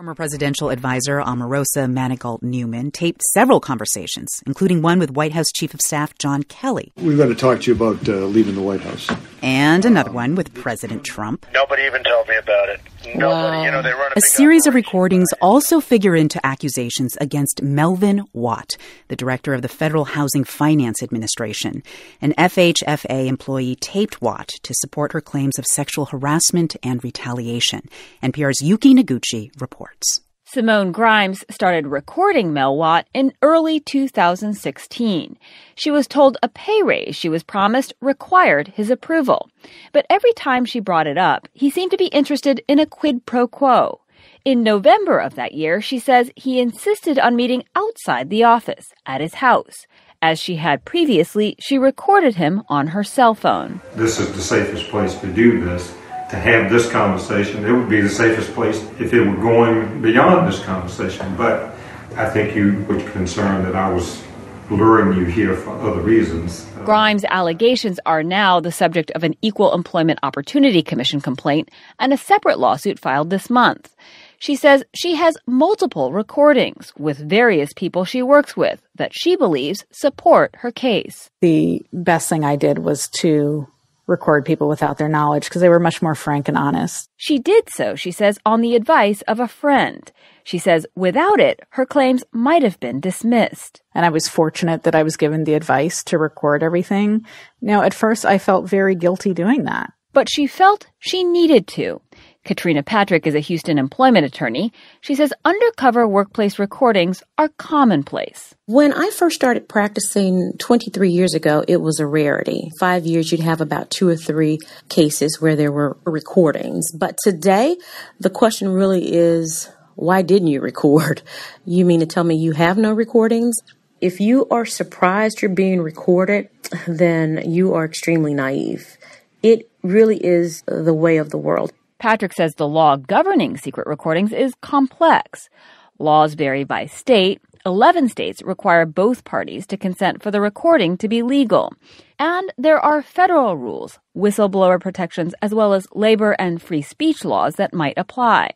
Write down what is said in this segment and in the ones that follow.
Former presidential advisor Omarosa Manigault-Newman taped several conversations, including one with White House Chief of Staff John Kelly. We've got to talk to you about leaving the White House. And another one with President Trump. Nobody even told me about it. Nobody, they run a series of recordings also figure into accusations against Melvin Watt, the director of the Federal Housing Finance Administration. An FHFA employee taped Watt to support her claims of sexual harassment and retaliation. NPR's Yuki Noguchi reports. Simone Grimes started recording Mel Watt in early 2016. She was told a pay raise she was promised required his approval. But every time she brought it up, he seemed to be interested in a quid pro quo. In November of that year, she says he insisted on meeting outside the office, at his house. As she had previously, she recorded him on her cell phone. This is the safest place to do this. To have this conversation, it would be the safest place if it were going beyond this conversation. But I think you were concerned that I was luring you here for other reasons. Grimes' allegations are now the subject of an Equal Employment Opportunity Commission complaint and a separate lawsuit filed this month. She says she has multiple recordings with various people she works with that she believes support her case. The best thing I did was to record people without their knowledge because they were much more frank and honest. She did so, she says, on the advice of a friend. She says without it, her claims might have been dismissed. And I was fortunate that I was given the advice to record everything. Now, at first, I felt very guilty doing that. But she felt she needed to. Katrina Patrick is a Houston employment attorney. She says undercover workplace recordings are commonplace. When I first started practicing 23 years ago, it was a rarity. 5 years, you'd have about 2 or 3 cases where there were recordings. But today, the question really is, why didn't you record? You mean to tell me you have no recordings? If you are surprised you're being recorded, then you are extremely naive. It really is the way of the world. Patrick says the law governing secret recordings is complex. Laws vary by state. 11 states require both parties to consent for the recording to be legal. And there are federal rules, whistleblower protections, as well as labor and free speech laws that might apply.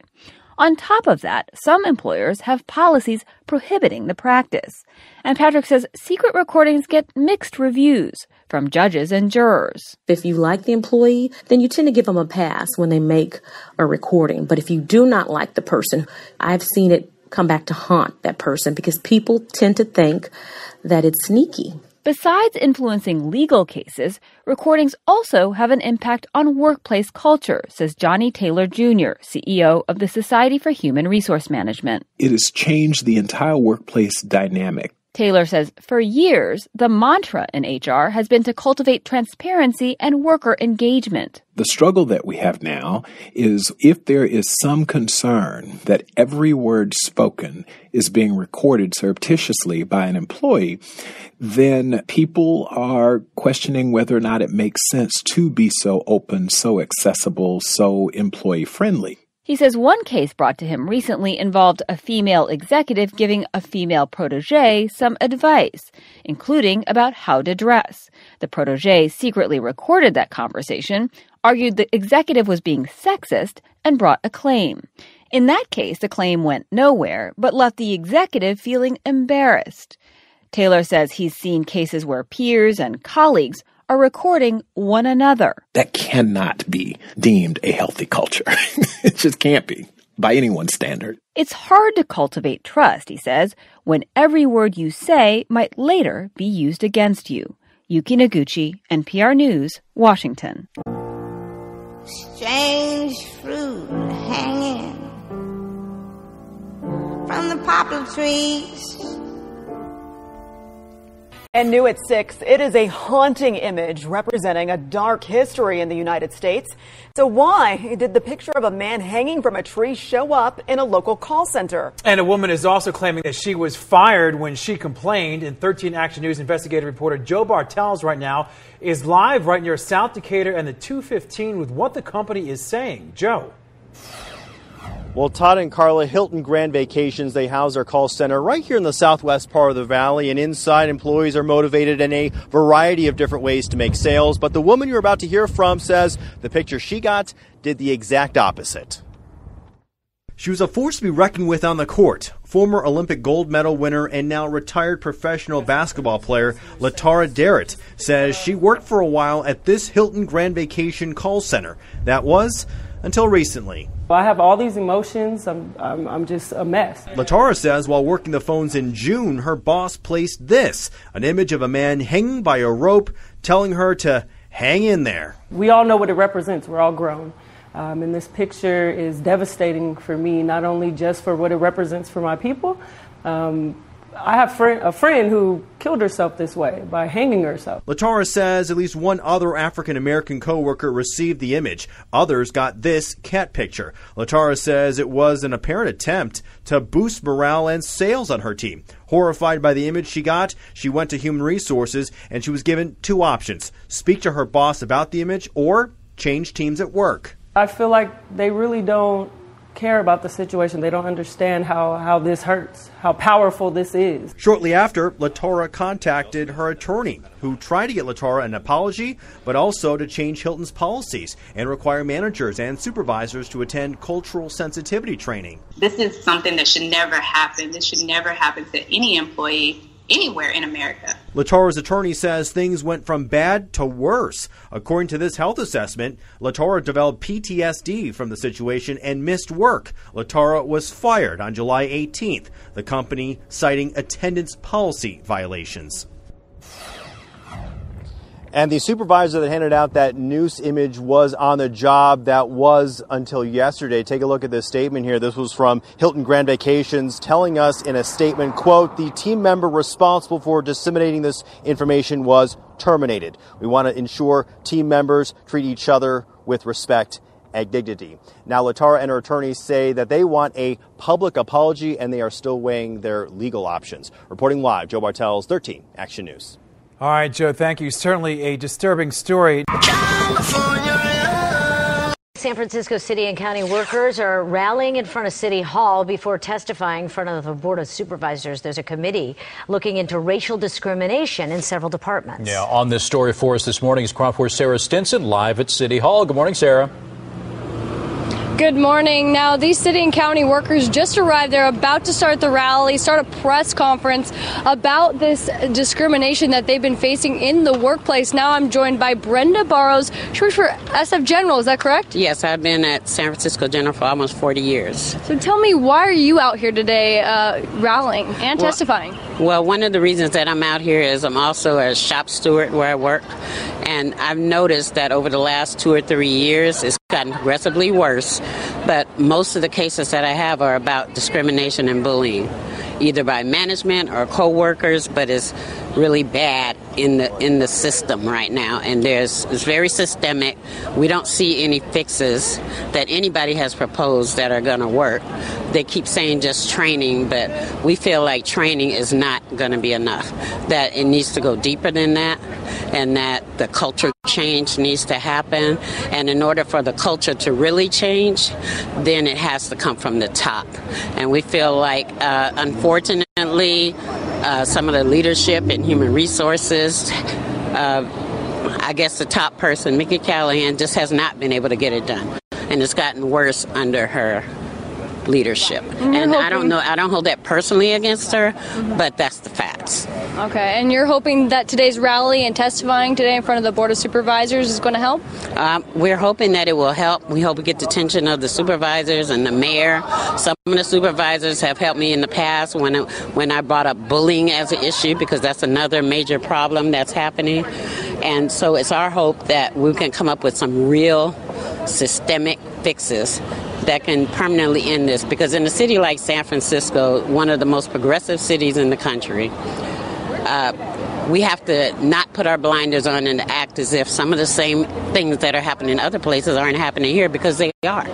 On top of that, some employers have policies prohibiting the practice. And Patrick says secret recordings get mixed reviews from judges and jurors. If you like the employee, then you tend to give them a pass when they make a recording. But if you do not like the person, I've seen it come back to haunt that person because people tend to think that it's sneaky. Besides influencing legal cases, recordings also have an impact on workplace culture, says Johnny Taylor Jr., CEO of the Society for Human Resource Management. It has changed the entire workplace dynamic. Taylor says for years, the mantra in HR has been to cultivate transparency and worker engagement. The struggle that we have now is if there is some concern that every word spoken is being recorded surreptitiously by an employee, then people are questioning whether or not it makes sense to be so open, so accessible, so employee-friendly. He says one case brought to him recently involved a female executive giving a female protege some advice, including about how to dress. The protege secretly recorded that conversation, argued the executive was being sexist, and brought a claim. In that case, the claim went nowhere, but left the executive feeling embarrassed. Taylor says he's seen cases where peers and colleagues are recording one another. That cannot be deemed a healthy culture. It just can't be, by anyone's standard. It's hard to cultivate trust, he says, when every word you say might later be used against you. Yuki Noguchi, NPR News, Washington. Strange fruit hanging from the poplar trees. And new at 6, it is a haunting image representing a dark history in the United States. So why did the picture of a man hanging from a tree show up in a local call center? And a woman is also claiming that she was fired when she complained. And 13 Action News investigative reporter Joe Bartels right now is live right near South Decatur and the 215 with what the company is saying. Joe. Well, Todd and Carla, Hilton Grand Vacations, they house their call center right here in the southwest part of the valley. And inside, employees are motivated in a variety of different ways to make sales. But the woman you're about to hear from says the picture she got did the exact opposite. She was a force to be reckoned with on the court. Former Olympic gold medal winner and now retired professional basketball player Latara Derritt says she worked for a while at this Hilton Grand Vacation call center. That was until recently. I have all these emotions. I'm just a mess. Latara says while working the phones in June, her boss placed this, an image of a man hanging by a rope, telling her to hang in there. We all know what it represents. We're all grown. And this picture is devastating for me, not only just for what it represents for my people. I have a friend who killed herself this way by hanging herself. Latara says at least one other African-American co-worker received the image. Others got this cat picture. Latara says it was an apparent attempt to boost morale and sales on her team. Horrified by the image she got, she went to Human Resources and she was given two options: speak to her boss about the image or change teams at work. I feel like they really don't care about the situation. They don't understand how this hurts, how powerful this is. Shortly after, Latara contacted her attorney, who tried to get Latara an apology, but also to change Hilton's policies and require managers and supervisors to attend cultural sensitivity training. This is something that should never happen. This should never happen to any employee anywhere in America. Latara's attorney says things went from bad to worse. According to this health assessment, Latara developed PTSD from the situation and missed work. Latara was fired on July 18th, the company citing attendance policy violations. And the supervisor that handed out that noose image was on the job. That was until yesterday. Take a look at this statement here. This was from Hilton Grand Vacations telling us in a statement, quote, the team member responsible for disseminating this information was terminated. We want to ensure team members treat each other with respect and dignity. Now, Latara and her attorneys say that they want a public apology and they are still weighing their legal options. Reporting live, Joe Bartels, 13 Action News. All right, Joe, thank you. Certainly a disturbing story. San Francisco city and county workers are rallying in front of City Hall before testifying in front of the Board of Supervisors. There's a committee looking into racial discrimination in several departments. Yeah, on this story for us this morning is KRON 4's Sarah Stinson live at City Hall. Good morning, Sarah. Good morning. Now, these city and county workers just arrived. They're about to start the rally, start a press conference about this discrimination that they've been facing in the workplace. Now I'm joined by Brenda Barrows. She works for SF General, is that correct? Yes, I've been at San Francisco General for almost 40 years. So tell me, why are you out here today rallying and testifying? Well, one of the reasons that I'm out here is I'm also a shop steward where I work. And I've noticed that over the last 2 or 3 years, it's gotten progressively worse. But most of the cases that I have are about discrimination and bullying, either by management or co-workers, but it's really bad in the system right now. And it's very systemic. We don't see any fixes that anybody has proposed that are going to work. They keep saying just training, but we feel like training is not going to be enough, that it needs to go deeper than that, and that the culture change needs to happen. And in order for the culture to really change, then it has to come from the top. And we feel like, unfortunately, some of the leadership in human resources, I guess the top person, Mickey Callahan, just has not been able to get it done. And it's gotten worse under her leadership. And I don't know, I don't hold that personally against her, but that's the facts. Okay, and you're hoping that today's rally and testifying today in front of the Board of Supervisors is going to help? We're hoping that it will help. We hope we get the attention of the supervisors and the mayor. Some of the supervisors have helped me in the past when I brought up bullying as an issue, because that's another major problem that's happening. And so it's our hope that we can come up with some real systemic fixes that can permanently end this, because in a city like San Francisco, one of the most progressive cities in the country, we have to not put our blinders on and act as if some of the same things that are happening in other places aren't happening here, because they are.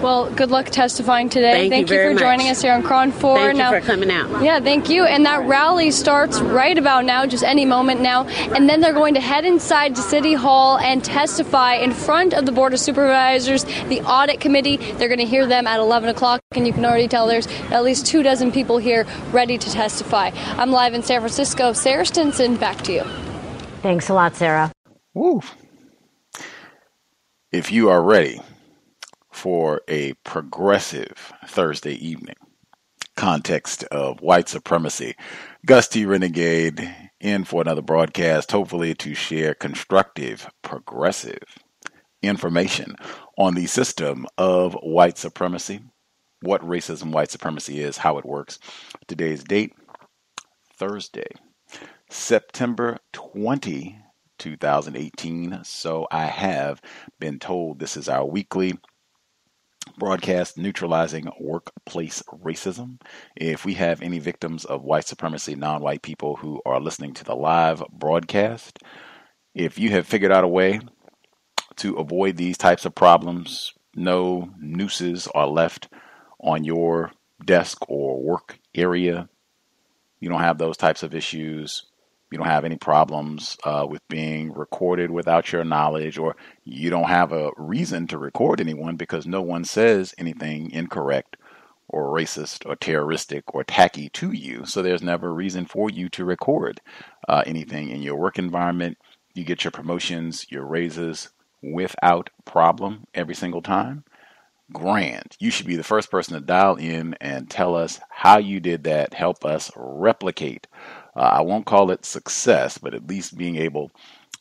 Well, good luck testifying today. Thank you for joining us here on KRON 4. Thank you for coming out. Yeah, thank you. And that rally starts right about now, just any moment now. And then they're going to head inside to City Hall and testify in front of the Board of Supervisors, the Audit Committee. They're going to hear them at 11 o'clock. And you can already tell there's at least 24 people here ready to testify. I'm live in San Francisco. Sarah Stinson, back to you. Thanks a lot, Sarah. Woo. If you are ready for a progressive Thursday evening. Context of White Supremacy. Gus T Renegade in for another broadcast, hopefully to share constructive, progressive information on the system of white supremacy, what racism, white supremacy is, how it works. Today's date, Thursday, September 20, 2018. So I have been told this is our weekly broadcast, Neutralizing Workplace Racism. If we have any victims of white supremacy, non-white people who are listening to the live broadcast, if you have figured out a way to avoid these types of problems, no nooses are left on your desk or work area, you don't have those types of issues, you don't have any problems with being recorded without your knowledge, or you don't have a reason to record anyone because no one says anything incorrect or racist or terroristic or tacky to you. So there's never a reason for you to record anything in your work environment. You get your promotions, your raises without problem every single time. Grand. You should be the first person to dial in and tell us how you did that. Help us replicate. I won't call it success, but at least being able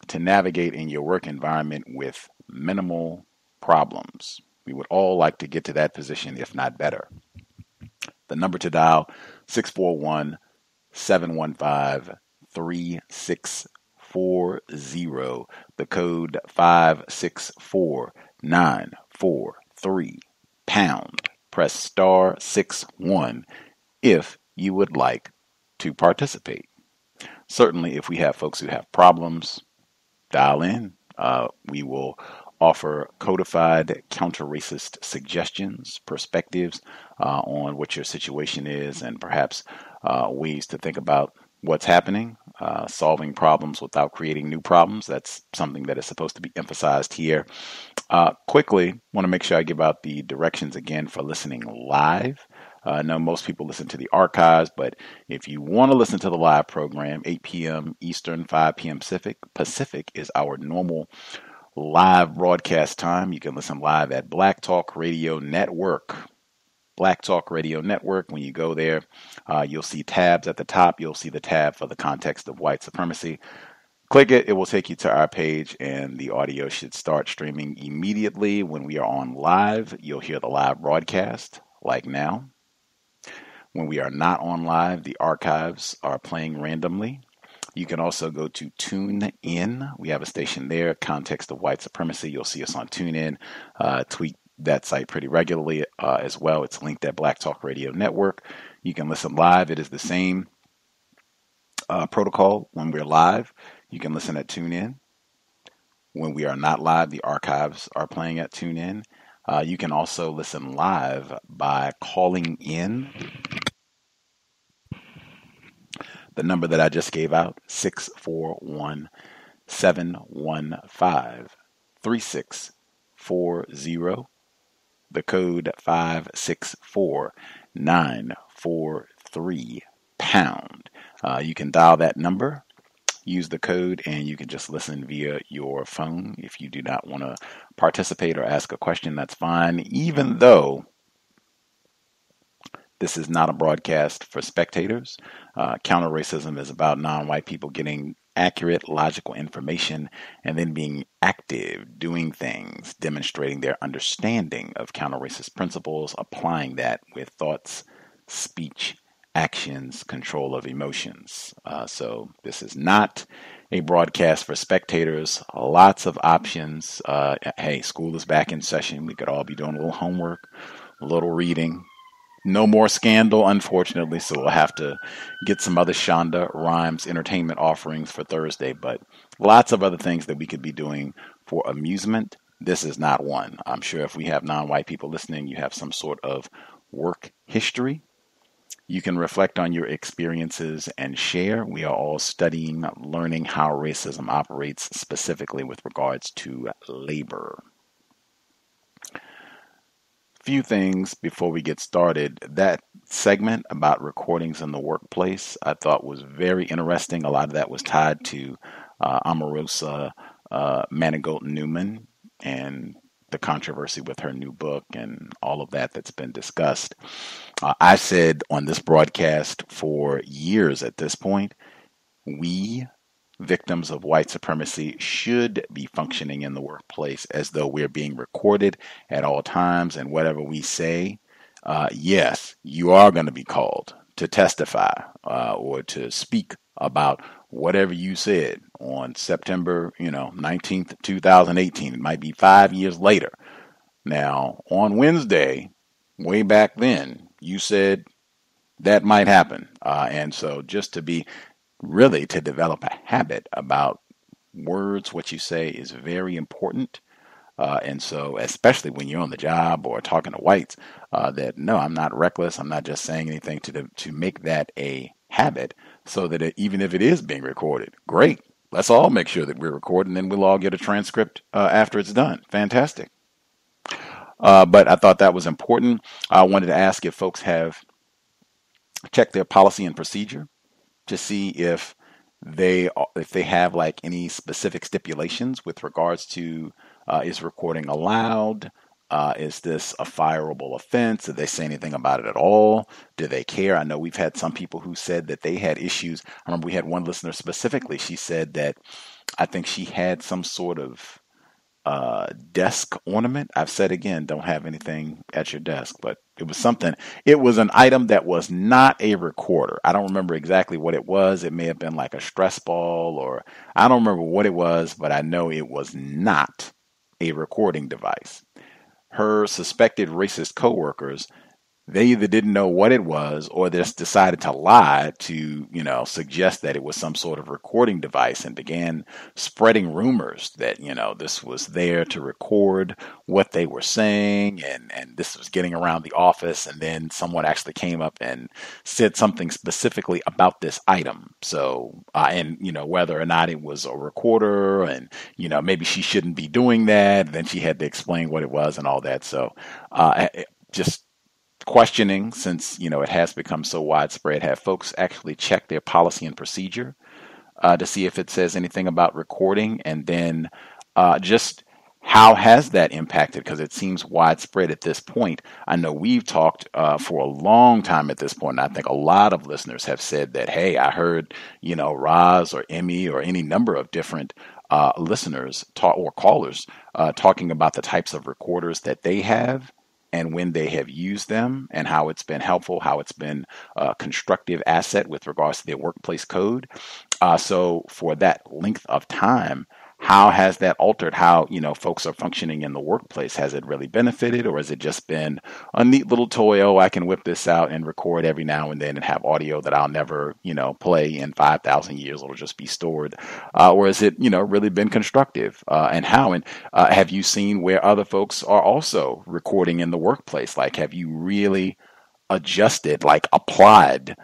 to navigate in your work environment with minimal problems. We would all like to get to that position, if not better. The number to dial, 641-715-3640. The code 564943 pound. Press star 61 if you would like to participate. Certainly, if we have folks who have problems, dial in. We will offer codified counter-racist suggestions, perspectives on what your situation is, and perhaps ways to think about what's happening, solving problems without creating new problems. That's something that is supposed to be emphasized here. Quickly, want to make sure I give out the directions again for listening live. I know most people listen to the archives, but if you want to listen to the live program, 8 p.m. Eastern, 5 p.m. Pacific is our normal live broadcast time. You can listen live at Black Talk Radio Network. Black Talk Radio Network. When you go there, you'll see tabs at the top. You'll see the tab for the Context of White Supremacy. Click it. It will take you to our page, and the audio should start streaming immediately. When we are on live, you'll hear the live broadcast, like now. When we are not on live, the archives are playing randomly. You can also go to TuneIn. We have a station there, Context of White Supremacy. You'll see us on TuneIn. Tweet that site pretty regularly as well. It's linked at Black Talk Radio Network. You can listen live. It is the same protocol when we're live. You can listen at TuneIn. When we are not live, the archives are playing at TuneIn. You can also listen live by calling in. The number that I just gave out, 641-715-3640. The code 564943 pound. You can dial that number, use the code, and you can just listen via your phone. If you do not want to participate or ask a question, that's fine, even though this is not a broadcast for spectators. Counter-racism is about non-white people getting accurate, logical information and then being active, doing things, demonstrating their understanding of counter-racist principles, applying that with thoughts, speech, actions, control of emotions. So this is not a broadcast for spectators. Lots of options. Hey, school is back in session. We could all be doing a little homework, a little reading. No more scandal, unfortunately, so we'll have to get some other Shonda Rhimes entertainment offerings for Thursday, but lots of other things that we could be doing for amusement. This is not one. I'm sure if we have non-white people listening, you have some sort of work history. You can reflect on your experiences and share. We are all studying, learning how racism operates specifically with regards to labor. Few things before we get started. That segment about recordings in the workplace I thought was very interesting. A lot of that was tied to Omarosa Manigault Newman and the controversy with her new book and all of that that's been discussed. I said on this broadcast for years at this point, we victims of white supremacy should be functioning in the workplace as though we're being recorded at all times, and whatever we say, yes, you are going to be called to testify or to speak about whatever you said on September 19th, 2018. It might be 5 years later. Now, on Wednesday, way back then, you said that might happen. And so just to be really to develop a habit about words, what you say is very important. And so especially when you're on the job or talking to whites, that no, I'm not reckless. I'm not just saying anything to make that a habit so that even if it is being recorded, great. Let's all make sure that we're recording, and then we'll all get a transcript after it's done. Fantastic. But I thought that was important. I wanted to ask if folks have checked their policy and procedure to see if they have like any specific stipulations with regards to is recording allowed? Is this a fireable offense? Did they say anything about it at all? Do they care? I know we've had some people who said that they had issues. I remember we had one listener specifically. She said that I think she had some sort of desk ornament. I've said again, don't have anything at your desk, but it was something. It was an item that was not a recorder. I don't remember exactly what it was. It may have been like a stress ball, or I don't remember what it was, but I know it was not a recording device. Her suspected racist coworkers, they either didn't know what it was or just decided to lie to, suggest that it was some sort of recording device and began spreading rumors that, this was there to record what they were saying, and this was getting around the office. And then someone actually came up and said something specifically about this item. So, whether or not it was a recorder and, maybe she shouldn't be doing that. Then she had to explain what it was and all that. So, just questioning, since it has become so widespread, have folks actually check their policy and procedure to see if it says anything about recording, and then just how has that impacted, because it seems widespread at this point. I know we've talked for a long time at this point, and I think a lot of listeners have said that, hey, I heard Roz or Emmy or any number of different listeners or callers talking about the types of recorders that they have and when they have used them, and how it's been helpful, how it's been a constructive asset with regards to their workplace code. So for that length of time, how has that altered how, folks are functioning in the workplace? Has it really benefited, or has it just been a neat little toy? Oh, I can whip this out and record every now and then and have audio that I'll never, play in 5,000 years. It'll just be stored. Or has it, really been constructive? And how? And have you seen where other folks are also recording in the workplace? Like, have you really adjusted, like applied,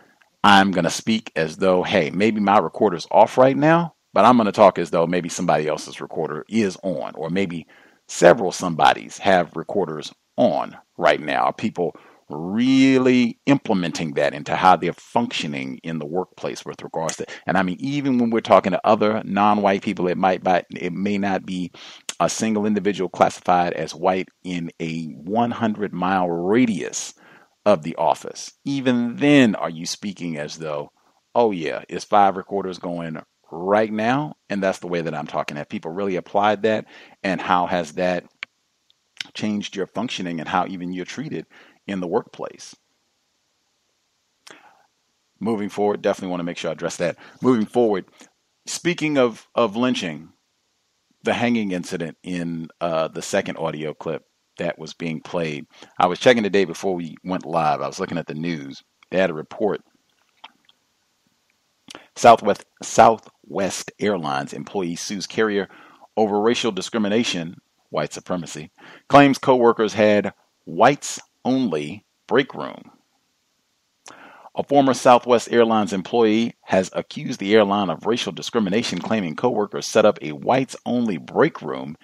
I'm going to speak as though, hey, maybe my recorder's off right now, but I'm going to talk as though maybe somebody else's recorder is on, or maybe several somebodies have recorders on right now. Are people really implementing that into how they're functioning in the workplace with regards to, and I mean, even when we're talking to other non-white people, it may not be a single individual classified as white in a 100-mile radius of the office. Even then, are you speaking as though, oh yeah, is 5 recorders going right now? And that's the way that I'm talking. Have people really applied that? And how has that changed your functioning and how even you're treated in the workplace? Moving forward, definitely want to make sure I address that. Moving forward, speaking of lynching, the hanging incident in the second audio clip that was being played, I was checking today before we went live. I was looking at the news. They had a report. Southwest Airlines employee sues carrier over racial discrimination, white supremacy, claims coworkers had whites-only break room. A former Southwest Airlines employee has accused the airline of racial discrimination, claiming coworkers set up a whites-only break room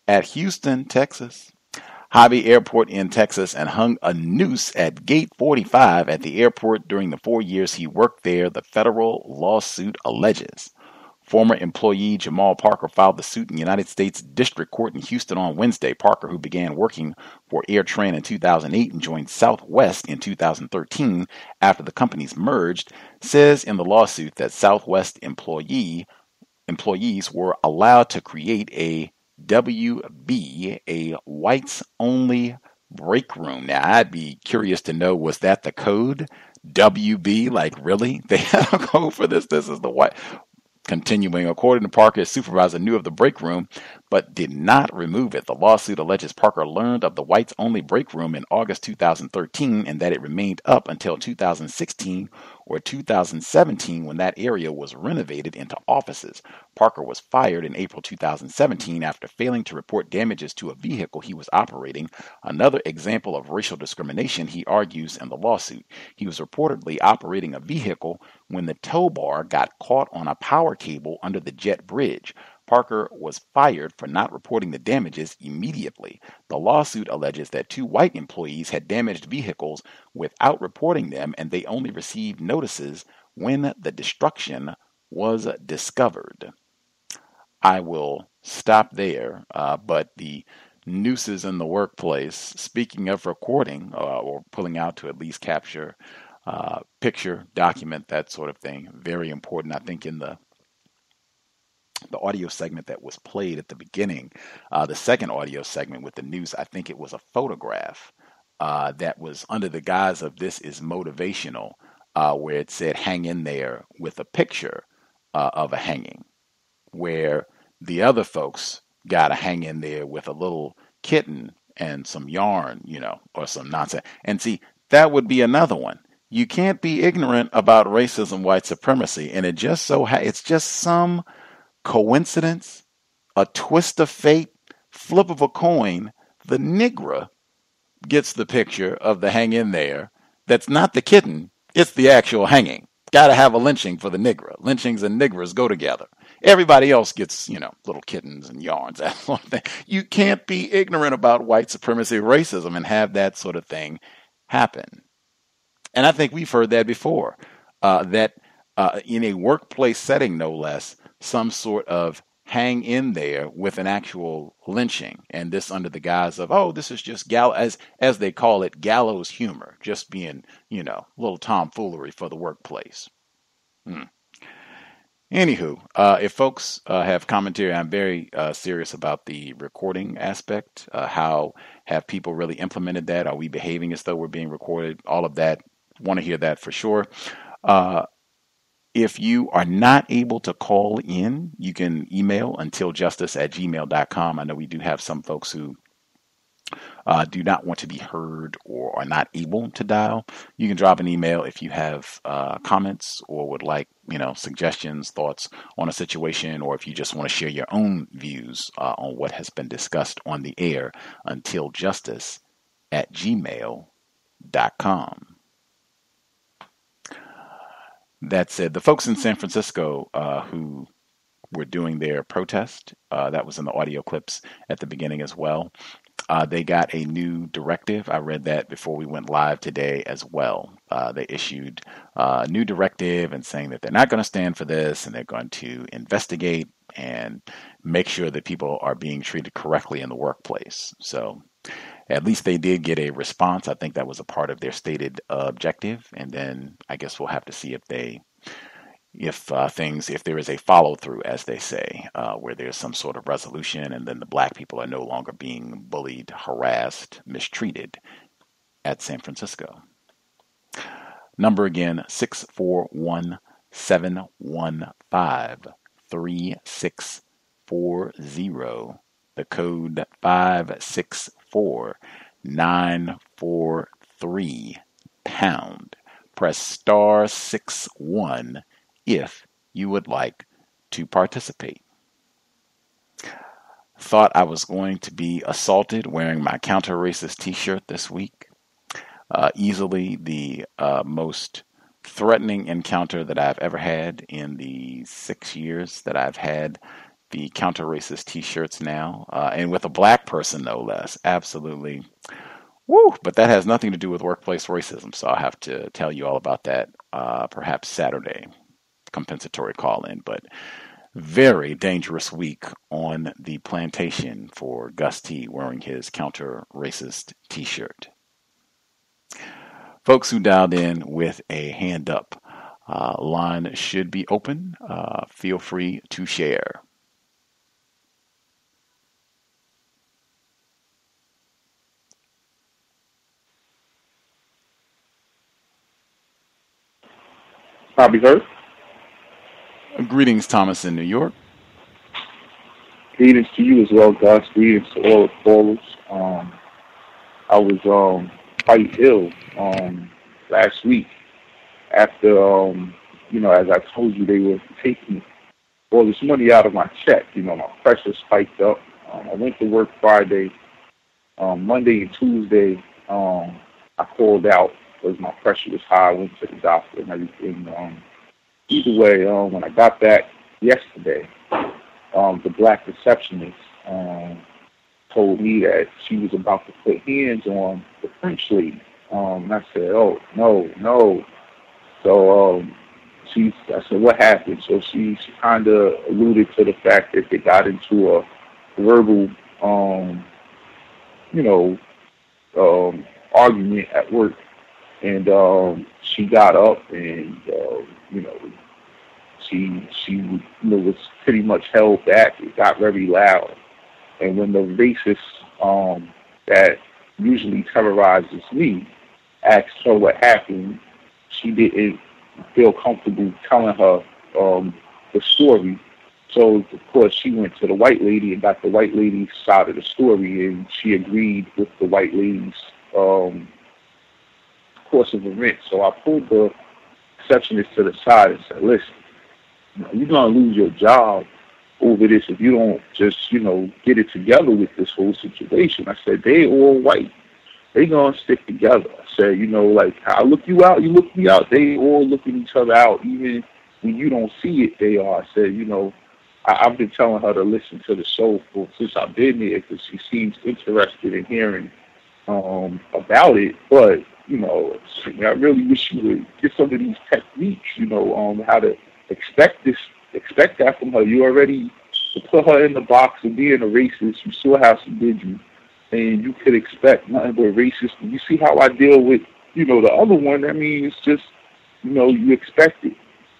at Houston, Texas, Hobby Airport in Texas, and hung a noose at Gate 45 at the airport during the 4 years he worked there, the federal lawsuit alleges. Former employee Jamal Parker filed the suit in the United States District Court in Houston on Wednesday. Parker, who began working for AirTran in 2008 and joined Southwest in 2013 after the companies merged, says in the lawsuit that Southwest employees were allowed to create a WB, a whites-only break room. Now, I'd be curious to know, was that the code? WB? Like, really? They had a code for this? This is the white... Continuing, according to Parker, his supervisor knew of the break room but did not remove it. The lawsuit alleges Parker learned of the whites-only break room in August 2013 and that it remained up until 2016 or 2017 when that area was renovated into offices. Parker was fired in April 2017 after failing to report damages to a vehicle he was operating, another example of racial discrimination, he argues in the lawsuit. He was reportedly operating a vehicle when the tow bar got caught on a power cable under the jet bridge. Parker was fired for not reporting the damages immediately. The lawsuit alleges that 2 white employees had damaged vehicles without reporting them, and they only received notices when the destruction was discovered. I will stop there, but the nooses in the workplace, speaking of recording or pulling out to at least capture picture, document, that sort of thing, very important. I think in the audio segment that was played at the beginning, the second audio segment with the news, I think it was a photograph that was under the guise of this is motivational, where it said hang in there with a picture of a hanging, where the other folks got to hang in there with a little kitten and some yarn, or some nonsense. And see, that would be another one. You can't be ignorant about racism, white supremacy, and it just it's just some coincidence, a twist of fate, flip of a coin. The Negro gets the picture of the hang in there. That's not the kitten. It's the actual hanging. Got to have a lynching for the Negro. Lynchings and Negros go together. Everybody else gets, little kittens and yarns, that sort of thing. You can't be ignorant about white supremacy, racism, and have that sort of thing happen. And I think we've heard that before, that in a workplace setting, no less, some sort of hang in there with an actual lynching, and this under the guise of, this is just as they call it, gallows humor, just being, little tomfoolery for the workplace. Anywho, if folks have commentary, I'm very serious about the recording aspect. How have people really implemented that? Are we behaving as though we're being recorded? All of that. Want to hear that for sure. If you are not able to call in, you can email untiljustice@gmail.com. I know we do have some folks who do not want to be heard or are not able to dial. You can drop an email if you have comments or would like, suggestions, thoughts on a situation, or if you just want to share your own views on what has been discussed on the air, untiljustice@gmail.com. That said, the folks in San Francisco who were doing their protest, that was in the audio clips at the beginning as well, they got a new directive. I read that before we went live today as well. They issued a new directive and saying that they're not going to stand for this and they're going to investigate and make sure that people are being treated correctly in the workplace. So at least they did get a response. I think that was a part of their stated objective. And then I guess we'll have to see if there is a follow through, as they say, where there's some sort of resolution and then the black people are no longer being bullied, harassed, mistreated at San Francisco. Number again, 641-715-3640. The code 564-943 pound. Press star 61 if you would like to participate. Thought I was going to be assaulted wearing my counter-racist t-shirt this week. Easily the most threatening encounter that I've ever had in the 6 years that I've had the counter-racist t-shirts now, and with a black person no less. Absolutely. Woo! But that has nothing to do with workplace racism, so I'll have to tell you all about that perhaps Saturday. Compensatory call-in, but very dangerous week on the plantation for Gus T wearing his counter-racist t-shirt. Folks who dialed in with a hand up, line should be open. Feel free to share. Probably heard. Greetings, Thomas in New York. Greetings to you as well, Gus. Greetings to all the callers. I was quite ill last week after, as I told you, they were taking all this money out of my check. My pressure spiked up. I went to work Friday. Monday and Tuesday, I called out because my pressure was high. I went to the doctor and everything. Either way, when I got back yesterday, the black receptionist told me that she was about to put hands on the French lady. And I said, oh, no. So I said, what happened? So she kind of alluded to the fact that they got into a verbal, argument at work. And she got up and, she was pretty much held back. It got very loud. And when the racist that usually terrorizes me asked her what happened, she didn't feel comfortable telling her the story. So, of course, she went to the white lady and got the white lady's side of the story, and she agreed with the white lady's course of events. So I pulled the receptionist to the side and said, listen, you're going to lose your job over this if you don't just, get it together with this whole situation. I said, they all white. They going to stick together. I said, I look you out, you look me out. They all looking each other out. Even when you don't see it, they are. I said, I've been telling her to listen to the show since I've been there because she seems interested in hearing about it. But, I really wish you would get some of these techniques, how to expect that from her. You already put her in the box of being a racist. You saw how she did you. And you could expect nothing but racist. You see how I deal with, the other one. I mean, it's just, you expect it.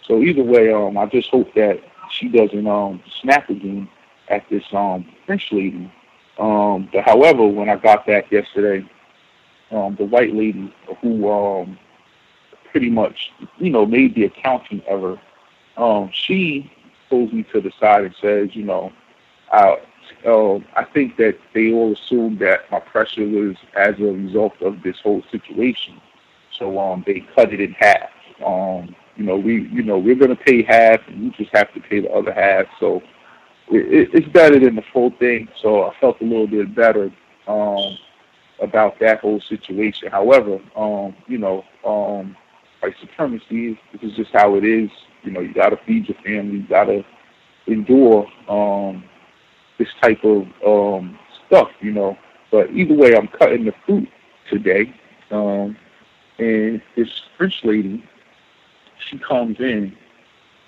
So either way, I just hope that she doesn't snap again at this French lady. But however, when I got back yesterday, the white lady who pretty much, made the accounting error, she pulls me to the side and says, I think that they all assumed that my pressure was as a result of this whole situation. So they cut it in half. We're going to pay half and you just have to pay the other half. So it's better than the full thing. So I felt a little bit better about that whole situation. However, white supremacy is just how it is. You got to feed your family. You got to endure this type of stuff, But either way, I'm cutting the fruit today. And this French lady, she comes in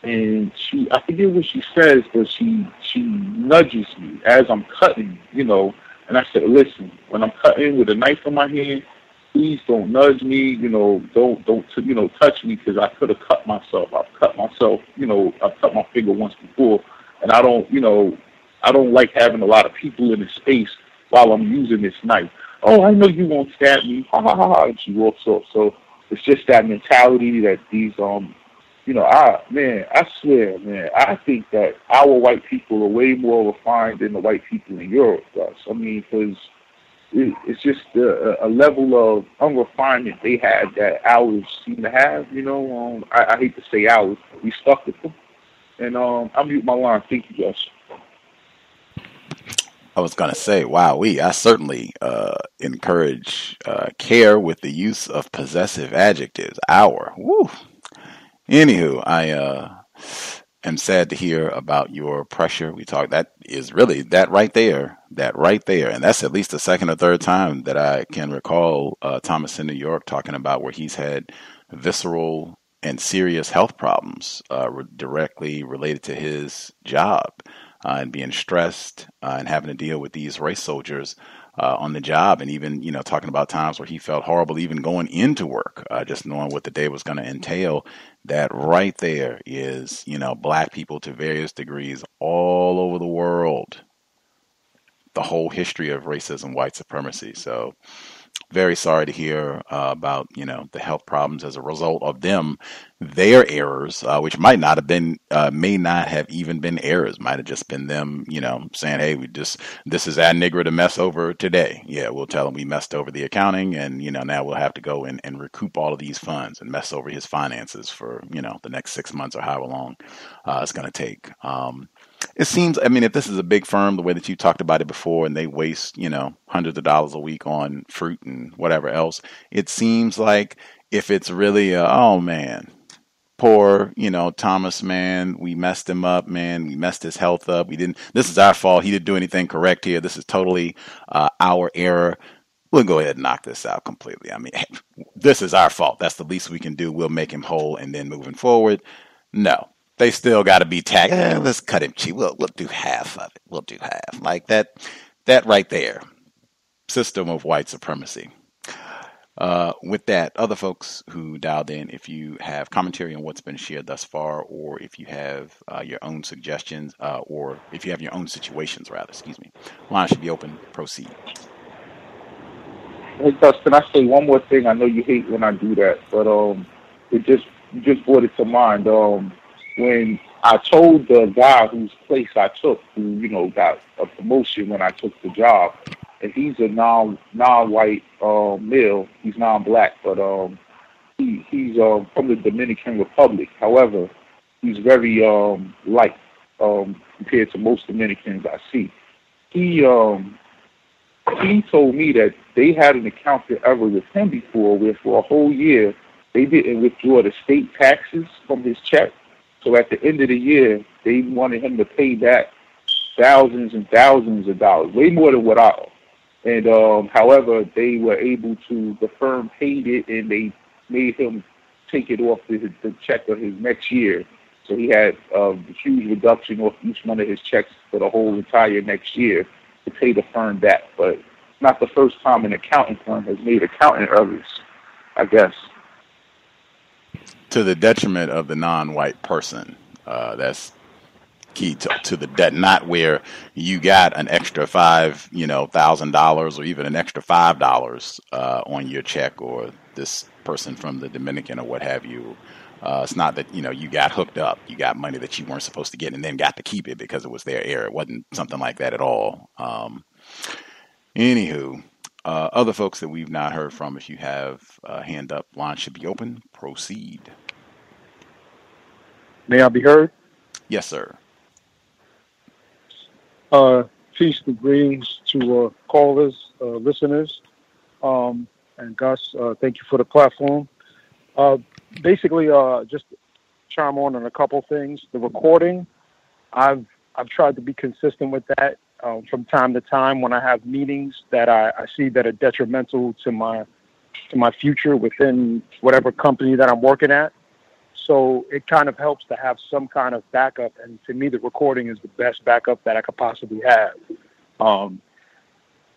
and I forget what she says, but she nudges me as I'm cutting, And I said, listen, when I'm cutting with a knife in my hand, please don't nudge me, don't touch me because I could have cut myself. I've cut myself, I've cut my finger once before, and I don't like having a lot of people in the space while I'm using this knife. Oh, I know you won't stab me, ha ha ha ha, and she walks off. So it's just that mentality that these, I swear, man, I think that our white people are way more refined than the white people in Europe does. I mean, because it's just a level of unrefinement they had that ours seem to have, I hate to say ours, but we stuck with them. And I'll mute my line. Thank you, Gus. I was going to say, wow, I certainly encourage care with the use of possessive adjectives. Our. Woo. Anywho, I am sad to hear about your pressure. That is really that right there. And that's at least the second or third time that I can recall Thomas in New York talking about where he's had visceral and serious health problems directly related to his job and being stressed and having to deal with these race soldiers on the job, and even, talking about times where he felt horrible even going into work, just knowing what the day was going to entail. That right there is, black people to various degrees all over the world, the whole history of racism, white supremacy. So very sorry to hear about, the health problems as a result of their errors, which may not have even been errors, might have just been them, saying, hey, this is our nigger to mess over today. Yeah, we'll tell him we messed over the accounting, and, now we'll have to go and recoup all of these funds and mess over his finances for, the next 6 months or however long it's going to take. It seems, if this is a big firm, the way that you talked about it before, and they waste, hundreds of dollars a week on fruit and whatever else, it seems like if it's really, oh man, poor, Thomas, man, we messed him up, man, we messed his health up, this is our fault, he didn't do anything correct here, this is totally our error, we'll go ahead and knock this out completely. This is our fault, that's the least we can do, we'll make him whole, and then moving forward, no. They still got to be tagged. Let's cut him cheap. We'll do half of it. We'll do half. Like that right there. System of white supremacy. With that, other folks who dialed in, if you have commentary on what's been shared thus far, or if you have your own suggestions, or if you have your own situations, rather, line should be open. Proceed. Hey, Dustin, I say one more thing. I know you hate when I do that, but you just brought it to mind. When I told the guy whose place I took, who, got a promotion when I took the job, and he's a non-white male, he's non-black, but he's from the Dominican Republic. However, he's very light compared to most Dominicans I see. He told me that they had an account error with him before, where for a whole year they didn't withdraw the state taxes from his check. So at the end of the year, they wanted him to pay back thousands and thousands of dollars, way more than what I owe. And however, they were able to, the firm paid it, and they made him take it off the check of his next year. So he had a huge reduction off each one of his checks for the whole entire next year to pay the firm back. But it's not the first time an accounting firm has made accounting errors, I guess. To the detriment of the non-white person. That's key to the debt, not where you got an extra $1,000 or even an extra $5 on your check, or this person from the Dominican or what have you. It's not that, you got hooked up, you got money that you weren't supposed to get and then got to keep it because it was their error. It wasn't something like that at all. Anywho. Other folks that we've not heard from, if you have a hand up, line should be open. Proceed. May I be heard? Yes, sir. Peace and greetings to callers, listeners, and Gus. Thank you for the platform. Basically, just chime on a couple things. The recording, I've tried to be consistent with that. From time to time, when I have meetings that I see that are detrimental to my future within whatever company that I'm working at. So it kind of helps to have some kind of backup, and to me, the recording is the best backup that I could possibly have.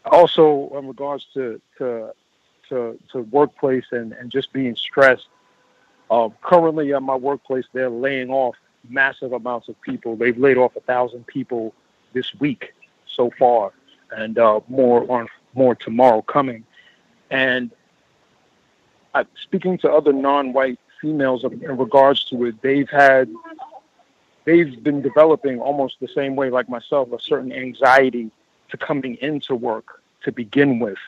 Also, in regards to workplace and just being stressed, currently at my workplace, they're laying off massive amounts of people. They've laid off 1,000 people this week so far, and more tomorrow coming. And speaking to other non-white females in regards to it, they've been developing almost the same way like myself, a certain anxiety to coming into work to begin with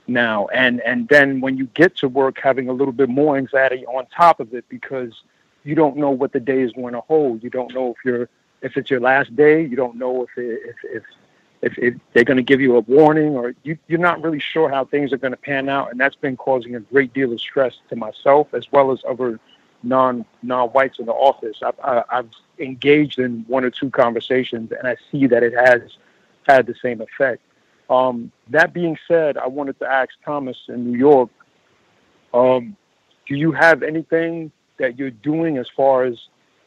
now, and then when you get to work, having a little bit more anxiety on top of it, because you don't know what the day is going to hold. You don't know if it's your last day. You don't know if they're going to give you a warning, or you're not really sure how things are going to pan out. And that's been causing a great deal of stress to myself as well as other non-whites in the office. I've engaged in one or two conversations, and I see that it has had the same effect. That being said, I wanted to ask Thomas in New York, do you have anything that you're doing as far as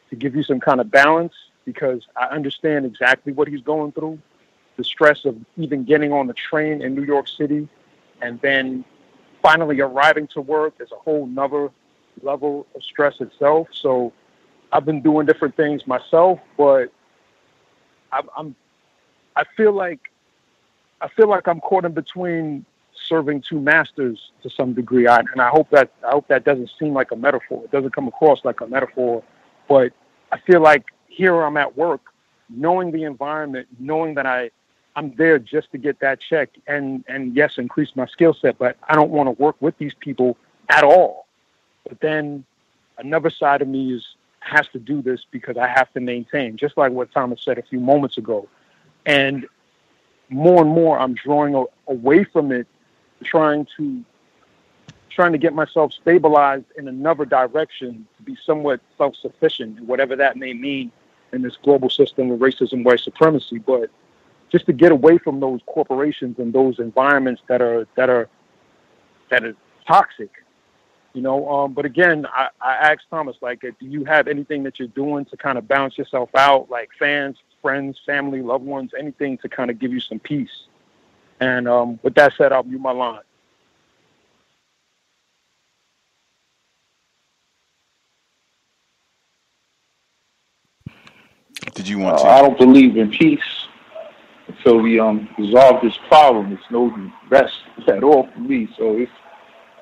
to give you some kind of balance, because I understand exactly what he's going through. The stress of even getting on the train in New York City and then finally arriving to work is a whole nother level of stress itself. So I've been doing different things myself, but I feel like I'm caught in between serving two masters to some degree. And I hope that doesn't seem like a metaphor. It doesn't come across like a metaphor, but I feel like here I'm at work, knowing the environment, knowing that I'm there just to get that check and yes, increase my skill set, but I don't want to work with these people at all. But then another side of me has to do this because I have to maintain, just like what Thomas said a few moments ago. And more I'm drawing away from it, trying to get myself stabilized in another direction to be somewhat self-sufficient, whatever that may mean in this global system of racism, white supremacy. But just to get away from those corporations and those environments that are toxic, you know. But again, I asked Thomas, like, do you have anything that you're doing to kind of balance yourself out, like fans, friends, family, loved ones, anything to kind of give you some peace? And with that said, I'll mute my line. Did you want to? I don't believe in peace until we resolve this problem. It's no rest at all for me. So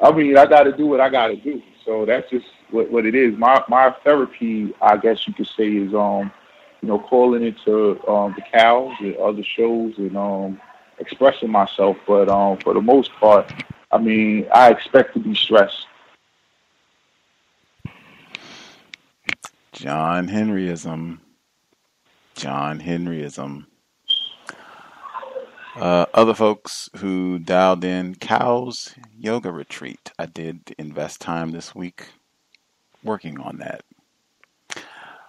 I got to do what I got to do. So that's just what it is. My therapy, I guess you could say, is calling into the cows and other shows and expressing myself. But for the most part, I expect to be stressed. John Henryism. Other folks who dialed in, Cows Yoga Retreat. I did invest time this week working on that.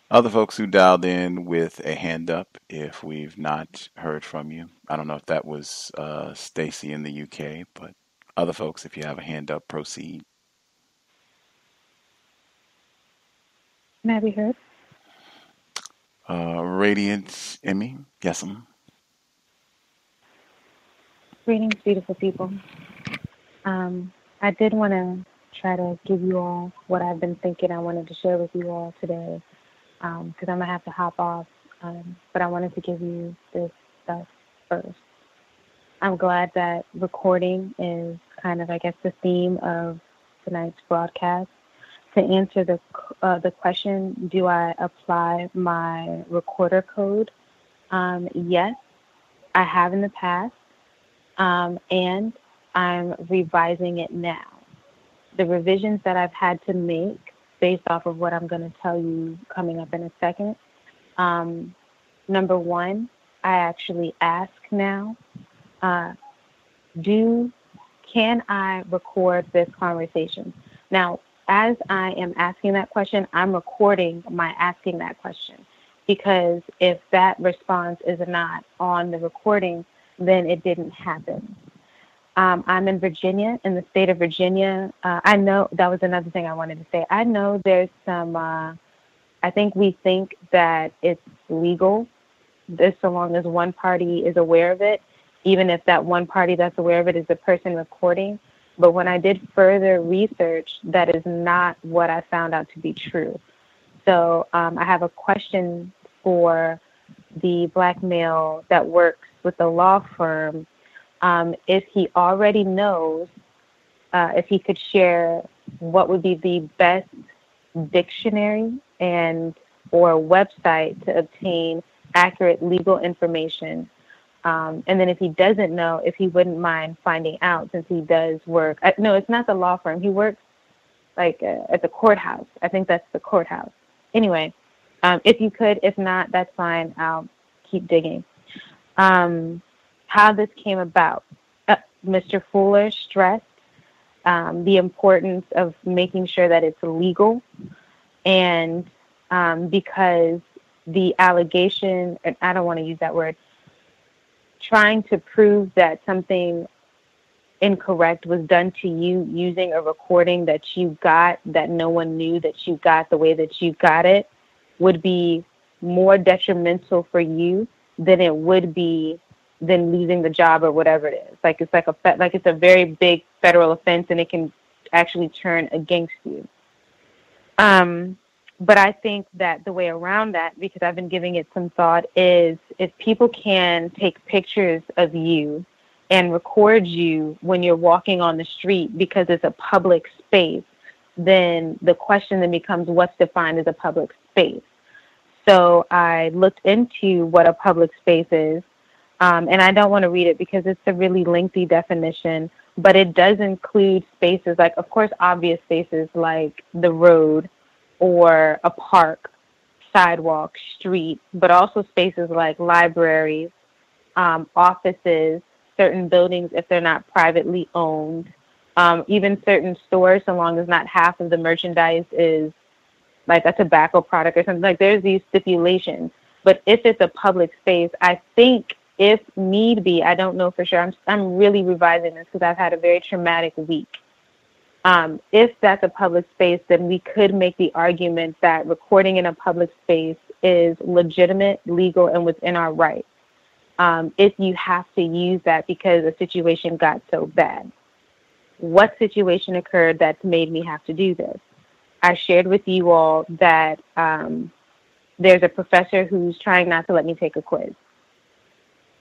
Other folks who dialed in with a hand up, if we've not heard from you. I don't know if that was Stacy in the UK, but other folks, if you have a hand up, proceed. May I be heard? Radiant Emmy, yes, Greetings, beautiful people. I did want to try to give you all what I've been thinking I wanted to share with you all today, because I'm going to have to hop off, but I wanted to give you this stuff first. I'm glad that recording is kind of, I guess, the theme of tonight's broadcast. To answer the question, do I apply my recorder code? Yes, I have in the past, and I'm revising it now. The revisions that I've had to make based off of what I'm going to tell you coming up in a second. Number one, I actually ask now, can I record this conversation? Now, as I am asking that question, I'm recording my asking that question, because if that response is not on the recording, then it didn't happen. I'm in Virginia, in the state of Virginia. I know that was another thing I wanted to say. I know there's some, I think we think that it's legal, this so long as one party is aware of it, even if that one party that's aware of it is the person recording. But when I did further research, that is not what I found out to be true. So I have a question for the black male that works with the law firm. If he already knows, if he could share what would be the best dictionary or website to obtain accurate legal information. And then if he doesn't know, if he wouldn't mind finding out, since he does work. No, it's not the law firm. He works like at the courthouse. I think that's the courthouse. Anyway, if you could, if not, that's fine. I'll keep digging. How this came about. Mr. Fuller stressed the importance of making sure that it's legal. And because the allegation, I don't want to use that word, trying to prove that something incorrect was done to you using a recording that you got, that no one knew that you got the way that you got it, would be more detrimental for you than it would be than losing the job or whatever it is. Like it's a very big federal offense, and it can actually turn against you. But I think that the way around that, because I've been giving it some thought, is if people can take pictures of you and record you when you're walking on the street because it's a public space, then the question then becomes, what's defined as a public space? So I looked into what a public space is, and I don't want to read it because it's a really lengthy definition, but it does include spaces like, of course, obvious spaces like the road or a park, sidewalk, street, but also spaces like libraries, offices, certain buildings if they're not privately owned, even certain stores, so long as not half of the merchandise is like a tobacco product or something. Like, there's these stipulations. But if it's a public space, I think if need be, I don't know for sure, I'm really revising this because I've had a very traumatic week. If that's a public space, then we could make the argument that recording in a public space is legitimate, legal, and within our rights. If you have to use that because a situation got so bad. What situation occurred that's made me have to do this? I shared with you all that there's a professor who's trying not to let me take a quiz.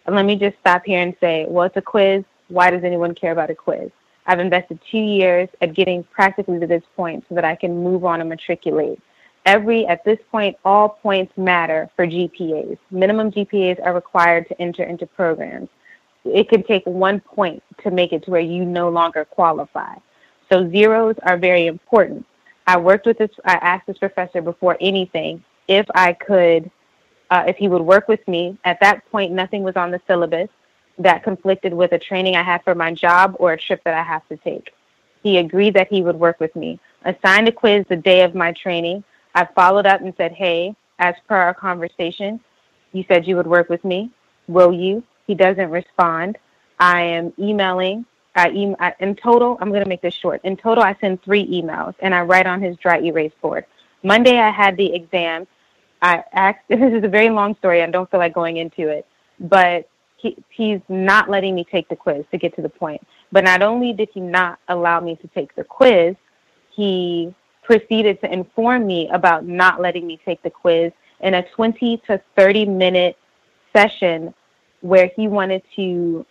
And let me just stop here and say, well, it's a quiz. Why does anyone care about a quiz? I've invested 2 years at getting practically to this point so that I can move on and matriculate. At this point, all points matter for GPAs. Minimum GPAs are required to enter into programs. It can take 1 point to make it to where you no longer qualify. So zeros are very important. I asked this professor before anything if I could, if he would work with me. At that point, nothing was on the syllabus that conflicted with a training I had for my job or a trip that I have to take. He agreed that he would work with me. Assigned a quiz the day of my training. I followed up and said, hey, as per our conversation, you said you would work with me. Will you? He doesn't respond. I am emailing. In total, I'm going to make this short. In total, I send 3 emails, and I write on his dry erase board. Monday, I had the exam. I asked, this is a very long story. I don't feel like going into it, but he's not letting me take the quiz, to get to the point. But not only did he not allow me to take the quiz, he proceeded to inform me about not letting me take the quiz in a 20 to 30 minute session where he wanted to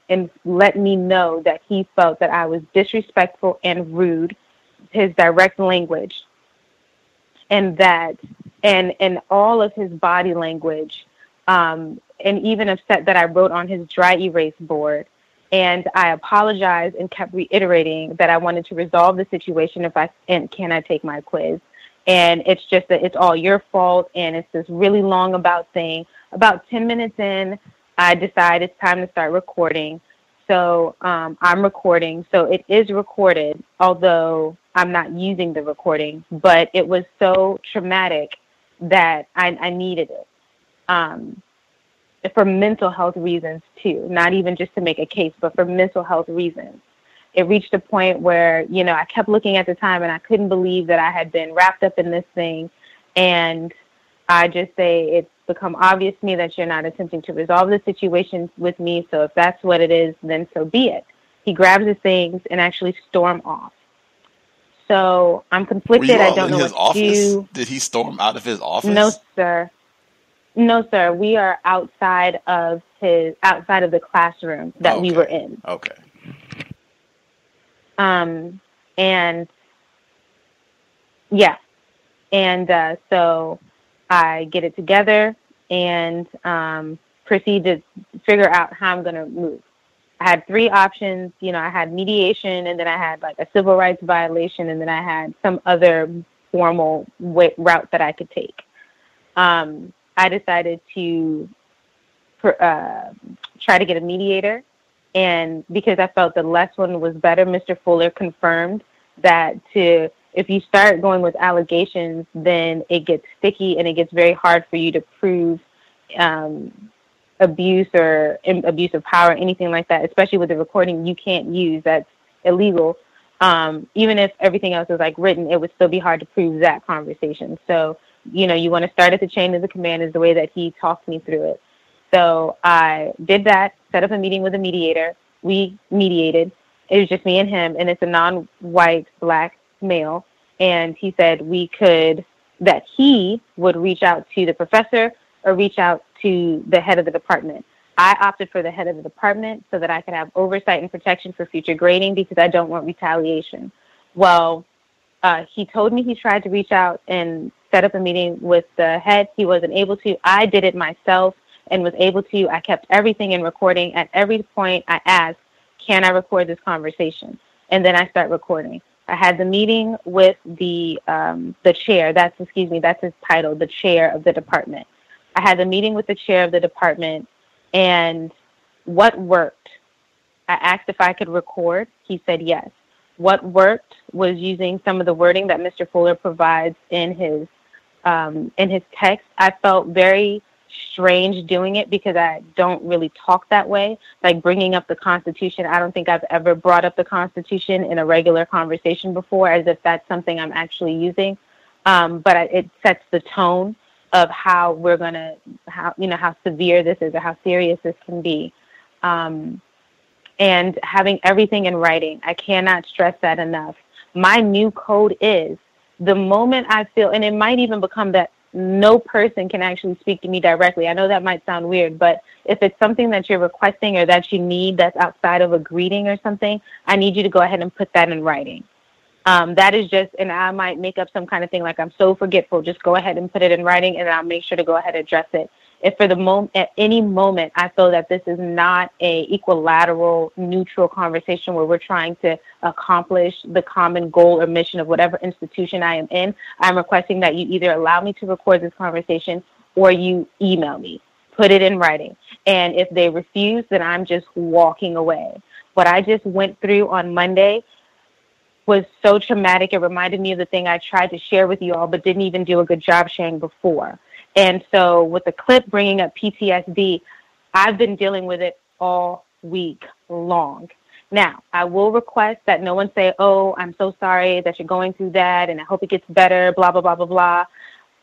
let me know that he felt that I was disrespectful and rude, his direct language, and that, and all of his body language, and even upset that I wrote on his dry erase board. And I apologized and kept reiterating that I wanted to resolve the situation can I take my quiz? And it's just that it's all your fault, and it's this really long about thing. About 10 minutes in, I decide it's time to start recording. So I'm recording. So it is recorded, although I'm not using the recording. But it was so traumatic that I needed it. For mental health reasons, too. Not even just to make a case, but for mental health reasons. It reached a point where, I kept looking at the time and I couldn't believe that I had been wrapped up in this thing. And I just say it's become obvious to me that you're not attempting to resolve the situation with me. So if that's what it is, then so be it. He grabs his things and actually storm off. So I'm conflicted. Were you all I don't know in his what to do. Did he storm out of his office? No, sir. No, sir. We are outside of the classroom that we were in. Okay. And yeah. And so I get it together and proceed to figure out how I'm going to move. I had 3 options. I had mediation, and then I had like a civil rights violation, and then I had some other formal route that I could take. I decided to try to get a mediator, and because I felt the less one was better, Mr. Fuller confirmed that if you start going with allegations, then it gets sticky and it gets very hard for you to prove abuse or abuse of power, anything like that, especially with the recording you can't use. That's illegal. Even if everything else is like written, it would still be hard to prove that conversation. So, you want to start at the chain of the command is the way that he talked me through it. So I did that, set up a meeting with a mediator. We mediated. It was just me and him, and it's a non-white black male. And he said that he would reach out to the professor or reach out to the head of the department. I opted for the head of the department so that I could have oversight and protection for future grading because I don't want retaliation. Well, he told me he tried to reach out and set up a meeting with the head. He wasn't able to. I did it myself and was able to. I kept everything in recording. At every point I asked, can I record this conversation? And then I start recording. I had the meeting with the chair. That's his title, the chair of the department. I had the meeting with the chair of the department, and what worked? I asked if I could record. He said yes. What worked was using some of the wording that Mr. Fuller provides in his text. I felt very strange doing it because I don't really talk that way. Like bringing up the Constitution, I don't think I've ever brought up the Constitution in a regular conversation before, as if that's something I'm actually using. But it sets the tone of how how severe this is or how serious this can be. And having everything in writing, I cannot stress that enough. My new code is the moment I feel, and it might even become that no person can actually speak to me directly. I know that might sound weird, but if it's something that you're requesting or that you need that's outside of a greeting or something, I need you to go ahead and put that in writing. That is just, and I might make up some kind of thing like I'm so forgetful, just go ahead and put it in writing and I'll make sure to go ahead and address it. If at any moment I feel that this is not a equilateral, neutral conversation where we're trying to accomplish the common goal or mission of whatever institution I am in, I'm requesting that you either allow me to record this conversation or you email me, put it in writing. And if they refuse, then I'm just walking away. What I just went through on Monday was so traumatic. It reminded me of the thing I tried to share with you all, but didn't even do a good job sharing before. And so with the clip bringing up PTSD, I've been dealing with it all week long. Now, I will request that no one say, oh, I'm so sorry that you're going through that, and I hope it gets better, blah, blah, blah, blah, blah.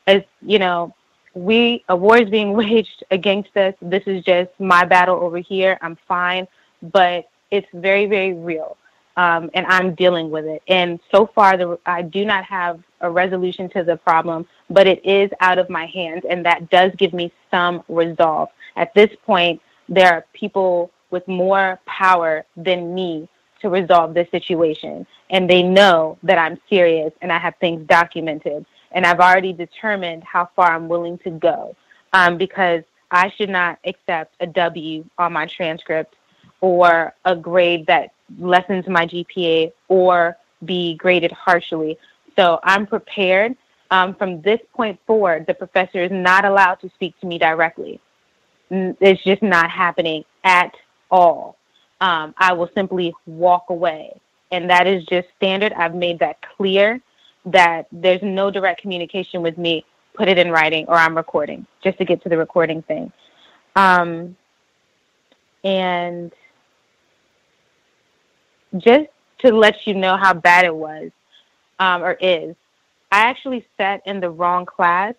As you know, a war is being waged against us. This is just my battle over here. I'm fine, but it's very, very real. And I'm dealing with it. And so far, I do not have a resolution to the problem, but it is out of my hands, and that does give me some resolve. At this point, there are people with more power than me to resolve this situation, and they know that I'm serious and I have things documented, and I've already determined how far I'm willing to go, because I should not accept a W on my transcript or a grade that lessens my GPA or be graded harshly. So I'm prepared. From this point forward, the professor is not allowed to speak to me directly. It's just not happening at all. I will simply walk away. And that is just standard. I've made that clear that there's no direct communication with me. Put it in writing or I'm recording, just to get to the recording thing. And just to let you know how bad it was, or is, I actually sat in the wrong class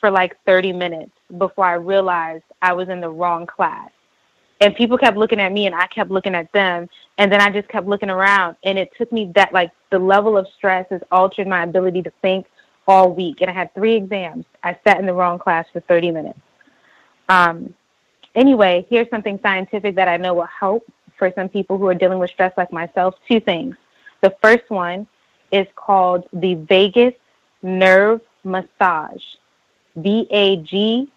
for like 30 minutes before I realized I was in the wrong class. And people kept looking at me and I kept looking at them. And then I just kept looking around. And it took me that, like, the level of stress has altered my ability to think all week. And I had 3 exams. I sat in the wrong class for 30 minutes. Anyway, here's something scientific that I know will help for some people who are dealing with stress like myself. 2 things. The first one is called the vagus nerve massage. VAGUS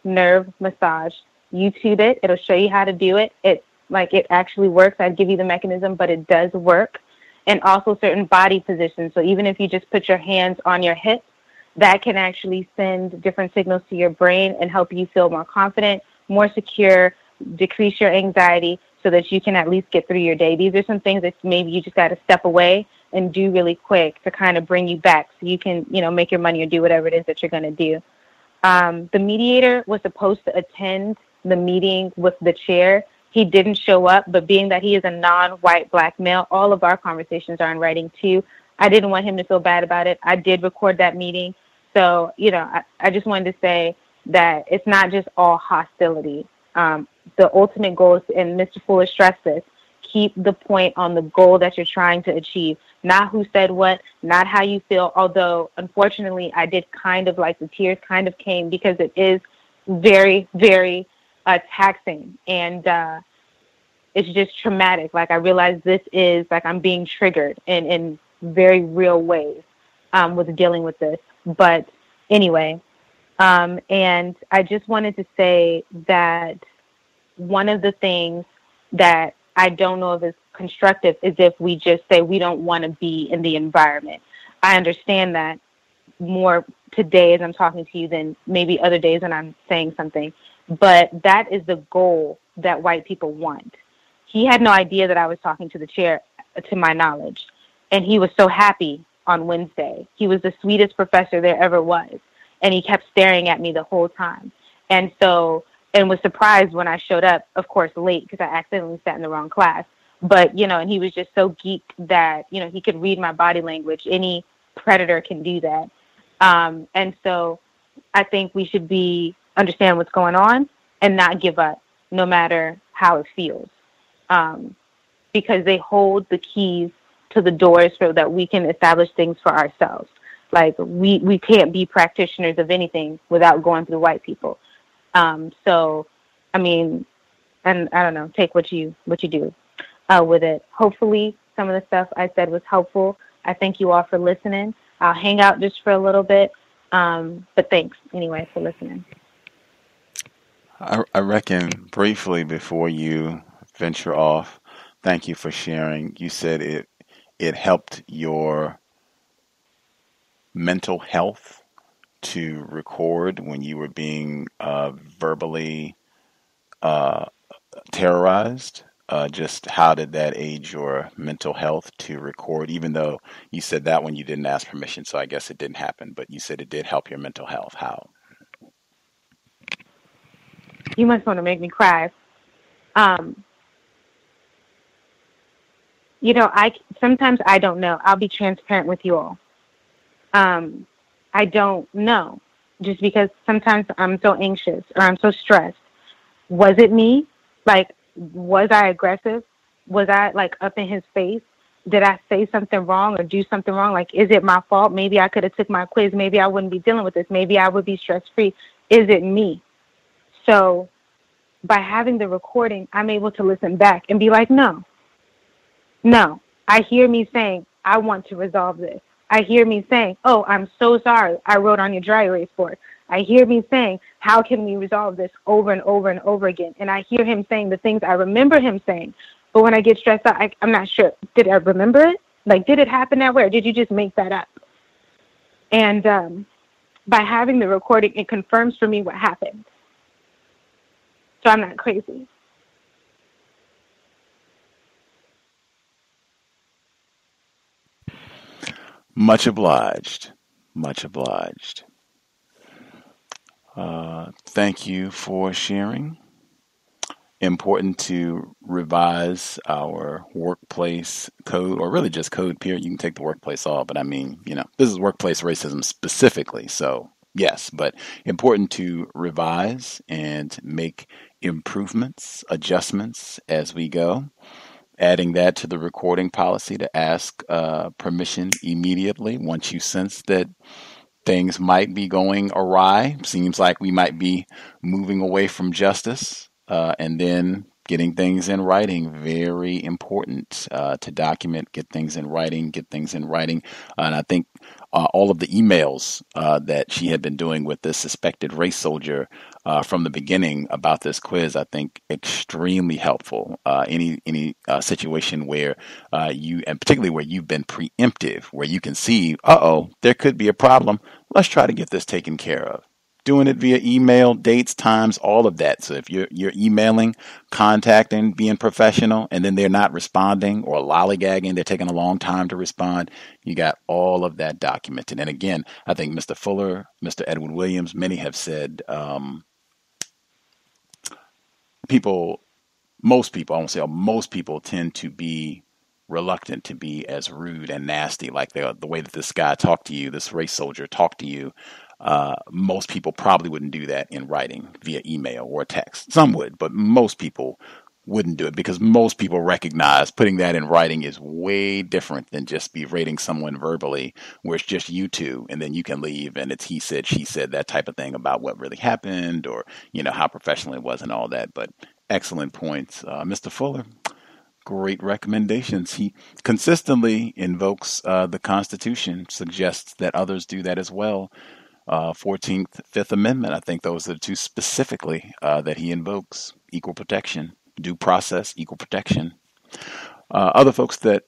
nerve massage. YouTube it. It'll show you how to do it. It actually works. I'd give you the mechanism, but it does work. And also certain body positions. So even if you just put your hands on your hips, that can actually send different signals to your brain and help you feel more confident, more secure, decrease your anxiety so that you can at least get through your day. These are some things that maybe you just got to step away and do really quick to kind of bring you back so you can, make your money or do whatever it is that you're going to do. The mediator was supposed to attend the meeting with the chair. he didn't show up, but being that he is a non-white black male, all of our conversations are in writing too. I didn't want him to feel bad about it. I did record that meeting. So, I just wanted to say that it's not just all hostility. The ultimate goal is, and Mr. Fuller stressed this, keep the point on the goal that you're trying to achieve, not who said what, not how you feel. Although, unfortunately, I did kind of the tears kind of came because it is very, very taxing. And it's just traumatic. I realize this is I'm being triggered in very real ways with dealing with this. But anyway, and I just wanted to say that one of the things that I don't know if it's constructive is if we just say we don't want to be in the environment. I understand that more today as I'm talking to you than maybe other days when I'm saying something. But that is the goal that white people want. He had no idea that I was talking to the chair, to my knowledge. And he was so happy on Wednesday. He was the sweetest professor there ever was. And he kept staring at me the whole time. And was surprised when I showed up, of course, late because I accidentally sat in the wrong class. But, and he was just so geeked that, he could read my body language. Any predator can do that. And so I think we should understand what's going on and not give up, no matter how it feels. Because they hold the keys to the doors so that we can establish things for ourselves. We can't be practitioners of anything without going through white people. So, I mean, and I don't know, take what you do with it. Hopefully some of the stuff I said was helpful. I thank you all for listening. I'll hang out just for a little bit. But thanks anyway for listening. I reckon briefly before you venture off, thank you for sharing. You said it helped your mental health to record when you were being verbally terrorized. Just how did that aid your mental health to record, even though you said that when you didn't ask permission, so I guess it didn't happen, but you said it did help your mental health. How? You must want to make me cry. Sometimes I don't know. I'll be transparent with you all. I don't know, just because sometimes I'm so anxious or I'm so stressed. Was it me? Was I aggressive? Was I up in his face? Did I say something wrong or do something wrong? Is it my fault? Maybe I could have took my quiz. Maybe I wouldn't be dealing with this. Maybe I would be stress-free. Is it me? So by having the recording, I'm able to listen back and be like, no. I hear me saying, I want to resolve this. I hear me saying, oh, I'm so sorry. I wrote on your dry erase board. I hear me saying, how can we resolve this over and over and over again? And I hear him saying the things I remember him saying. But when I get stressed out, I'm not sure. Did I remember it? Did it happen that way? Or did you just make that up? And by having the recording, it confirms for me what happened. So I'm not crazy. Much obliged. Much obliged. Thank you for sharing. Important to revise our workplace code, or really just code, period. You can take the workplace off, but I mean, this is workplace racism specifically. So yes, but important to revise and make improvements, adjustments as we go. Adding that to the recording policy to ask permission immediately once you sense that things might be going awry. Seems like we might be moving away from justice. And then getting things in writing, very important to document, get things in writing. And I think all of the emails that she had been doing with this suspected race soldier from the beginning about this quiz, I think extremely helpful. Any situation where and particularly where you've been preemptive, where you can see, there could be a problem. Let's try to get this taken care of. Doing it via email, dates, times, all of that. So if you're emailing, contacting, being professional, and then they're not responding or lollygagging, they're taking a long time to respond, you got all of that documented. And again, I think Mr. Fuller, Mr. Edward Williams, many have said people most people, I won't say all, most people tend to be reluctant to be as rude and nasty, like the way that this guy talked to you, this race soldier talked to you. Most people probably wouldn't do that in writing via email or text. Some would, but most people wouldn't do it because most people recognize putting that in writing is way different than just berating someone verbally, where it's just you two and then you can leave and it's he said, she said, that type of thing about what really happened, or, you know, how professional it was and all that. But excellent points. Mr. Fuller, great recommendations. He consistently invokes the Constitution, suggests that others do that as well. 14th, Fifth Amendment, I think those are the two specifically that he invokes. Equal protection, due process, equal protection. Other folks that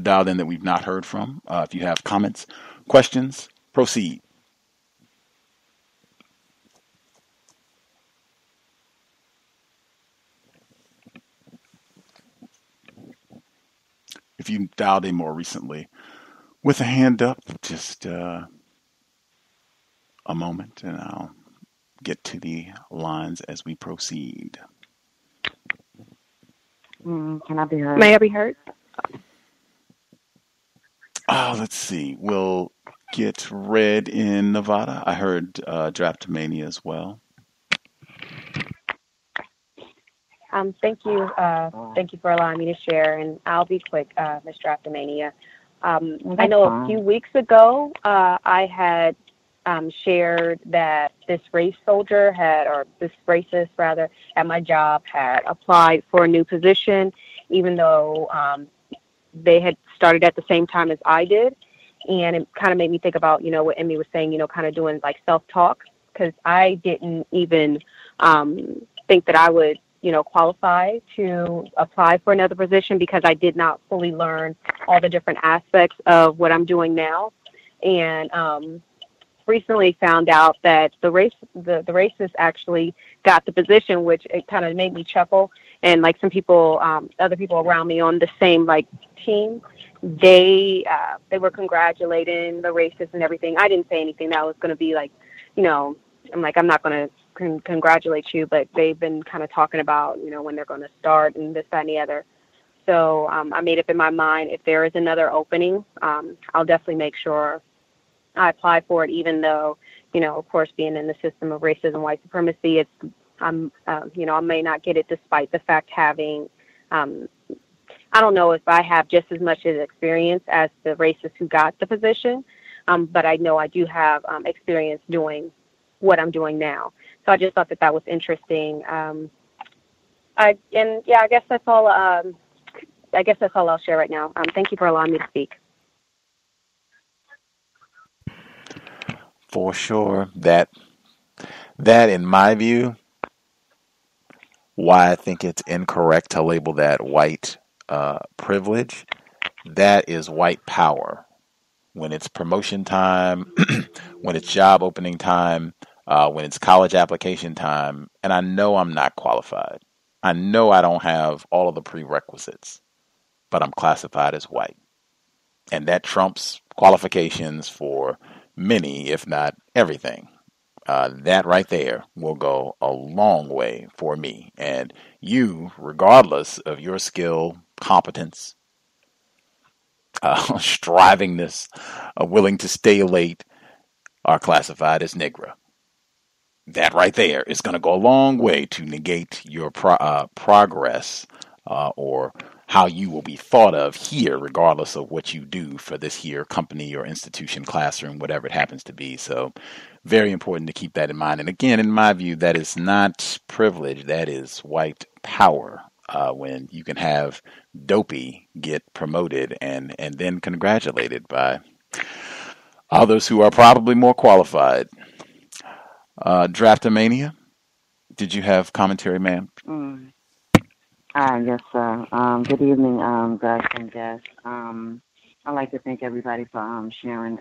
dialed in that we've not heard from, if you have comments, questions, proceed. If you dialed in more recently with a hand up, just a moment and I'll get to the lines as we proceed. Can I be heard? May I be heard? Let's see. We'll get Red in Nevada. I heard Drapetomania as well. Thank you. Thank you for allowing me to share, and I'll be quick, Ms. Drapetomania. I know a few weeks ago I had shared that this race soldier had, or this racist rather, at my job had applied for a new position, even though they had started at the same time as I did. And it kind of made me think about, you know, what Emmy was saying, you know, kind of doing like self-talk, because I didn't even think that I would, you know, qualify to apply for another position because I did not fully learn all the different aspects of what I'm doing now. And recently found out that the racist actually got the position, which it kind of made me chuckle. And like some people, other people around me on the same like team, they were congratulating the racist and everything. I didn't say anything that was going to be like, you know, I'm like, I'm not going to congratulate you, but they've been kind of talking about, you know, when they're going to start and this, that, and the other. So I made up in my mind, if there is another opening, I'll definitely make sure I apply for it, even though, you know, of course, being in the system of racism, white supremacy, it's, you know, I may not get it despite the fact having, I don't know if I have just as much experience as the racist who got the position, but I know I do have experience doing what I'm doing now. So I just thought that that was interesting. I guess that's all. I guess that's all I'll share right now. Thank you for allowing me to speak. For sure, that in my view, why I think it's incorrect to label that white privilege, that is white power. When it's promotion time, when it's job opening time, when it's college application time, and I know I'm not qualified. I know I don't have all of the prerequisites, but I'm classified as white. And that trumps qualifications for many, if not everything. That right there will go a long way for me. And you, regardless of your skill, competence, strivingness, willing to stay late, are classified as Negro. That right there is going to go a long way to negate your progress or how you will be thought of here, regardless of what you do for this here company or institution, classroom, whatever it happens to be. So very important to keep that in mind. And again, in my view, that is not privilege. That is white power. When you can have Dopey get promoted and then congratulated by others who are probably more qualified. Draftomania, did you have commentary, ma'am? Yes, sir. Good evening, Gus and Jess. I'd like to thank everybody for sharing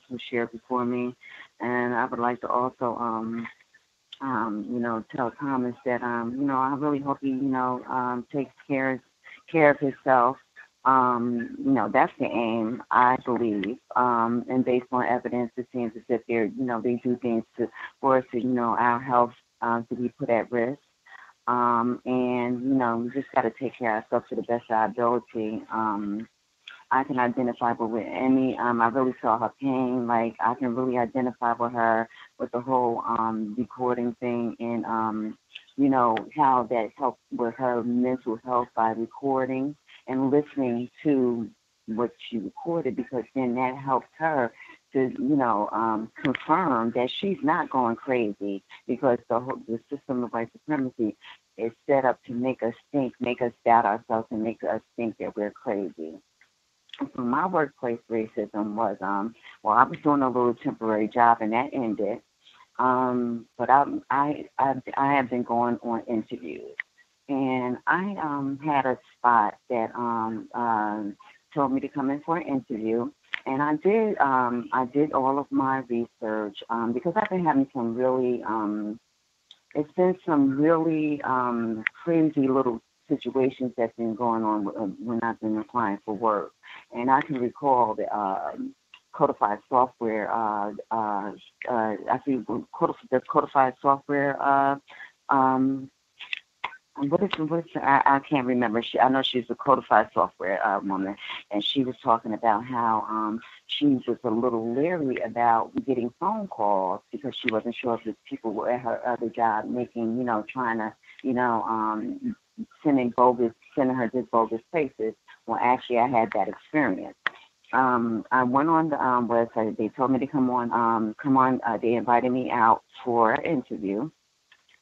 who shared before me, and I would like to also tell Thomas that I really hope he takes care of himself. That's the aim, I believe. And based on evidence, it seems as if they do things for us to our health to be put at risk. And, we just got to take care of ourselves to the best of our ability. I can identify with any, I really saw her pain. Like, I can really identify with her with the whole recording thing and, how that helped with her mental health by recording and listening to what she recorded, because then that helps her to, confirm that she's not going crazy, because the system of white supremacy is set up to make us think, make us doubt ourselves, and make us think that we're crazy. So my workplace racism was, I was doing a little temporary job and that ended. But I have been going on interviews, and I had a spot that told me to come in for an interview, and I did all of my research because I've been having some really it's been some really crazy little situations that's been going on when I've been applying for work. And I can recall the codified software, I see the codified software, I can't remember. I know she's a codified software woman, and she was talking about how she was a little leery about getting phone calls because she wasn't sure if the people were at her other job making, trying to, sending her to bogus places. Well, actually, I had that experience. I went on the website. They told me to come on. They invited me out for an interview.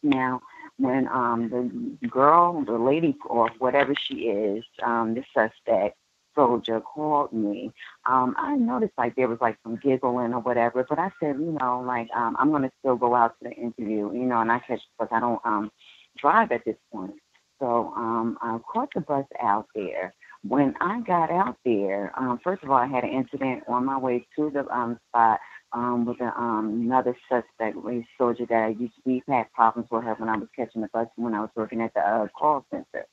Now, when the lady, or whatever she is, the suspect soldier called me, I noticed like there was like some giggling or whatever, but I said, I'm going to still go out to the interview, and I catch, because I don't drive at this point. So I caught the bus out there. When I got out there, first of all, I had an incident on my way to the spot with another suspect, a soldier that I used to be. Had problems with her when I was catching the bus when I was working at the call center.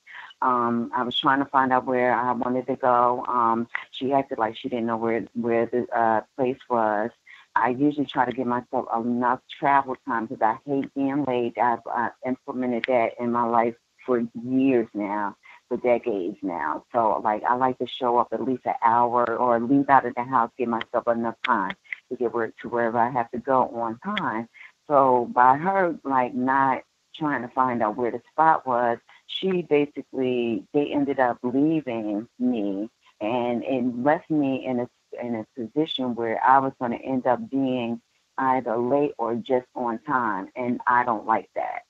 I was trying to find out where I wanted to go. She acted like she didn't know where the place was. I usually try to give myself enough travel time because I hate being late. I've implemented that in my life for years now, for decades now. So, I like to show up at least an hour or leave out of the house, give myself enough time to get to wherever I have to go on time. So by her, not trying to find out where the spot was, they ended up leaving me, and it left me in a position where I was going to end up being either late or just on time, and I don't like that.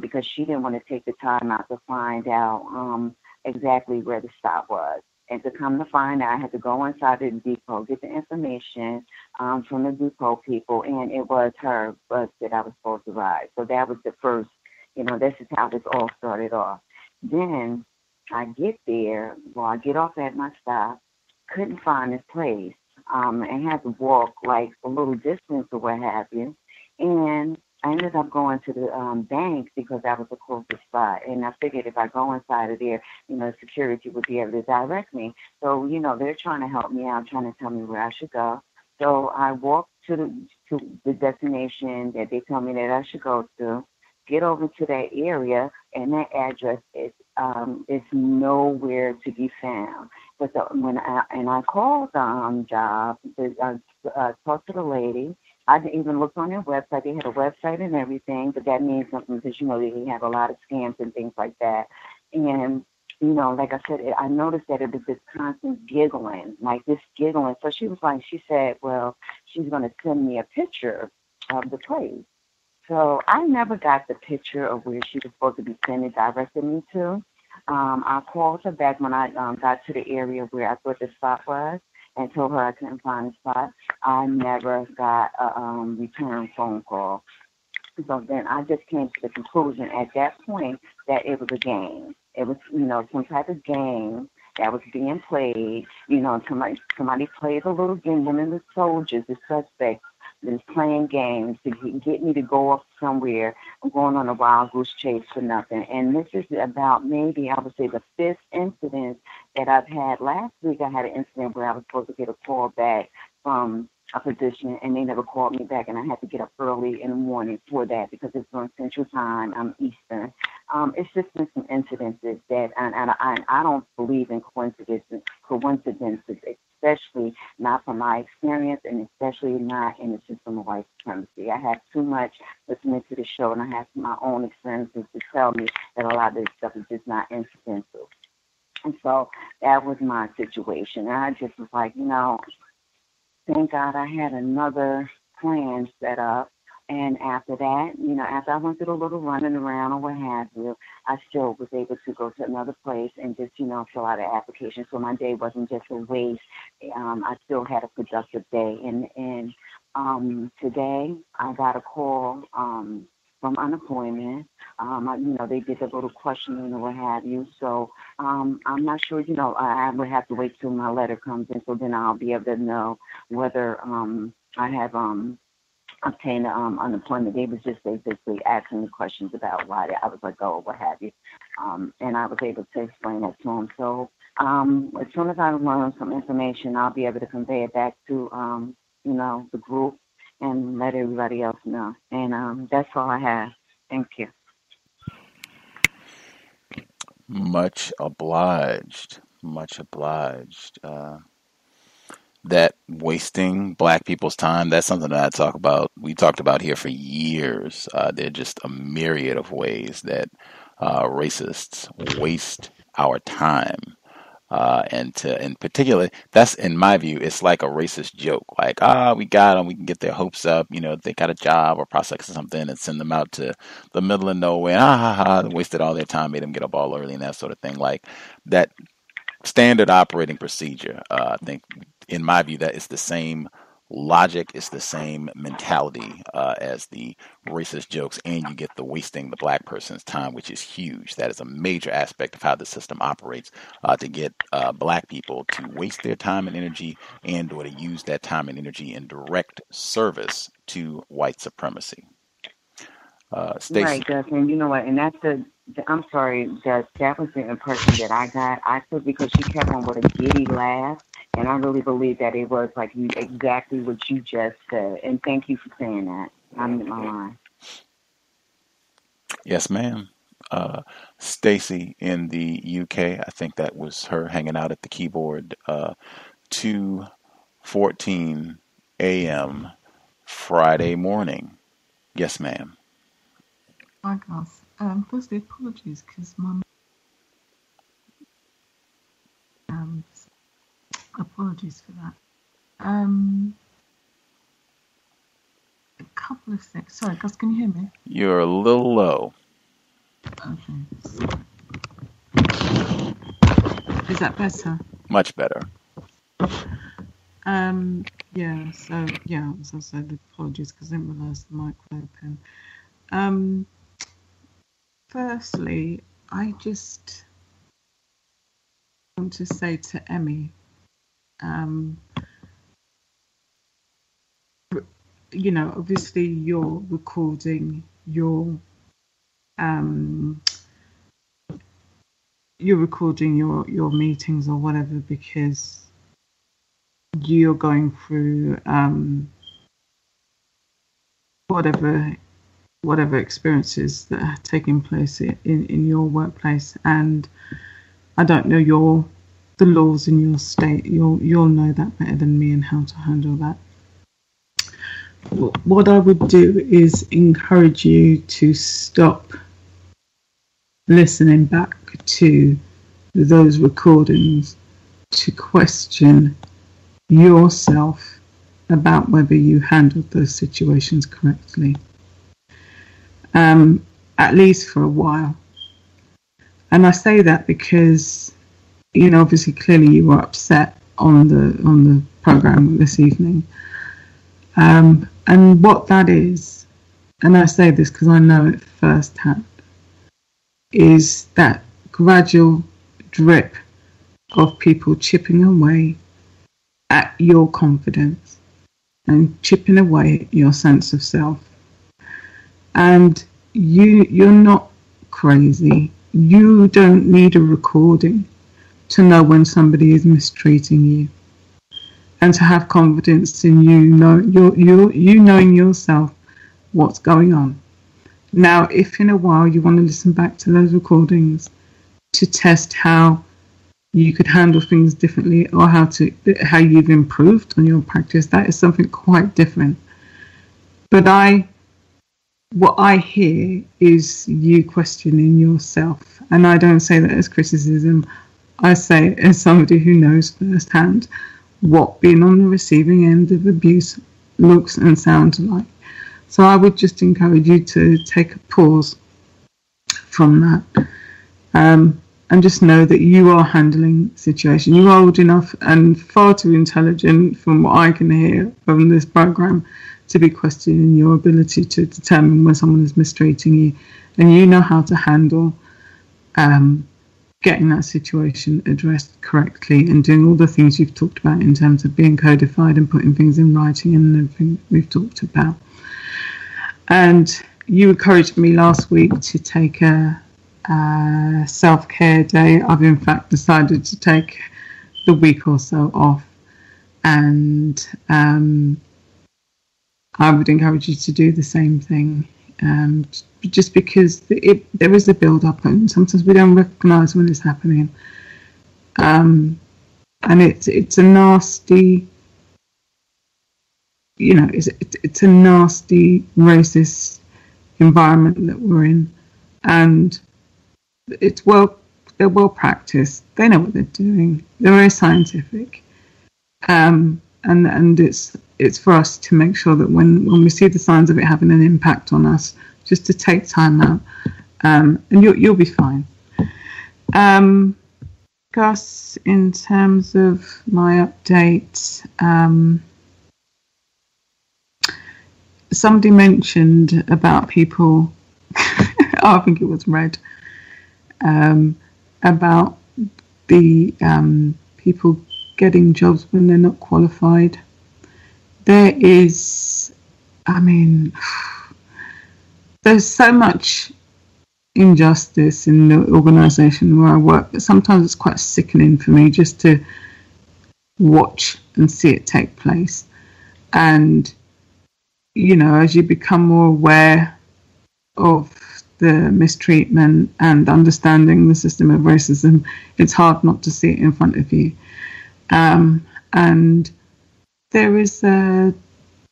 Because she didn't want to take the time out to find out exactly where the stop was. And to come to find out, I had to go inside the depot, get the information from the depot people, and it was her bus that I was supposed to ride. So that was the first, this is how this all started off. Then I get there, I get off at my stop, couldn't find this place, and had to walk a little distance or what have you. And I ended up going to the bank because that was the closest spot. And I figured if I go inside of there, security would be able to direct me. So, they're trying to help me out, trying to tell me where I should go. So I walked to the destination that they told me that I should go to, get over to that area, and that address is nowhere to be found. But when I called the job, I talked to the lady. I even looked on their website. They had a website and everything, but that means something because, they have a lot of scams and things like that. And, like I said, I noticed that it was this constant giggling, So she said, well, she's going to send me a picture of the place. So I never got the picture of where she was supposed to be directed me to. I called her back when I got to the area where I thought the spot was, and told her I couldn't find the spot. I never got a return phone call. So then I just came to the conclusion at that point that it was a game. It was, some type of game that was being played. Somebody played a little game. One of the soldiers, the suspect, was playing games to get me to go off somewhere. I'm going on a wild goose chase for nothing. And this is about maybe, I would say, the fifth incident that I've had. Last week I had an incident where I was supposed to get a call back from a position, and they never called me back, and I had to get up early in the morning for that because it's on Central Time. I'm Eastern. It's just been some incidences that, and I don't believe in coincidences, especially not from my experience, and especially not in the system of white supremacy. I have too much listening to the show, and I have my own experiences to tell me that a lot of this stuff is just not incidental. And so that was my situation. And I just was like, thank God I had another plan set up. And after that, after I went through a little running around or what have you, I still was able to go to another place and just, fill out an application. So my day wasn't just a waste. I still had a productive day. And today I got a call from unemployment. They did a little questioning or what have you. So I'm not sure, I would have to wait till my letter comes in, so then I'll be able to know whether I have obtained unemployment. They was just basically asking me questions about why I was let go or what have you. And I was able to explain that to them. So as soon as I learn some information, I'll be able to convey it back to, the group and let everybody else know. And that's all I have. Thank you. Much obliged. Much obliged. That wasting black people's time, that's something that I talk about. We talked about here for years. There are just a myriad of ways that racists waste our time. And in particular, that's, in my view, it's like a racist joke. Like, we got them, we can get their hopes up, they got a job or prospects or something, and send them out to the middle of nowhere, and wasted all their time, made them get up all early and that sort of thing. Like that standard operating procedure. I think, in my view, that is the same logic, it's the same mentality as the racist jokes, and you get the wasting the black person's time, which is huge. That is a major aspect of how the system operates, to get black people to waste their time and energy, and or to use that time and energy in direct service to white supremacy. Stacey. Right, Gus, and you know what, and that's I'm sorry, Gus, that was the impression that I got. I took because she kept on with a giddy laugh, and I really believe that it was like exactly what you just said. And thank you for saying that. I'm in my line. Yes, ma'am. Stacey in the UK, I think that was her hanging out at the keyboard. 2:14 a.m. Friday morning. Yes, ma'am. Hi, Gus. Firstly, apologies because my apologies for that. A couple of things. Sorry, Gus, can you hear me? You're a little low. Okay. Is that better? Much better. Yeah. So yeah, as I said, apologies because I didn't realise the mic was open. Firstly, I just want to say to Emmy, obviously you're recording your meetings or whatever because you're going through whatever experiences that are taking place in your workplace, and I don't know the laws in your state. You'll know that better than me and how to handle that. What I would do is encourage you to stop listening back to those recordings to question yourself about whether you handled those situations correctly. At least for a while. And I say that because, obviously clearly you were upset on the program this evening. And what that is, and I say this because I know it firsthand, is that gradual drip of people chipping away at your confidence and chipping away at your sense of self. And you're not crazy. You don't need a recording to know when somebody is mistreating you. and to have confidence in you knowing yourself what's going on. Now, if in a while you want to listen back to those recordings to test how you could handle things differently or how you've improved on your practice, that is something quite different. But what I hear is you questioning yourself, and I don't say that as criticism. I say it as somebody who knows firsthand what being on the receiving end of abuse looks and sounds like. So I would just encourage you to take a pause from that, and just know that you are handling the situation. You're old enough and far too intelligent, from what I can hear from this program, to be questioning your ability to determine when someone is mistreating you, and you know how to handle getting that situation addressed correctly and doing all the things you've talked about in terms of being codified and putting things in writing and everything we've talked about. And you encouraged me last week to take a self-care day. I've in fact decided to take the week or so off, and I would encourage you to do the same thing, just because there is a build-up, and sometimes we don't recognise when it's happening, and it's a nasty, it's a nasty racist environment that we're in, and they're well practiced. They know what they're doing. They're very scientific, and it's for us to make sure that when we see the signs of it having an impact on us, just to take time out, and you'll be fine. Gus, in terms of my update, somebody mentioned about people, I think it was Red, about the people getting jobs when they're not qualified. There is, there's so much injustice in the organisation where I work, but sometimes it's quite sickening for me just to watch and see it take place. And, as you become more aware of the mistreatment and understanding the system of racism, it's hard not to see it in front of you. And there is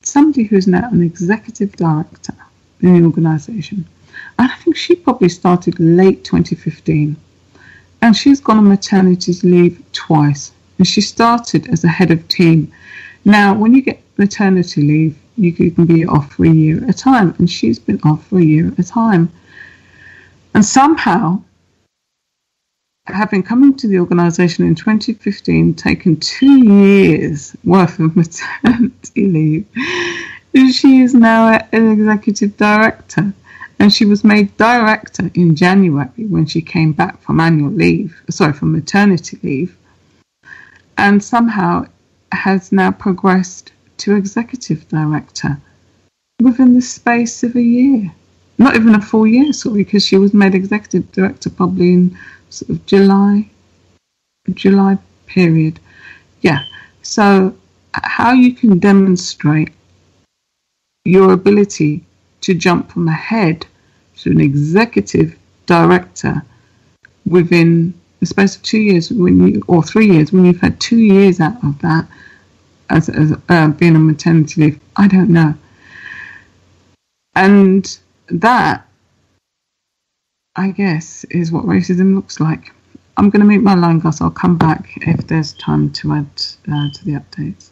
somebody who's now an executive director in the organisation. And I think she probably started late 2015. And she's gone on maternity leave twice. And she started as a head of team. Now, when you get maternity leave, you can be off for a year at a time. And she's been off for a year at a time. And somehow, having come into the organisation in 2015, taken 2 years worth of maternity leave, she is now an executive director. And she was made director in January when she came back from from maternity leave, and somehow has now progressed to executive director within the space of a year. Not even a full year, because she was made executive director probably in sort of July period. Yeah. So how you can demonstrate your ability to jump from a head to an executive director within the space of 2 years, or 3 years, when you've had 2 years out of that as being on maternity leave, I don't know. And that, I guess, is what racism looks like. I'm going to mute my line, Gus. I'll come back if there's time to add to the updates.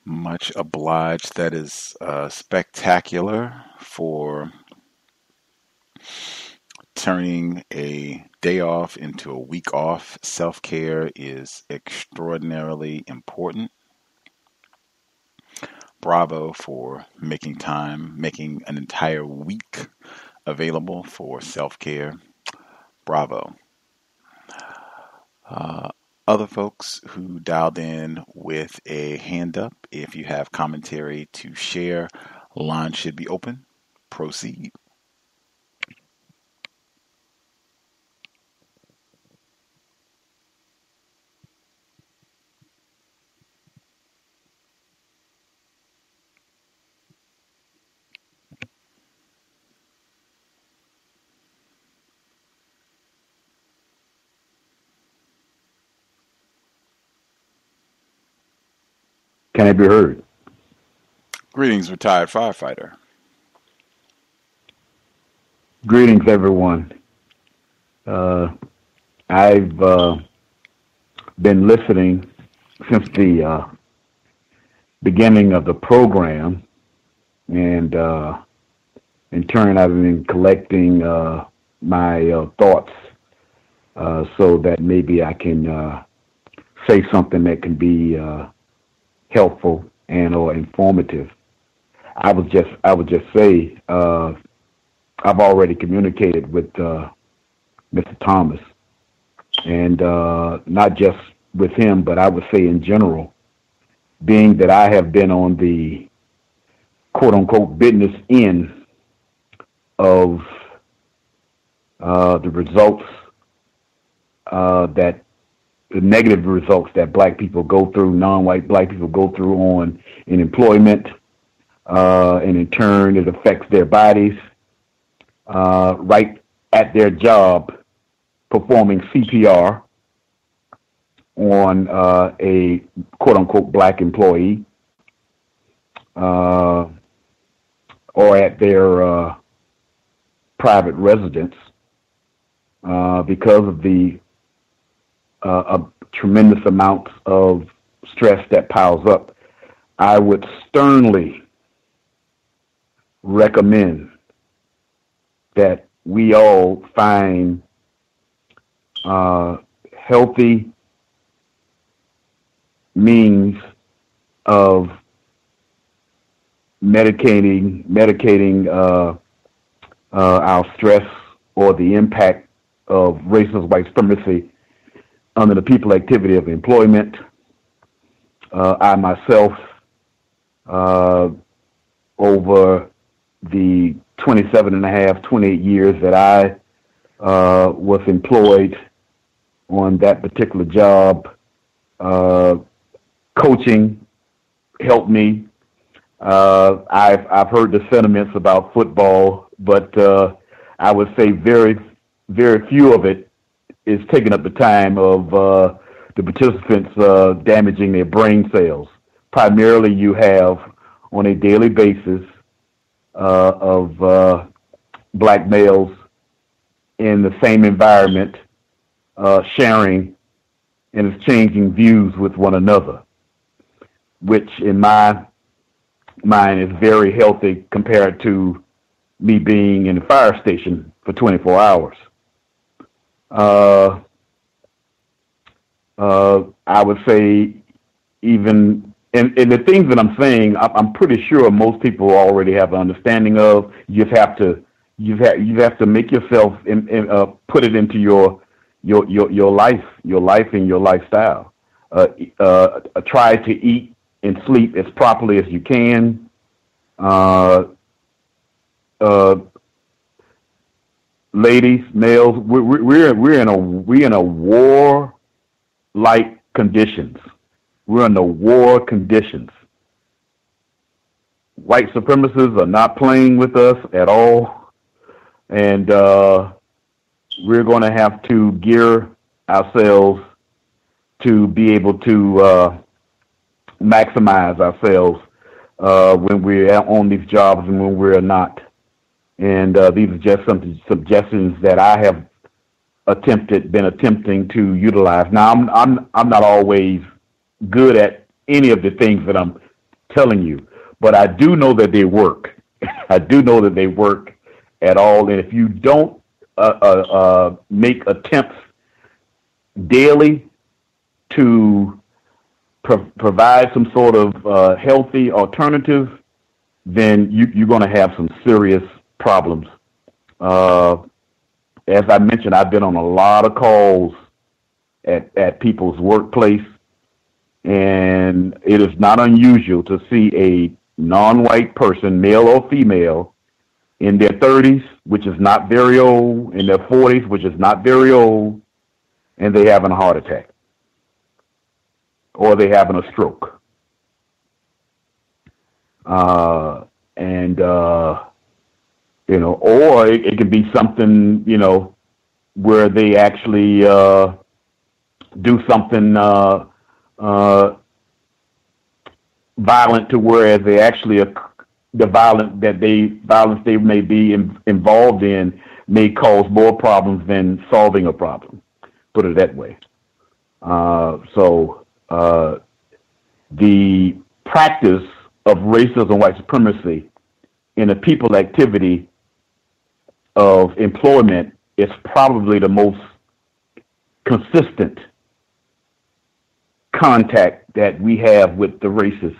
Much obliged. That is spectacular for turning a day off into a week off. Self-care is extraordinarily important. Bravo for making an entire week available for self-care. Bravo. Other folks who dialed in with a hand up, if you have commentary to share, line should be open. Proceed. Can I be heard? Greetings, retired firefighter. Greetings, everyone. I've been listening since the beginning of the program, and in turn, I've been collecting my thoughts so that maybe I can say something that can be helpful and or informative. I would just say I've already communicated with Mr. Thomas, and not just with him, but I would say in general, being that I have been on the quote-unquote business end of the results that the negative results that black people go through, non-white black people go through in employment, and in turn it affects their bodies right at their job, performing CPR on a quote-unquote black employee, or at their private residence, because of the tremendous amounts of stress that piles up. I would sternly recommend that we all find healthy means of medicating our stress or the impact of racist white supremacy under the people activity of employment. I myself, over the 28 years that I was employed on that particular job, coaching helped me. I've heard the sentiments about football, but I would say very, very few of it is taking up the time of the participants damaging their brain cells. Primarily, you have on a daily basis of black males in the same environment, sharing and exchanging views with one another, which in my mind is very healthy compared to me being in the fire station for 24 hours. I would say even, and the things that I'm saying, I'm pretty sure most people already have an understanding of. You just have to, you have to make yourself put it into your life and your lifestyle. Try to eat and sleep as properly as you can. Ladies, males, we're in a war-like conditions. We're in the war conditions. White supremacists are not playing with us at all, and we're going to have to gear ourselves to be able to maximize ourselves when we're on these jobs and when we're not. And these are just some suggestions that I have been attempting to utilize. Now, I'm not always good at any of the things that I'm telling you, but I do know that they work. I do know that they work at all. And if you don't make attempts daily to provide some sort of healthy alternative, then you're going to have some serious problems. As I mentioned, I've been on a lot of calls at people's workplace, and it is not unusual to see a non-white person, male or female, in their 30s, which is not very old, in their 40s, which is not very old, and they having a heart attack, or they having a stroke. Or it could be something, where they actually do something violent to whereas they actually the violence they may be involved in may cause more problems than solving a problem. Put it that way. The practice of racism and white supremacy in a people activity of employment is probably the most consistent contact that we have with the racists.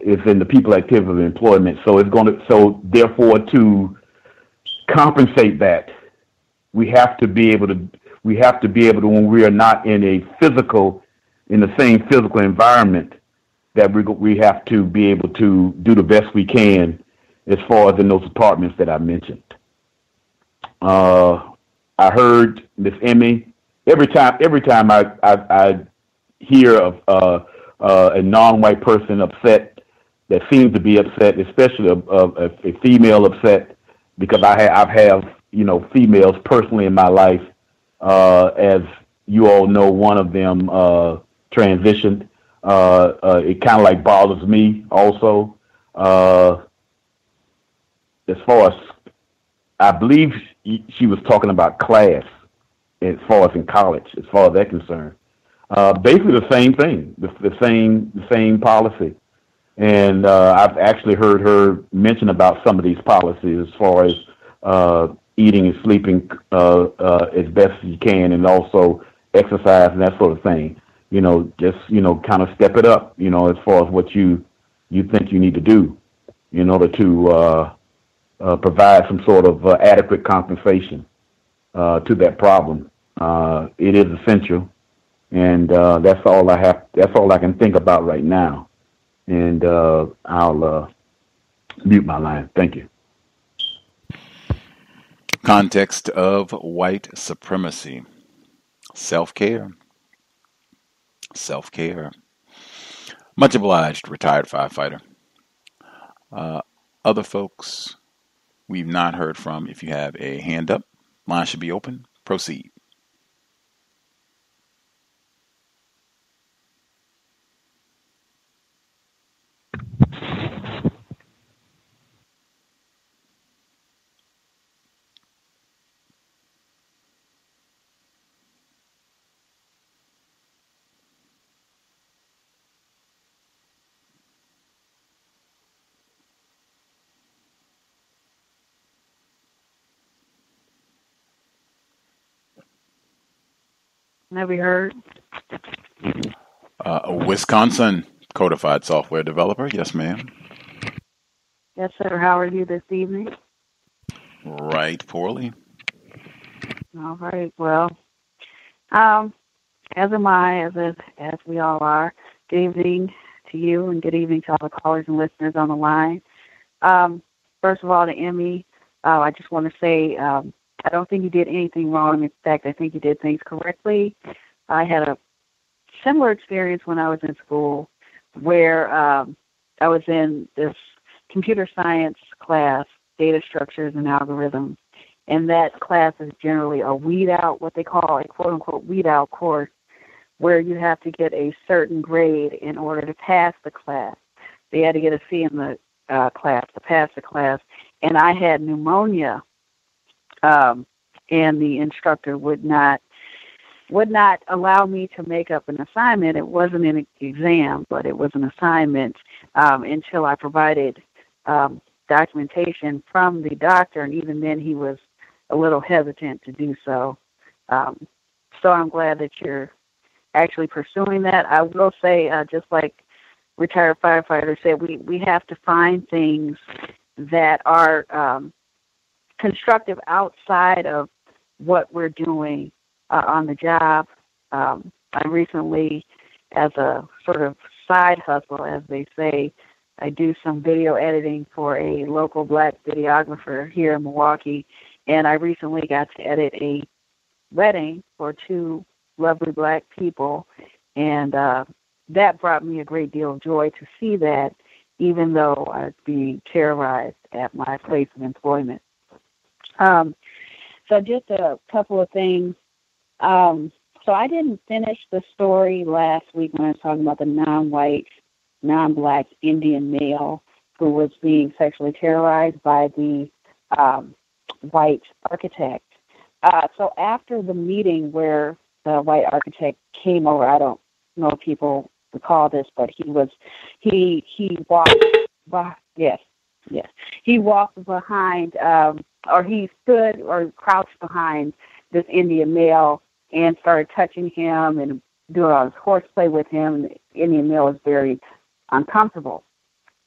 Is in the people activity of employment. So therefore to compensate that, we have to be able to when we are not in the same physical environment, that we have to be able to do the best we can as far as in those departments that I mentioned. I heard Miss Emmy, every time I hear of a non-white person upset that seems to be upset, especially a female upset, because I've had females personally in my life. As you all know, one of them transitioned. It kind of like bothers me also. As far as I believe she was talking about class, as far as in college, as far as that's concerned. Basically the same thing, the same policy. And I've actually heard her mention about some of these policies as far as eating and sleeping as best as you can, and also exercise and that sort of thing. Just kind of step it up, as far as what you think you need to do in order to provide some sort of adequate compensation to that problem. It is essential. And that's all I have. That's all I can think about right now. And I'll mute my line. Thank you. Context of white supremacy. Self-care. Self-care. Much obliged, retired firefighter. Other folks we've not heard from, if you have a hand up, line should be open. Proceed. Never heard. Wisconsin codified software developer. Yes, ma'am. Yes, sir. How are you this evening? Right, poorly. All right. Well, as am I, as we all are. Good evening to you, and good evening to all the callers and listeners on the line. First of all, to Emmy, I just want to say I don't think you did anything wrong. In fact, I think you did things correctly. I had a similar experience when I was in school, where I was in this computer science class, data structures and algorithms, and that class is generally a weed out, what they call a quote-unquote weed out course, where you have to get a certain grade in order to pass the class. They had to get a C in the class to pass the class, and I had pneumonia, and the instructor would not allow me to make up an assignment. It wasn't an exam, but it was an assignment until I provided documentation from the doctor, and even then he was a little hesitant to do so. So I'm glad that you're actually pursuing that. I will say, just like retired firefighters said, we have to find things that are constructive outside of what we're doing on the job. I recently, as a sort of side hustle, as they say, I do some video editing for a local black videographer here in Milwaukee, and I recently got to edit a wedding for two lovely black people, and that brought me a great deal of joy to see that, even though I was being terrorized at my place of employment. So just a couple of things. So I didn't finish the story last week when I was talking about the non-white non-black Indian male who was being sexually terrorized by the white architect. So after the meeting where the white architect came over, I don't know if people recall this, but he walked by, yes, he walked behind, or he stood or crouched behind this Indian male and started touching him and doing all this horseplay with him. The Indian male was very uncomfortable.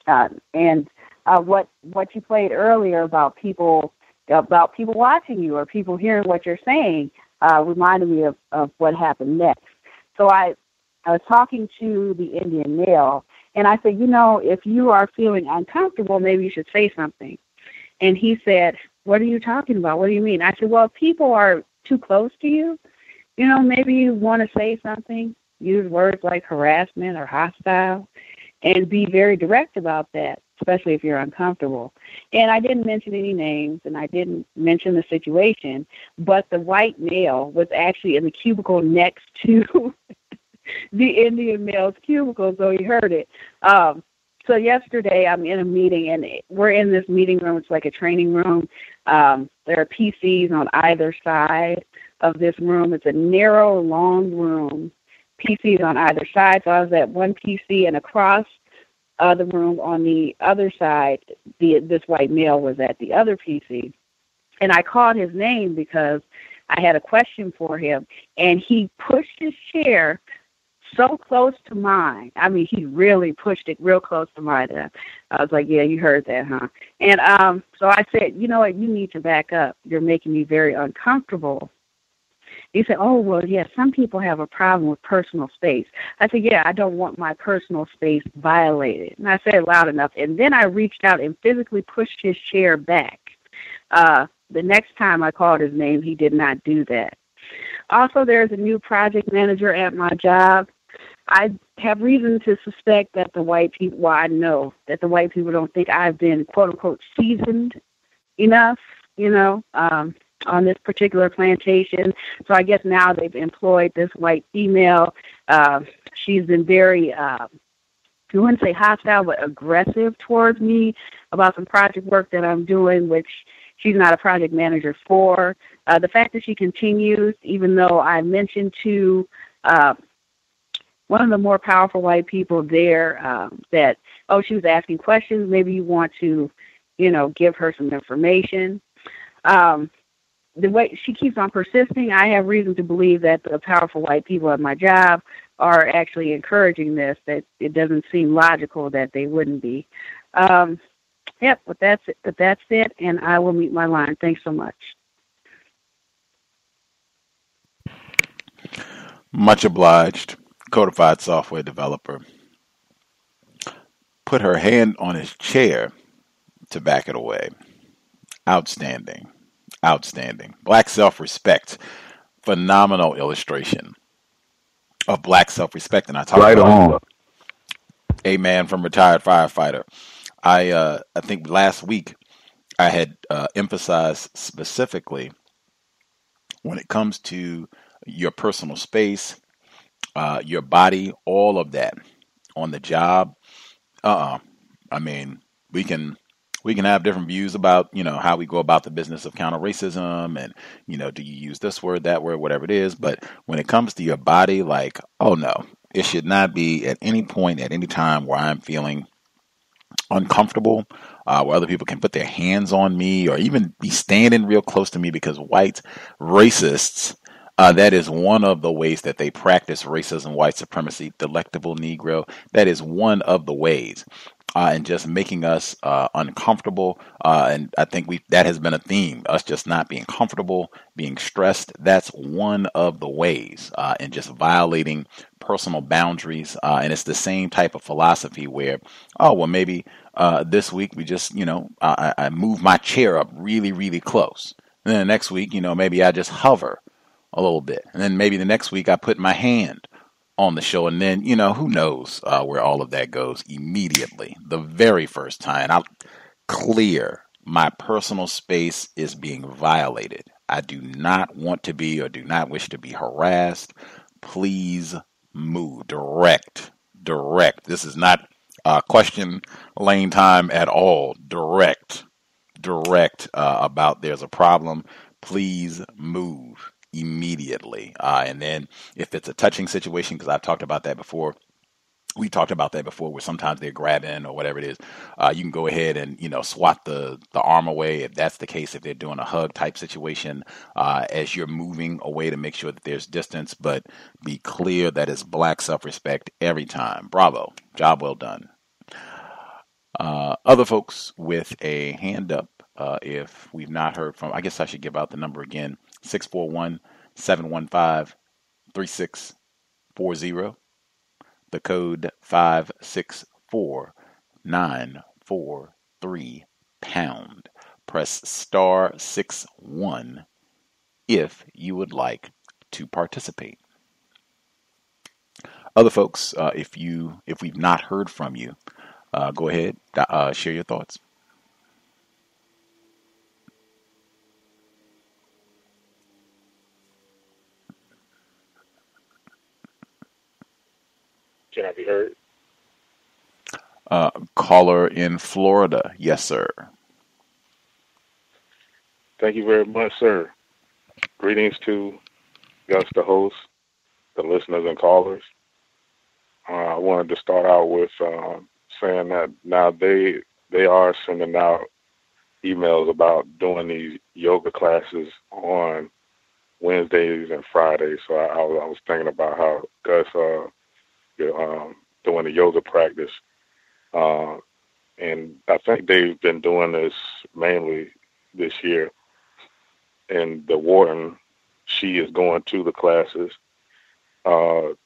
And what you played earlier about people watching you or people hearing what you're saying reminded me of what happened next. So I was talking to the Indian male, and I said, if you are feeling uncomfortable, maybe you should say something. And he said, what are you talking about? What do you mean? I said, well, if people are too close to you, maybe you want to say something, use words like harassment or hostile, and be very direct about that, especially if you're uncomfortable. And I didn't mention any names, and I didn't mention the situation, but the white male was actually in the cubicle next to the Indian male's cubicle, so he heard it. So yesterday I'm in a meeting, and we're in this meeting room. It's like a training room. There are PCs on either side of this room. It's a narrow, long room, PCs on either side. So I was at one PC, and across the room on the other side, this white male was at the other PC. And I called his name because I had a question for him, and he pushed his chair so close to mine. I mean, he really pushed it real close to mine. I was like, yeah, you heard that, huh? And so I said, you know what, you need to back up. You're making me very uncomfortable. He said, oh, well, yeah, some people have a problem with personal space. I said, yeah, I don't want my personal space violated. And I said it loud enough. And then I reached out and physically pushed his chair back. The next time I called his name, he did not do that. Also, there's a new project manager at my job. I have reason to suspect that the white people, well, I know that the white people don't think I've been, quote unquote, seasoned enough, on this particular plantation. So I guess now they've employed this white female. She's been very, I wouldn't say hostile, but aggressive towards me about some project work that I'm doing, which she's not a project manager for. The fact that she continues, even though I mentioned to one of the more powerful white people there that, she was asking questions, maybe you want to, give her some information. The way she keeps on persisting, I have reason to believe that the powerful white people at my job are actually encouraging this, that it doesn't seem logical that they wouldn't be. But that's it, and I will mute my line. Thanks so much. Much obliged. Codified software developer put her hand on his chair to back it away. Outstanding. Black self-respect. Phenomenal illustration of black self-respect. And I talked about a man from retired firefighter. I think last week I had emphasized specifically when it comes to your personal space, your body, all of that on the job. I mean, we can have different views about, how we go about the business of counter racism and, do you use this word, that word, whatever it is. But when it comes to your body, like, oh no, it should not be at any point, at any time where I'm feeling uncomfortable, where other people can put their hands on me or even be standing real close to me, because white racists, that is one of the ways that they practice racism, white supremacy, delectable Negro. That is one of the ways. And just making us uncomfortable. And I think that has been a theme, us just not being comfortable, being stressed. That's one of the ways, and just violating personal boundaries. And it's the same type of philosophy where, maybe this week we just, I move my chair up really, really close. And then the next week, maybe I just hover a little bit. And then maybe the next week I put my hand on the show, and then, who knows where all of that goes immediately. The very first time I'll clear my personal space is being violated. I do not want to be or do not wish to be harassed. Please move. Direct. This is not question lane time at all. Direct about there's a problem. Please move immediately. And then if it's a touching situation, because I've talked about that before, we talked about that before, where sometimes they're grabbing or whatever it is. You can go ahead and, swat the arm away if that's the case, if they're doing a hug type situation, as you're moving away to make sure that there's distance, but be clear that it's Black self-respect every time. Bravo. Job well done. Other folks with a hand up, if we've not heard from, I guess I should give out the number again, 641-715-3640. The code 564943 pound. Press star 61 if you would like to participate. Other folks, if we've not heard from you, go ahead, share your thoughts. Can I be heard? Caller in Florida. Yes, sir. Thank you very much, sir. Greetings to Gus, the host, the listeners and callers. I wanted to start out with saying that now they are sending out emails about doing these yoga classes on Wednesdays and Fridays. So I was thinking about how Gus doing the yoga practice. And I think they've been doing this mainly this year. And the warden, she is going to the classes. But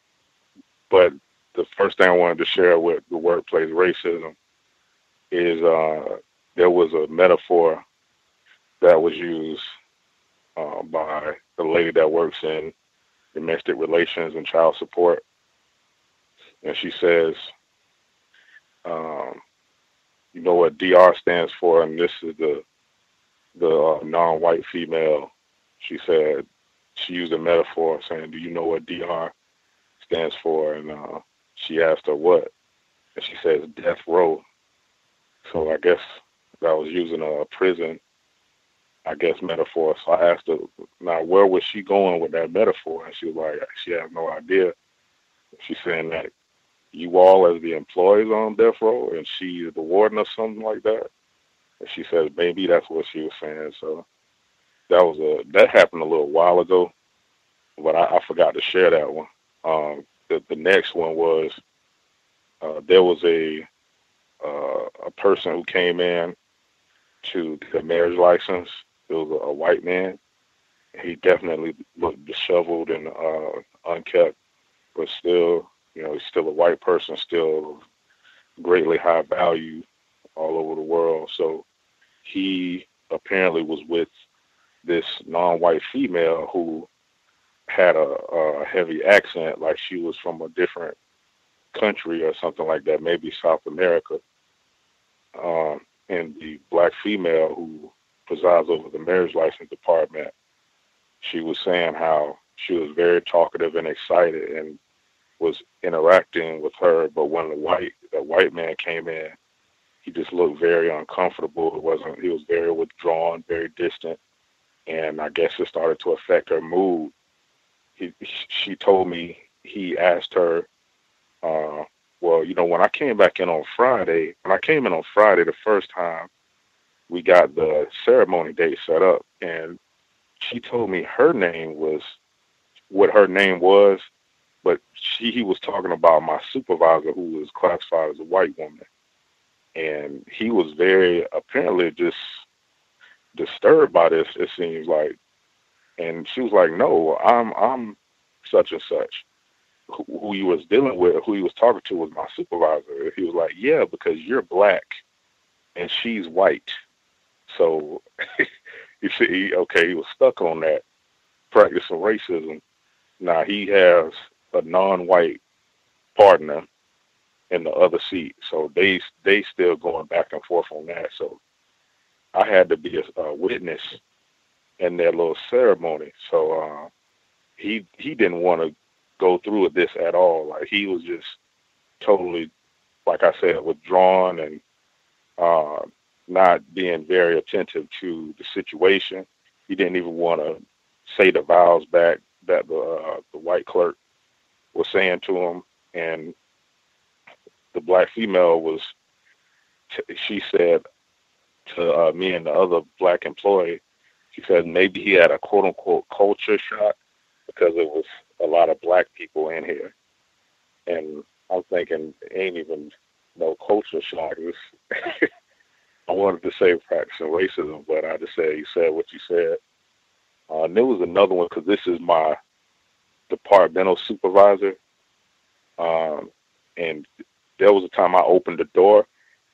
the first thing I wanted to share with the workplace racism is there was a metaphor that was used by the lady that works in domestic relations and child support. And she says, you know what DR stands for, and this is the non-white female. She said, she used a metaphor saying, do you know what DR stands for? And she asked her what, and she says death row. So I guess that was using a prison, I guess, metaphor. So I asked her, now where was she going with that metaphor? And she was like, she had no idea. She's saying that you all as the employees on death row and she is the warden or something like that. And she said maybe that's what she was saying. So that happened a little while ago, but I forgot to share that one. The next one was there was a person who came in to get a marriage license. It was a white man. He definitely looked disheveled and unkept, but still, he's still a white person, still greatly high value all over the world. So he apparently was with this non-white female who had a heavy accent, like she was from a different country or something like that, maybe South America. And the black female who presides over the marriage license department, she was saying how she was very talkative and excited and was interacting with her, but when the white man came in, he just looked very uncomfortable. He was very withdrawn, very distant, and I guess it started to affect her mood. She told me he asked her, well, when I came in on Friday the first time, we got the ceremony date set up, and she told me her name was what her name was, but he was talking about my supervisor, who was classified as a white woman. And he was very apparently just disturbed by this, it seems like. And she was like, no, I'm such and such. Who he was dealing with, who he was talking to was my supervisor. He was like, yeah, because you're black and she's white. So you see, okay, he was stuck on that, practicing racism. Now he has a non-white partner in the other seat, so they still going back and forth on that. So I had to be a witness in their little ceremony. So he didn't want to go through with this at all. Like, he was just totally like I said, withdrawn and not being very attentive to the situation. He didn't even want to say the vowels back that the white clerk was saying to him. And the black female was, she said to me and the other black employee, she said maybe he had a quote unquote culture shock because it was a lot of black people in here. And I'm thinking, ain't even no culture shock. I wanted to say practicing racism, but I just said, you said what you said. And there was another one, because this is my departmental supervisor. And there was a time I opened the door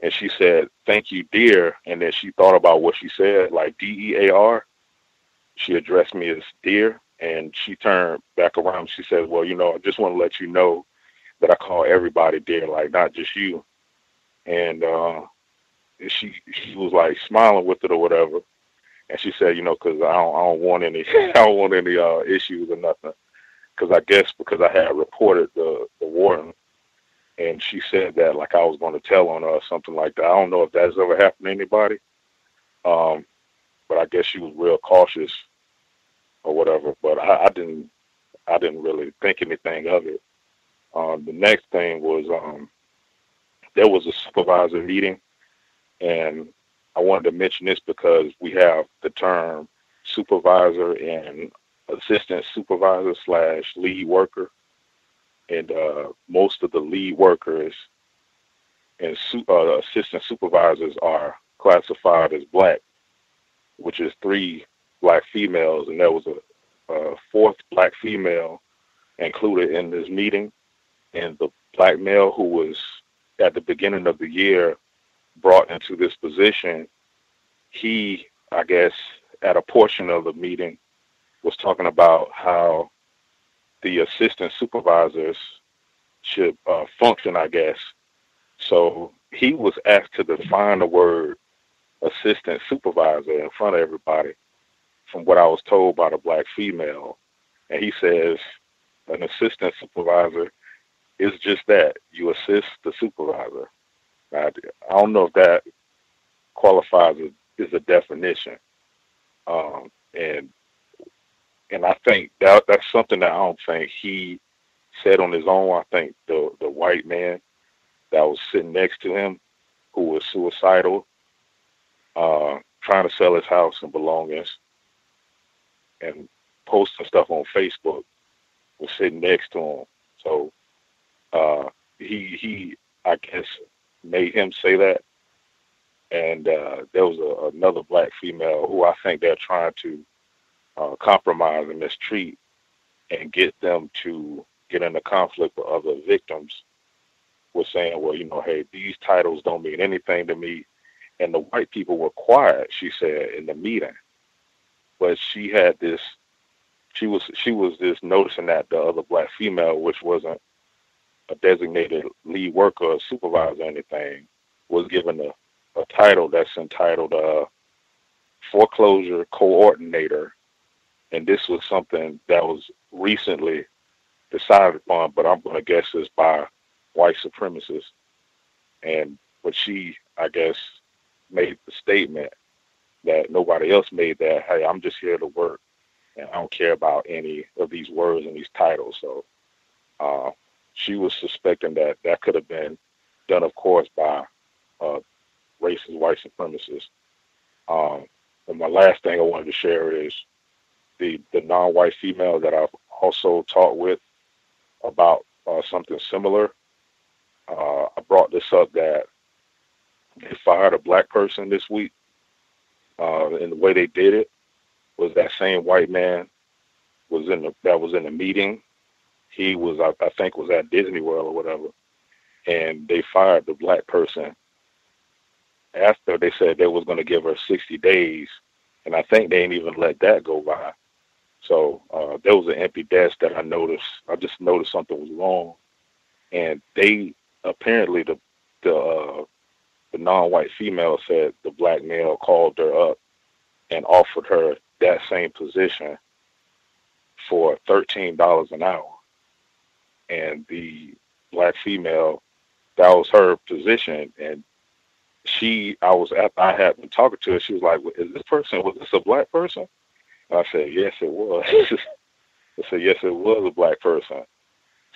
and she said, "Thank you, dear." And then she thought about what she said, like DEAR. She addressed me as dear, and she turned back around. She said, "Well, I just want to let you know that I call everybody dear, like not just you." And she was like smiling with it or whatever. And she said, because I don't want any, I don't want any issues or nothing. Because I guess because I had reported the warden, and she said that like I was going to tell on her or something like that. I don't know if that's ever happened to anybody, but I guess she was real cautious or whatever. But I didn't really think anything of it. The next thing was there was a supervisor meeting, and I wanted to mention this because we have the term supervisor and assistant supervisor / lead worker. And most of the lead workers and assistant supervisors are classified as black, which is 3 black females. And there was a 4th black female included in this meeting. And the black male who was at the beginning of the year brought into this position, he, I guess, at a portion of the meeting was talking about how the assistant supervisors should function, I guess. So he was asked to define the word assistant supervisor in front of everybody, from what I was told by the black female. And he says an assistant supervisor is just that. You assist the supervisor. I don't know if that qualifies as a definition. And I think that's something that I don't think he said on his own. I think the white man that was sitting next to him, who was suicidal, trying to sell his house and belongings and posting stuff on Facebook, was sitting next to him. So he I guess made him say that. And there was another black female who I think they're trying to compromise and mistreat and get them to get into conflict with other victims, was saying, well, hey, these titles don't mean anything to me. And the white people were quiet, she said, in the meeting. But she had this, she was just noticing that the other black female, which wasn't a designated lead worker or supervisor or anything, was given a title that's entitled foreclosure coordinator. And this was something that was recently decided upon, but I'm going to guess it's by white supremacists. But she, I guess, made the statement that nobody else made, that, hey, I'm just here to work and I don't care about any of these words and these titles. So she was suspecting that that could have been done, of course, by racist white supremacists. And my last thing I wanted to share is the non-white female that I've also talked with about something similar. I brought this up that they fired a black person this week, and the way they did it was that same white man was in the meeting. He was, I think, was at Disney World or whatever, and they fired the black person after they said they was going to give her 60 days, and I think they didn't even let that go by. So there was an empty desk that I noticed. I just noticed something was wrong, and they apparently the non-white female said the black male called her up and offered her that same position for $13 an hour, and the black female that was her position. And after I had been talking to her, she was like, was this a black person? And I said, yes, it was. I said, yes, it was a black person.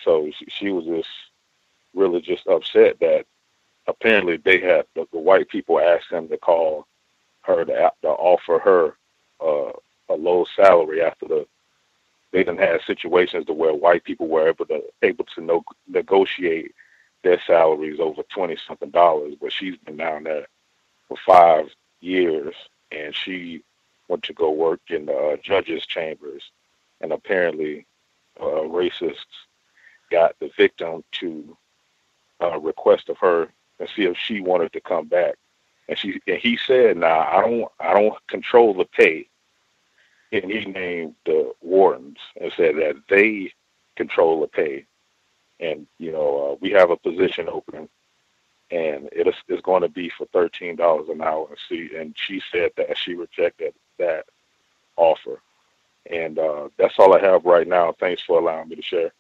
So she was just really just upset that apparently they had the white people asked them to call her to offer her a low salary after they done had situations to where white people were able to negotiate their salaries over $20-something, but she's been down there for 5 years, and she went to go work in the judges' chambers, and apparently racists got the victim to request of her and see if she wanted to come back. And he said, "Nah, I don't control the pay." And he named the wardens and said that they control the pay. And we have a position open, and it's going to be for $13 an hour. And she said that she rejected that offer. And that's all I have right now. Thanks for allowing me to share.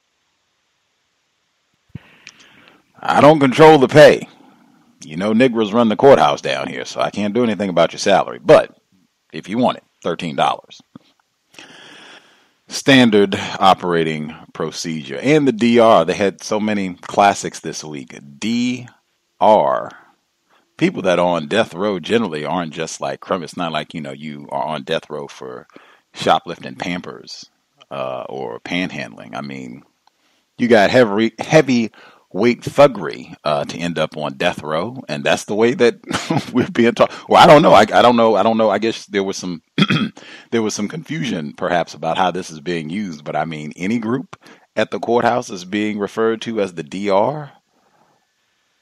I don't control the pay. Negroes run the courthouse down here, so I can't do anything about your salary. But if you want it, $13. Standard operating procedure. And the DR, they had so many classics this week. DR. People that are on death row generally aren't just like criminals. It's not like, you are on death row for shoplifting Pampers or panhandling. I mean, you got heavy weight thuggery to end up on death row, and that's the way that we're being taught. Well, I don't know. I don't know. I guess there was some there was some confusion perhaps about how this is being used, but I mean, any group at the courthouse is being referred to as the DR.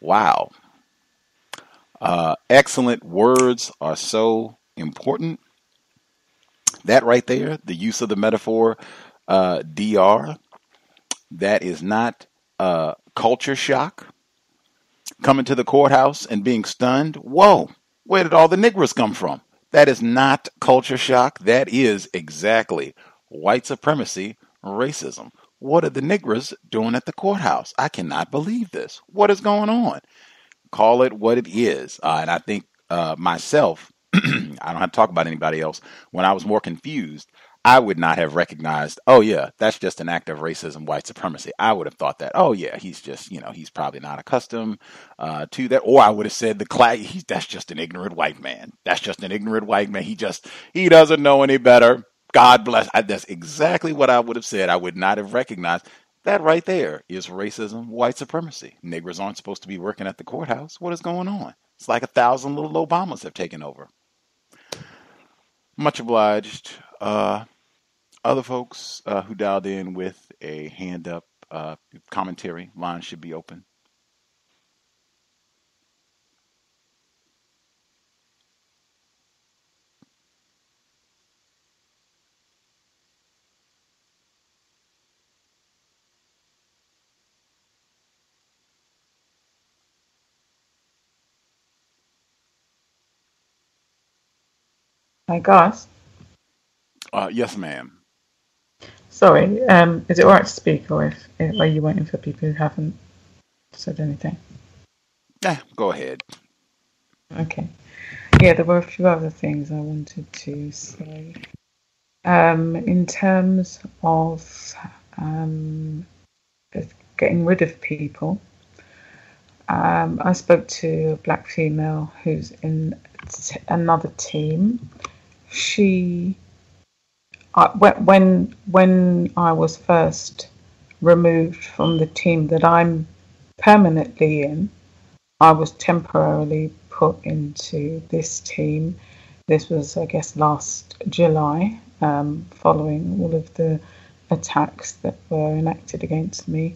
Wow. Excellent words are so important. That right there, the use of the metaphor DR, that is not culture shock. Coming to the courthouse and being stunned. Whoa, where did all the Negroes come from? That is not culture shock. That is exactly white supremacy, racism. What are the Negroes doing at the courthouse? I cannot believe this. What is going on? Call it what it is. And I think myself, I don't have to talk about anybody else. When I was more confused, I would not have recognized, oh, yeah, that's just an act of racism, white supremacy. I would have thought that, oh, yeah, he's just, he's probably not accustomed to that. Or I would have said that's just an ignorant white man. That's just an ignorant white man. He doesn't know any better. God bless. That's exactly what I would have said. I would not have recognized. That right there is racism, white supremacy. Negroes aren't supposed to be working at the courthouse. What is going on? It's like 1,000 little Obamas have taken over. Much obliged. Other folks who dialed in with a hand up commentary, line should be open. Hi, Gus. Yes, ma'am. Sorry, is it all right to speak, or are you waiting for people who haven't said anything? Yeah, go ahead. Okay. Yeah, there were a few other things I wanted to say. In terms of getting rid of people, I spoke to a black female who's in another team. When I was first removed from the team that I'm permanently in, I was temporarily put into this team. This was, I guess, last July, following all of the attacks that were enacted against me.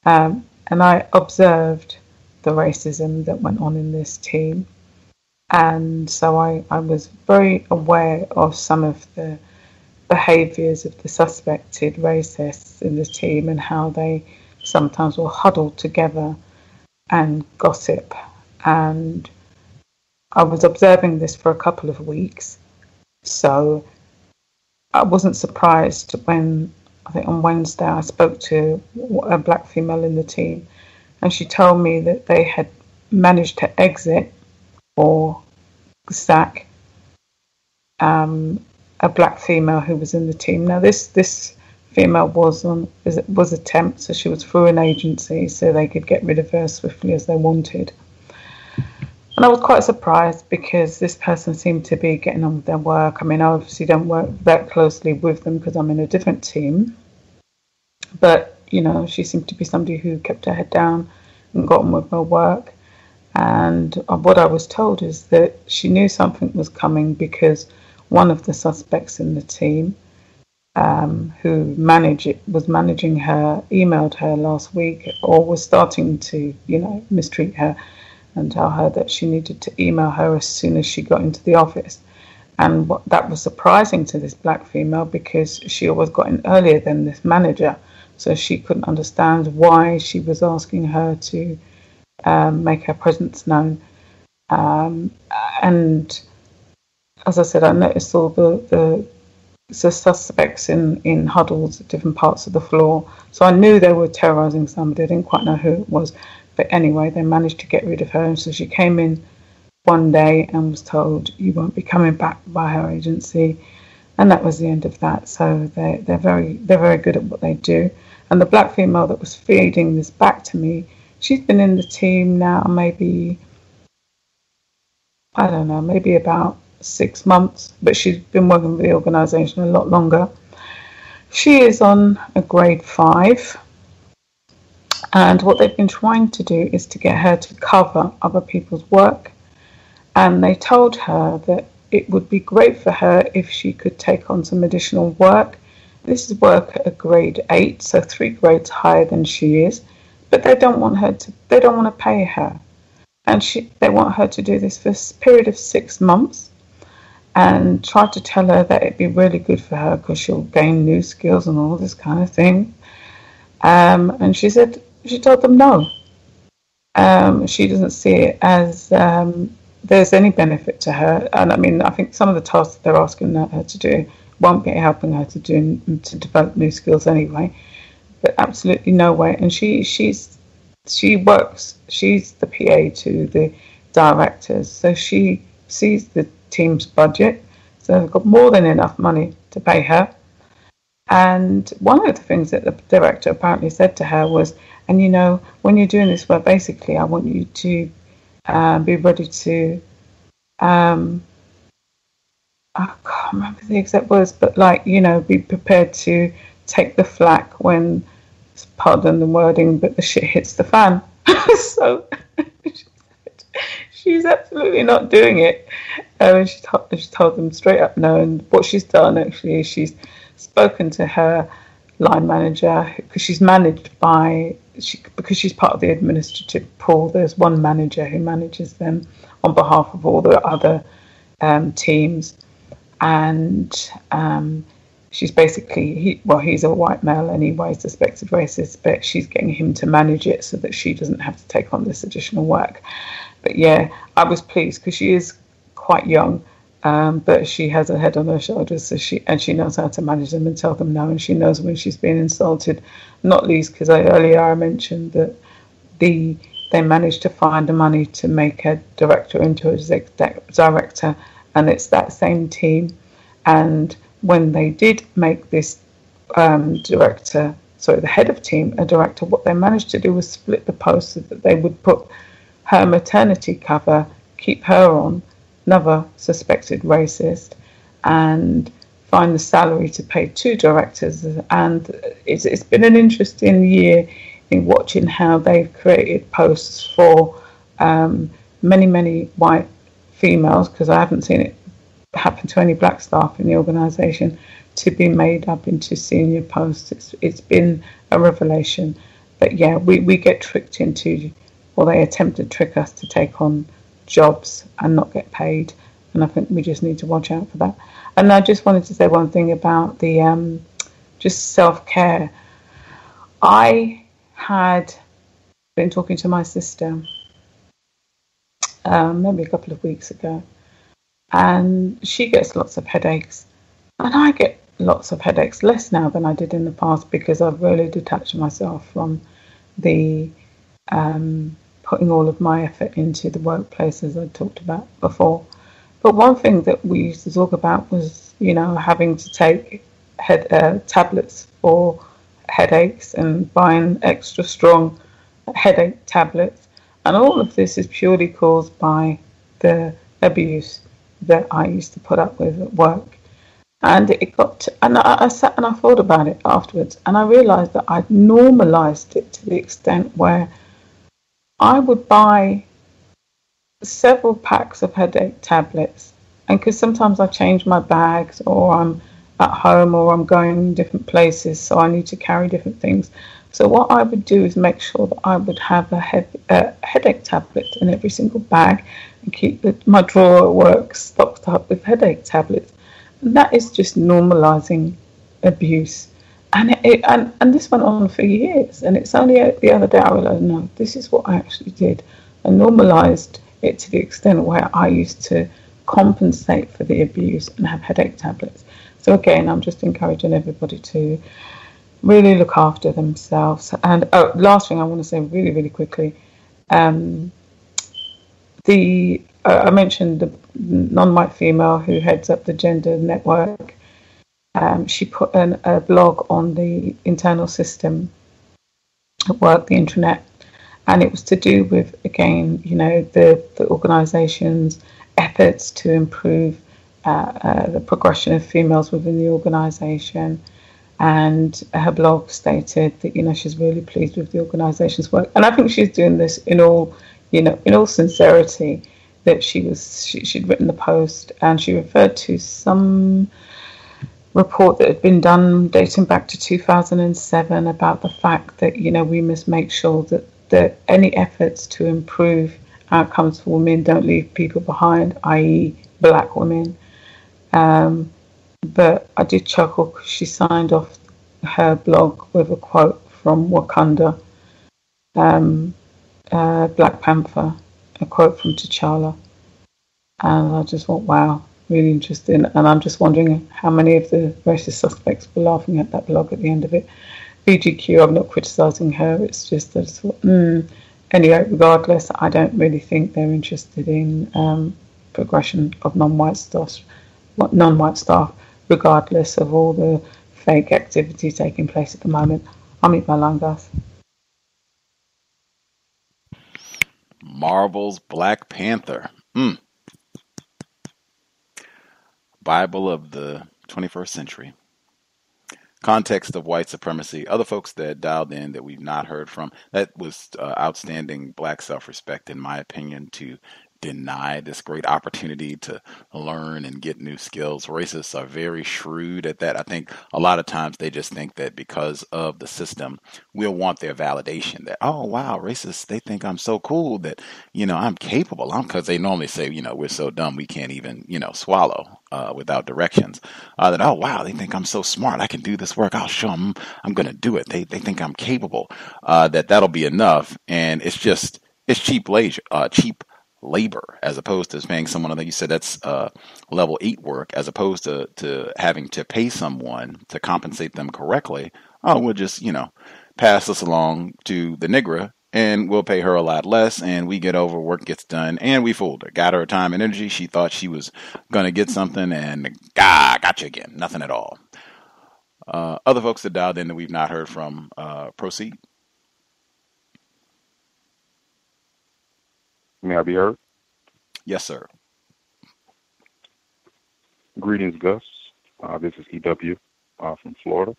And I observed the racism that went on in this team. And so I was very aware of some of the behaviours of the suspected racists in the team and how they sometimes will huddle together and gossip. And I was observing this for a couple of weeks. So I wasn't surprised when, I think on Wednesday, I spoke to a black female in the team, and she told me that they had managed to exit or sack a black female who was in the team. Now this female was a temp, so she was through an agency, so they could get rid of her as swiftly as they wanted. And I was quite surprised because this person seemed to be getting on with their work. I mean, I obviously don't work that closely with them because I'm in a different team. But, you know, she seemed to be somebody who kept her head down and got on with her work. And what I was told is that she knew something was coming because one of the suspects in the team who was managing her, emailed her last week or was starting to, you know, mistreat her and tell her that she needed to email her as soon as she got into the office. And that was surprising to this black female because she always got in earlier than this manager. So she couldn't understand why she was asking her to make her presence known. And as I said, I noticed all the suspects in huddles at different parts of the floor. So I knew they were terrorizing somebody. I didn't quite know who it was. But anyway, they managed to get rid of her. And so she came in one day and was told, you won't be coming back by her agency. And that was the end of that. So they're very good at what they do. And the black female that was feeding this back to me, she's been in the team now maybe, I don't know, maybe about 6 months, but she's been working with the organisation a lot longer. She is on a grade 5, and what they've been trying to do is to get her to cover other people's work, and they told her that it would be great for her if she could take on some additional work. This is work at a grade 8, so 3 grades higher than she is, but they don't want to pay her, and they want her to do this for a period of 6 months. And tried to tell her that it'd be really good for her because she'll gain new skills and all this kind of thing. And she told them no. She doesn't see it as there's any benefit to her. And I mean, I think some of the tasks they're asking her to do won't be helping her to develop new skills anyway. But absolutely no way. And she's the PA to the directors, so she sees the team's budget, so they've got more than enough money to pay her. And one of the things that the director apparently said to her was, and you know, when you're doing this work, basically I want you to be ready to I can't remember the exact words, but like, you know, be prepared to take the flak when, pardon the wording, but the shit hits the fan. So she's absolutely not doing it. She told them straight up no. And what she's done actually is she's spoken to her line manager, because she's managed because she's part of the administrative pool. There's one manager who manages them on behalf of all the other teams, and she's basically he's a white male anyway, suspected racist, but she's getting him to manage it so that she doesn't have to take on this additional work. But yeah, I was pleased because she is quite young, but she has her head on her shoulders, so she knows how to manage them and tell them no, and she knows when she's being insulted. Not least because earlier I mentioned that they managed to find the money to make a director into a director, and it's that same team. And when they did make this the head of team a director, what they managed to do was split the post so that they would put her maternity cover, keep her on, another suspected racist, and find the salary to pay 2 directors. And it's been an interesting year in watching how they've created posts for many white females, because I haven't seen it happen to any black staff in the organisation, to be made up into senior posts. It's been a revelation. But yeah, we get tricked into, or they attempt to trick us to take on jobs and not get paid. And I think we just need to watch out for that. And I just wanted to say one thing about the just self-care. I had been talking to my sister maybe a couple of weeks ago, and she gets lots of headaches, and I get lots of headaches, less now than I did in the past, because I've really detached myself from the putting all of my effort into the workplace, as I talked about before. But one thing that we used to talk about was, having to take tablets for headaches and buying extra strong headache tablets. And all of this is purely caused by the abuse that I used to put up with at work. And I sat and I thought about it afterwards, and I realized that I'd normalized it to the extent where I would buy several packs of headache tablets, and because sometimes I change my bags, or I'm at home, or I'm going different places, so I need to carry different things. So what I would do is make sure that I would have a headache tablet in every single bag, and keep my drawer at work stocked up with headache tablets. And that is just normalizing abuse. And this went on for years. And it's only the other day I realized, no, this is what I actually did. I normalized it to the extent where I used to compensate for the abuse and have headache tablets. So again, I'm just encouraging everybody to really look after themselves. And last thing I want to say really, really quickly, I mentioned the non-white female who heads up the gender network. She put a blog on the internal system at work, the intranet, and it was to do with, again, the organisation's efforts to improve the progression of females within the organisation. And her blog stated that she's really pleased with the organisation's work, and I think she's doing this in all sincerity. That she'd written the post, and she referred to some report that had been done dating back to 2007 about the fact that we must make sure that any efforts to improve outcomes for women don't leave people behind, i.e. black women. But I did chuckle because she signed off her blog with a quote from Wakanda, Black Panther, a quote from T'Challa. And I just thought, wow, really interesting. And I'm just wondering how many of the racist suspects were laughing at that blog at the end of it. BGQ, I'm not criticising her, it's just that I thought, Anyway, regardless, I don't really think they're interested in progression of non-white staff, regardless of all the fake activity taking place at the moment. I'll meet my line, guys. Marvel's Black Panther. Bible of the 21st century. Context of White Supremacy. Other folks that dialed in that we've not heard from. That was outstanding black self-respect, in my opinion, to deny this great opportunity to learn and get new skills. Racists are very shrewd at that. I think a lot of times they just think that because of the system, we'll want their validation that, oh, wow, racists, they think I'm so cool that, I'm capable. Because they normally say, we're so dumb we can't even, swallow without directions. That, oh, wow, they think I'm so smart. I can do this work. I'll show them I'm going to do it. They think I'm capable. That'll be enough. And it's cheap labor, as opposed to paying someone. I think you said that's level 8 work, as opposed to having to pay someone to compensate them correctly. Oh, we'll just, pass this along to the nigger, and we'll pay her a lot less, and we get over, work gets done, and we fooled her. Got her time and energy. She thought she was going to get something, and got you again. Nothing at all. Other folks that dialed in that we've not heard from, proceed. May I be heard? Yes, sir. Greetings, Gus. This is E.W. From Florida.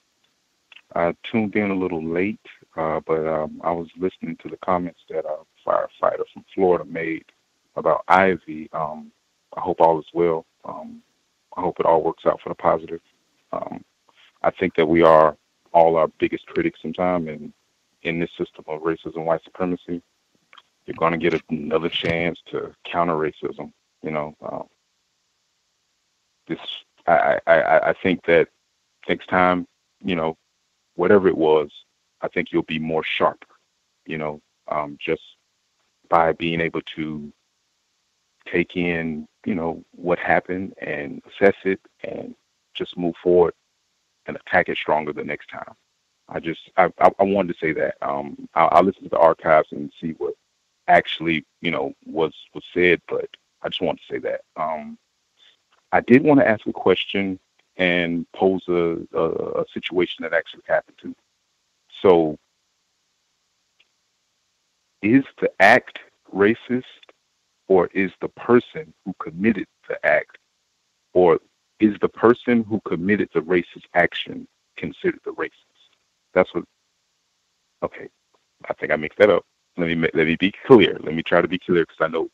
I tuned in a little late, but I was listening to the comments that a firefighter from Florida made about Ivy. I hope all is well. I hope it all works out for the positive. I think that we are all our biggest critics sometimes, and in this system of racism, white supremacy, you're going to get another chance to counter racism. I think that next time, whatever it was, I think you'll be more sharp, just by being able to take in, what happened and assess it and just move forward and attack it stronger the next time. I wanted to say that. I'll listen to the archives and see what actually, was said, but I just wanted to say that. I did want to ask a question and pose a situation that actually happened to me. So, is the act racist, or is the person who committed the act, or is the person who committed the racist action considered the racist? That's what. Okay, I think I mixed that up. Let me be clear. Let me try to be clear, because I know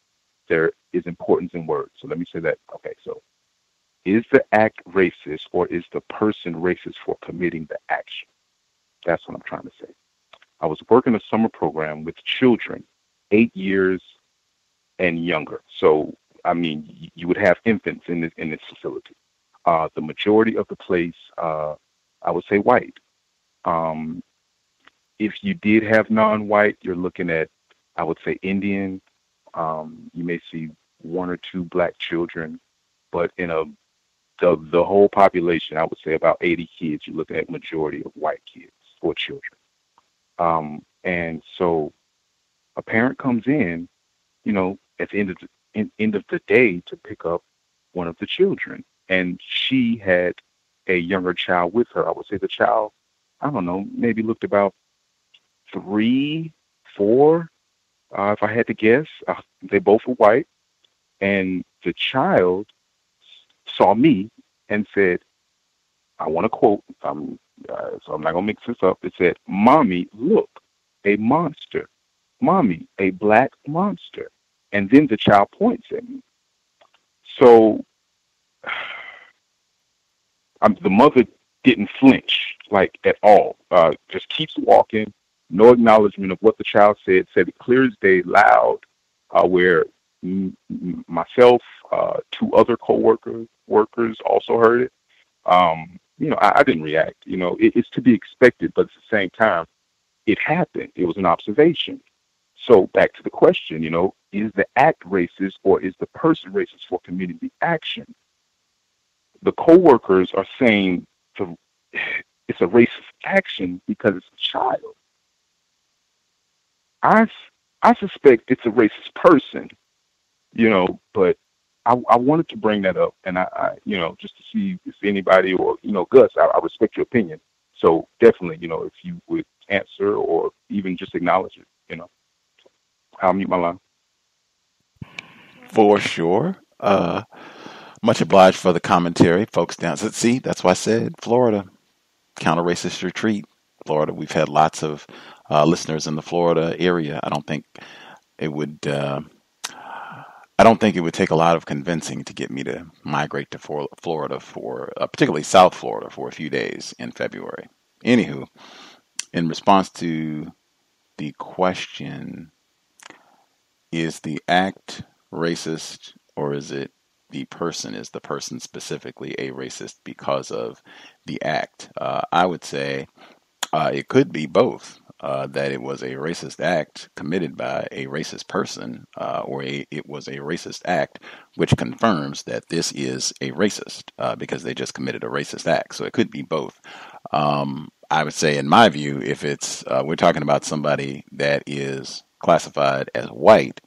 there is importance in words. So let me say that. Okay, so is the act racist, or is the person racist for committing the action? That's what I'm trying to say. I was working a summer program with children 8 years and younger. So, I mean, you would have infants in this facility. The majority of the place, I would say white. If you did have non-white, you're looking at, I would say, Indian. You may see one or two black children, but in the whole population, I would say about 80 kids, you're looking at majority of white kids or children. And so a parent comes in, at the end of the day to pick up one of the children, and she had a younger child with her. I would say the child, I don't know, maybe looked about 3, 4, if I had to guess. They both were white, and the child saw me and said, I want to quote, so I'm not going to mix this up. It said, "Mommy, look, a monster. Mommy, a black monster." And then the child points at me. So the mother didn't flinch, like, at all. Just keeps walking, no acknowledgement of what the child said it clear as day, loud, where myself, 2 other workers also heard it. I didn't react. It's to be expected, but at the same time, it happened. It was an observation. So back to the question, is the act racist, or is the person racist for committing the action? The co-workers are saying it's a racist action because it's a child. I suspect it's a racist person, but I wanted to bring that up, and I just to see if anybody, or, Gus, I respect your opinion. So definitely, if you would answer or even just acknowledge it, I'll mute my line. For sure. Much obliged for the commentary, folks down. See, that's why I said Florida, counter-racist retreat. Florida, we've had lots of listeners in the Florida area. I don't think it would take a lot of convincing to get me to migrate to Florida particularly South Florida, for a few days in February. Anywho, in response to the question, is the act racist, or is it the person? Is the person specifically a racist because of the act? I would say it could be both. That it was a racist act committed by a racist person, or it was a racist act which confirms that this is a racist, because they just committed a racist act. So it could be both. I would say, in my view, if it's we're talking about somebody that is classified as white,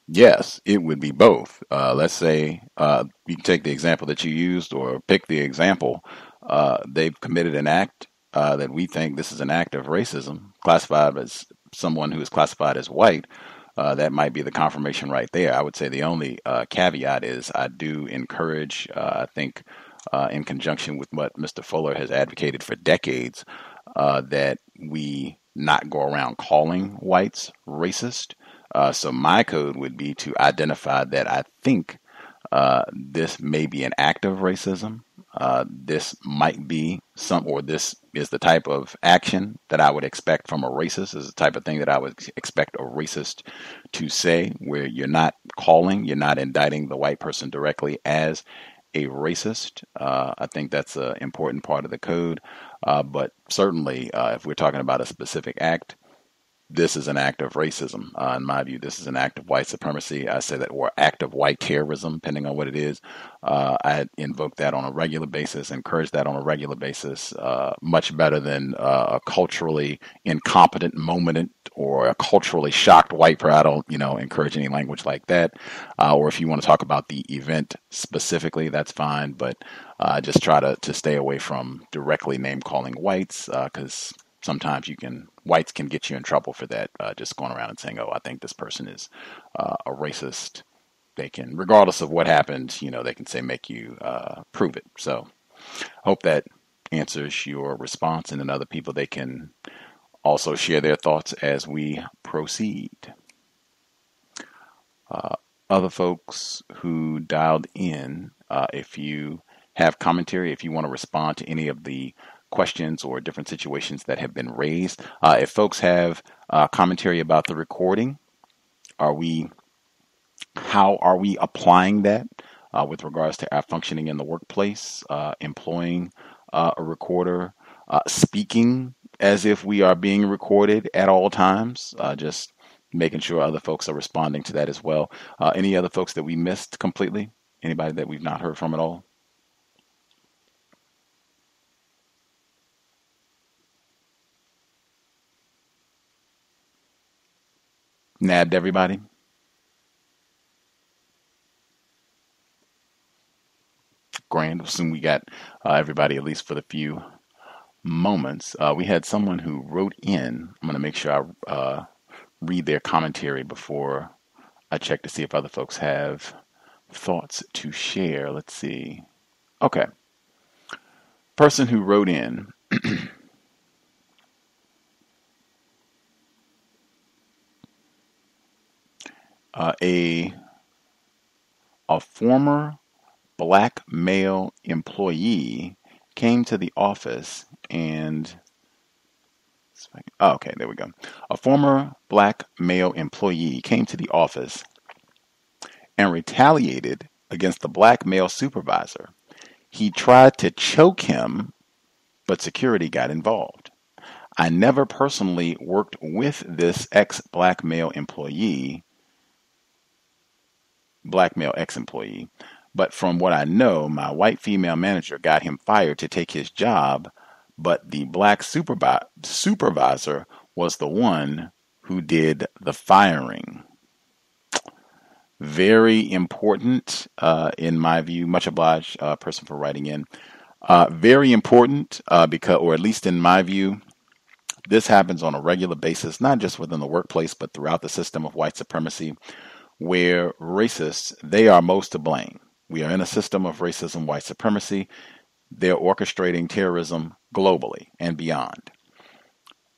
yes, it would be both. Let's say you can take the example that you used, or pick the example. They've committed an act that we think this is an act of racism, classified as someone who is classified as white. That might be the confirmation right there. I would say the only caveat is I do encourage, I think, in conjunction with what Mr. Fuller has advocated for decades, that we not go around calling whites racist. So my code would be to identify that I think this may be an act of racism. This might be this is the type of action that I would expect from a racist. This is the type of thing that I would expect a racist to say, where you're not indicting the white person directly as a racist. I think that's an important part of the code. But certainly, if we're talking about a specific act, this is an act of racism. In my view, this is an act of white supremacy. I say that, or act of white terrorism, depending on what it is. I invoke that on a regular basis, encourage that on a regular basis, much better than a culturally incompetent moment or a culturally shocked white person. I don't, encourage any language like that. Or if you want to talk about the event specifically, that's fine. But just try to stay away from directly name calling whites, because sometimes whites can get you in trouble for that. Just going around and saying, "Oh, I think this person is a racist." They can, regardless of what happened, they can say, make you prove it. So hope that answers your response. And then other people, they can also share their thoughts as we proceed. Other folks who dialed in, if you have commentary, if you want to respond to any of the questions or different situations that have been raised, if folks have commentary about the recording, how are we applying that with regards to our functioning in the workplace, employing a recorder, speaking as if we are being recorded at all times, just making sure other folks are responding to that as well. Any other folks that we missed completely? Anybody that we've not heard from at all? Nabbed everybody? Grand. Assume we got everybody, at least for the few moments. We had someone who wrote in. I'm going to make sure I read their commentary before I check to see if other folks have thoughts to share. Let's see. Okay. Person who wrote in. A former black male employee came to the office and okay, there we go. A former black male employee came to the office and retaliated against the black male supervisor. He tried to choke him, but security got involved. I never personally worked with this ex-black male employee, black male ex-employee, but from what I know, my white female manager got him fired to take his job, but the black supervisor was the one who did the firing. Very important, in my view. Much obliged, person, for writing in. Very important, because, or at least in my view, this happens on a regular basis, not just within the workplace, but throughout the system of white supremacy, where racists, they are most to blame. We are in a system of racism, white supremacy. They're orchestrating terrorism globally and beyond.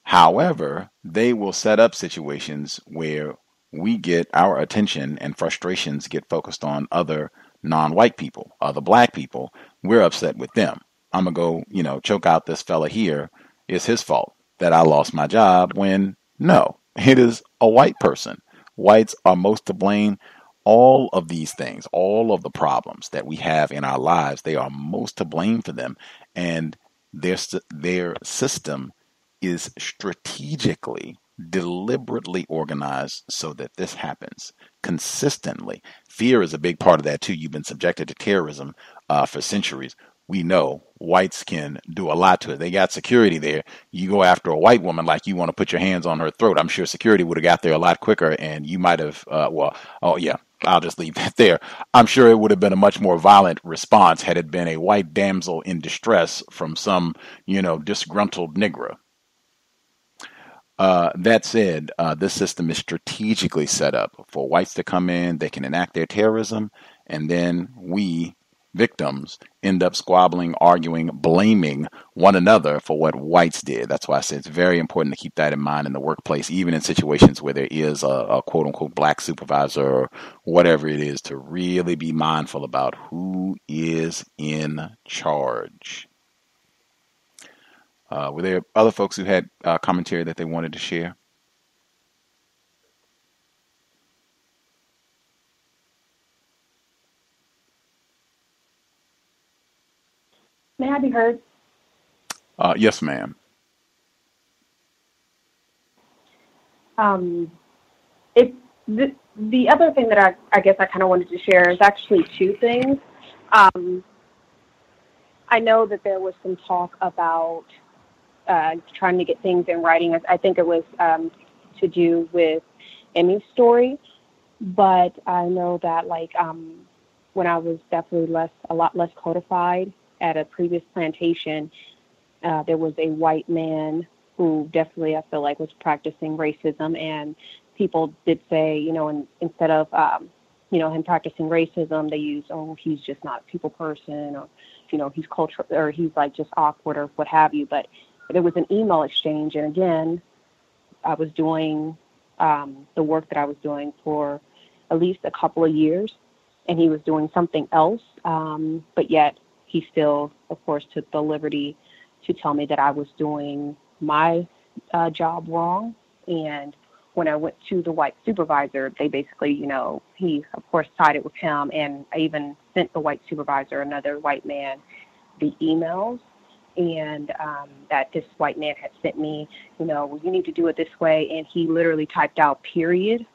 However, they will set up situations where we get our attention and frustrations get focused on other non-white people, other black people. We're upset with them. I'm going to go, choke out this fella here. It's his fault that I lost my job, when no, it is a white person. Whites are most to blame. All of these things, all of the problems that we have in our lives, they are most to blame for them. And their system is strategically, deliberately organized so that this happens consistently. Fear is a big part of that too. You've been subjected to terrorism for centuries. We know whites can do a lot to it. They got security there. You go after a white woman like you want to put your hands on her throat. I'm sure security would have got there a lot quicker, and you might have, I'll just leave that there. I'm sure it would have been a much more violent response had it been a white damsel in distress from some, disgruntled Negro. That said, this system is strategically set up for whites to come in. They can enact their terrorism, and then we, victims, end up squabbling, arguing, blaming one another for what whites did. That's why I say it's very important to keep that in mind in the workplace, even in situations where there is a quote unquote black supervisor or whatever it is, to really be mindful about who is in charge. Were there other folks who had commentary that they wanted to share? May I be heard? Yes, ma'am. The other thing that I guess I kind of wanted to share is actually two things. I know that there was some talk about trying to get things in writing. I think it was to do with Emmy's story, but I know that when I was definitely a lot less codified at a previous plantation, there was a white man who definitely I feel like was practicing racism, and people did say, instead of him practicing racism, they used, oh, he's just not a people person, or he's cultural, or he's like just awkward, or what have you. But there was an email exchange, and again, I was doing the work that I was doing for at least a couple of years, and he was doing something else, but yet he still, of course, took the liberty to tell me that I was doing my job wrong. And when I went to the white supervisor, they basically, he, of course, sided with him. And I even sent the white supervisor, another white man, the emails. And that this white man had sent me, well, you need to do it this way. And he literally typed out period.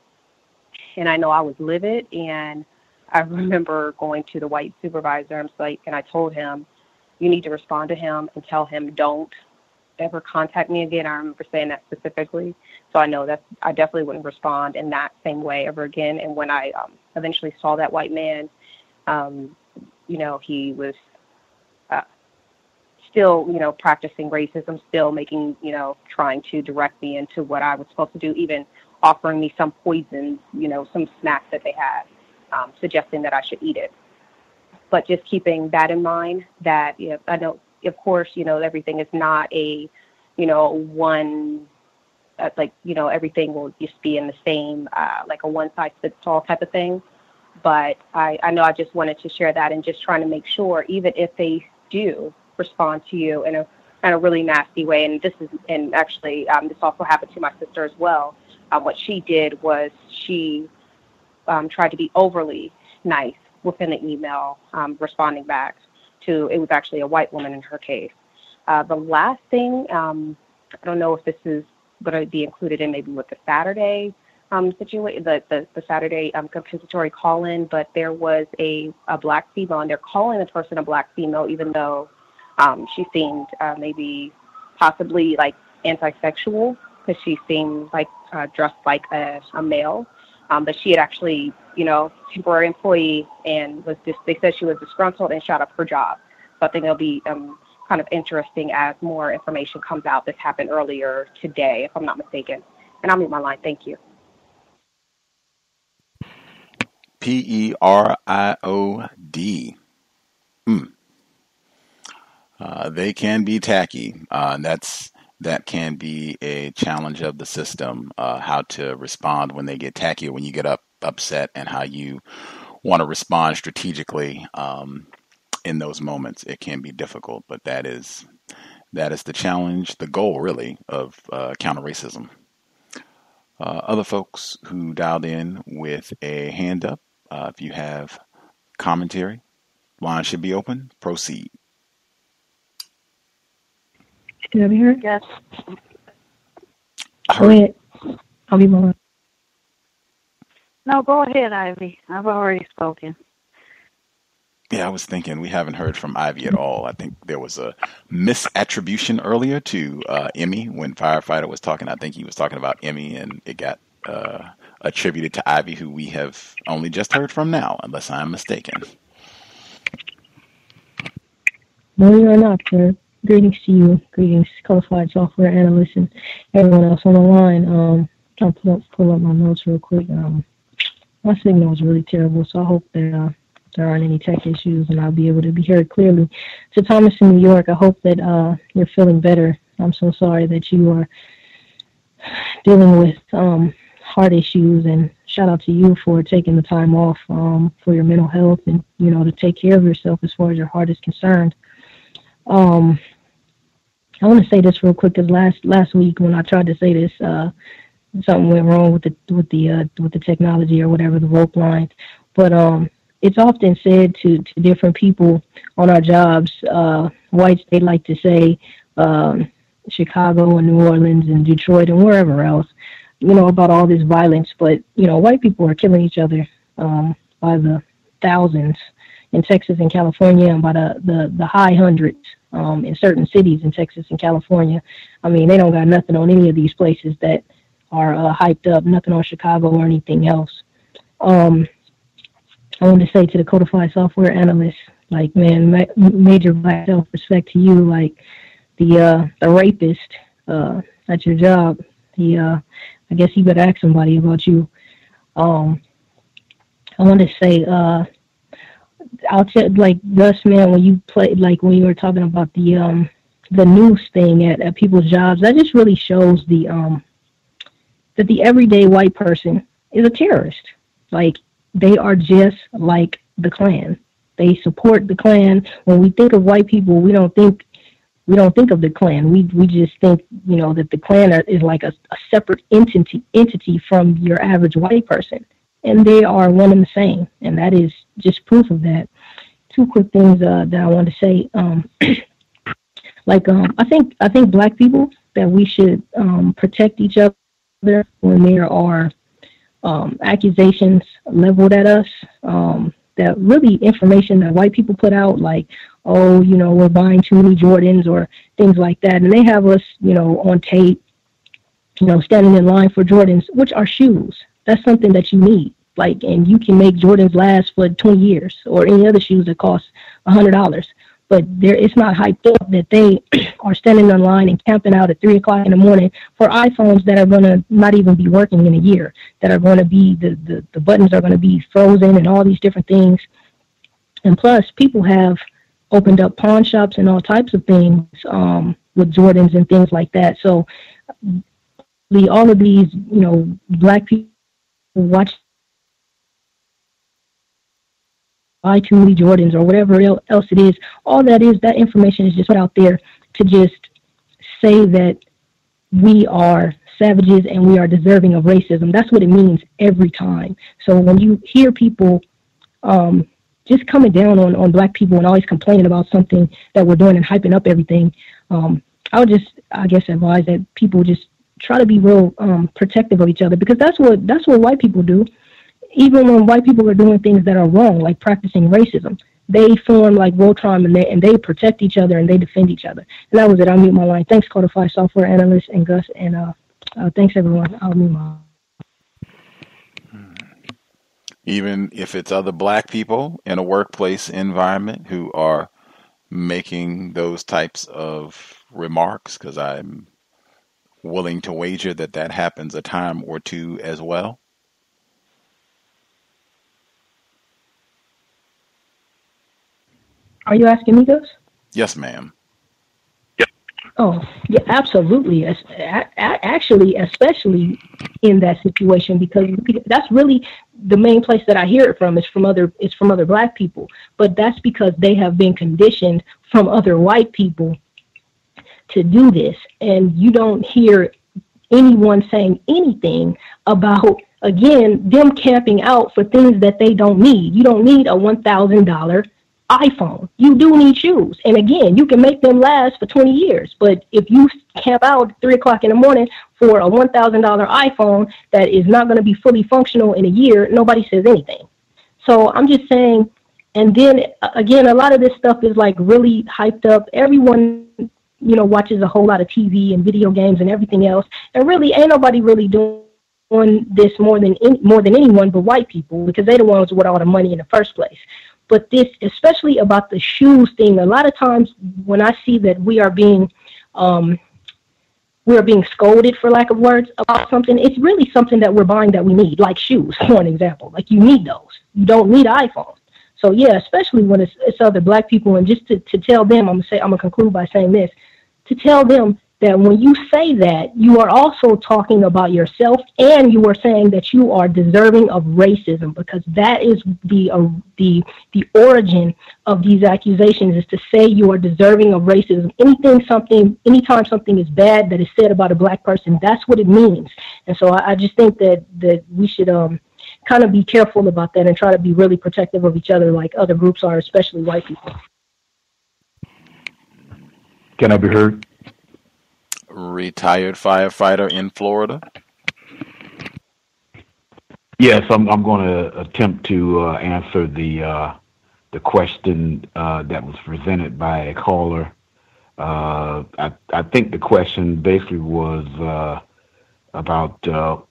And I know I was livid. And I remember going to the white supervisor, and I told him, you need to respond to him and tell him don't ever contact me again. I remember saying that specifically. So I know that I definitely wouldn't respond in that same way ever again. And when I eventually saw that white man, he was still, practicing racism, still making, trying to direct me into what I was supposed to do, even offering me some poison, some snacks that they had, suggesting that I should eat it. But just keeping that in mind, that I know, of course, everything is not a, one, everything will just be in the same, like a one-size-fits-all type of thing. But I know I just wanted to share that, and just trying to make sure, even if they do respond to you in a really nasty way, and actually this also happened to my sister as well. What she did was she tried to be overly nice within the email, responding back to, it was actually a white woman in her case. The last thing, I don't know if this is going to be included in maybe with the Saturday situation, the Saturday compensatory call-in, but there was a black female, and they're calling the person a black female, even though she seemed maybe possibly like anti-sexual, because she seemed like dressed like a male. But she had actually, temporary employee, and they said she was disgruntled and shot up her job. So I think it'll be kind of interesting as more information comes out. This happened earlier today, if I'm not mistaken. And I'll mute my line. Thank you. PERIOD. They can be tacky. That can be a challenge of the system, how to respond when they get tacky, when you get upset, and how you want to respond strategically in those moments. It can be difficult, but that is the challenge, the goal really of counter-racism. Other folks who dialed in with a hand up, if you have commentary, line should be open. Proceed. Can I be heard? Yes. Go ahead. I'll be more. No, go ahead, Ivy. I've already spoken. Yeah, I was thinking we haven't heard from Ivy at all. I think there was a misattribution earlier to Emmy when Firefighter was talking. I think he was talking about Emmy, and it got attributed to Ivy, who we have only just heard from now, unless I'm mistaken. No, you're not, sir. Greetings to you. Greetings, qualified software analysts and everyone else on the line. Trying to pull up my notes real quick. My signal was really terrible, so I hope that there aren't any tech issues and I'll be able to be heard clearly. To Thomas in New York, I hope that you're feeling better. I'm so sorry that you are dealing with heart issues, and shout out to you for taking the time off for your mental health and, to take care of yourself as far as your heart is concerned. I want to say this real quick, because last week when I tried to say this, something went wrong with the technology or whatever, the rope line. But it's often said to different people on our jobs, whites, they like to say Chicago and New Orleans and Detroit and wherever else, about all this violence, but, white people are killing each other by the thousands in Texas and California, and by the high hundreds in certain cities in Texas and California. I mean, they don't got nothing on any of these places that are hyped up, nothing on Chicago or anything else. I want to say to the codified software analysts, like, man, major black self-respect to you, like the rapist at your job. I guess you better ask somebody about you. I want to say, I'll tell, like, Gus, man, when you were talking about the news thing at people's jobs, that just really shows that the everyday white person is a terrorist. Like, they are just like the Klan. They support the Klan. When we think of white people, we don't think of the Klan. We just think, that the Klan is like a separate entity from your average white person. And they are one and the same. And that is just proof of that. Two quick things that I want to say. I think black people, that we should protect each other when there are accusations leveled at us. That really information that white people put out, like, oh, we're buying too many Jordans or things like that. And they have us, on tape, standing in line for Jordans, which are shoes. That's something that you need. Like, and you can make Jordans last for 20 years, or any other shoes that cost $100. But it's not hyped up that they are standing in line and camping out at 3 o'clock in the morning for iPhones that are going to not even be working in a year, that are going to be, the buttons are going to be frozen and all these different things. And plus, people have opened up pawn shops and all types of things with Jordans and things like that. So all of these, black people watch buy too many Jordans or whatever else it is. All that information is just put out there to just say that we are savages and we are deserving of racism. That's what it means every time. So when you hear people just coming down on black people and always complaining about something that we're doing and hyping up everything, I would just, I guess, advise that people just try to be real protective of each other, because that's what white people do. Even when white people are doing things that are wrong, like practicing racism, they form like Voltron and they protect each other and they defend each other. And that was it. I'll mute my line. Thanks, Codified Software Analyst and Gus, and thanks everyone. I'll mute my line. Even if it's other black people in a workplace environment who are making those types of remarks, because I'm willing to wager that happens a time or two as well. Are you asking me this? Yes, ma'am. Yep. Oh, yeah, absolutely. Actually, especially in that situation, because that's really the main place that I hear it from. It's from other black people, but that's because they have been conditioned from other white people to do this, and you don't hear anyone saying anything about, again, them camping out for things that they don't need. You don't need a $1,000 iPhone. You do need shoes. And again, you can make them last for 20 years. But if you camp out at 3 o'clock in the morning for a $1,000 iPhone that is not going to be fully functional in a year, nobody says anything. So I'm just saying, and then again, a lot of this stuff is like really hyped up. Everyone, watches a whole lot of TV and video games and everything else. And really ain't nobody really doing this more than anyone but white people, because they're the ones with all the money in the first place. But this, especially about the shoes thing, a lot of times when I see that we are being scolded, for lack of words, about something, it's really something that we're buying that we need, like shoes, for an example. Like, you need those. You don't need an iPhone. So yeah, especially when it's other black people, and just to tell them, I'm gonna conclude by saying this, to tell them that when you say that, you are also talking about yourself, and you are saying that you are deserving of racism, because that is the origin of these accusations, is to say you are deserving of racism. Anytime something is bad that is said about a black person, that's what it means. And so I just think that we should kind of be careful about that and try to be really protective of each other, like other groups are, especially white people. Can I be heard? Retired firefighter in Florida. Yes, I'm going to attempt to answer the question that was presented by a caller. I think the question basically was about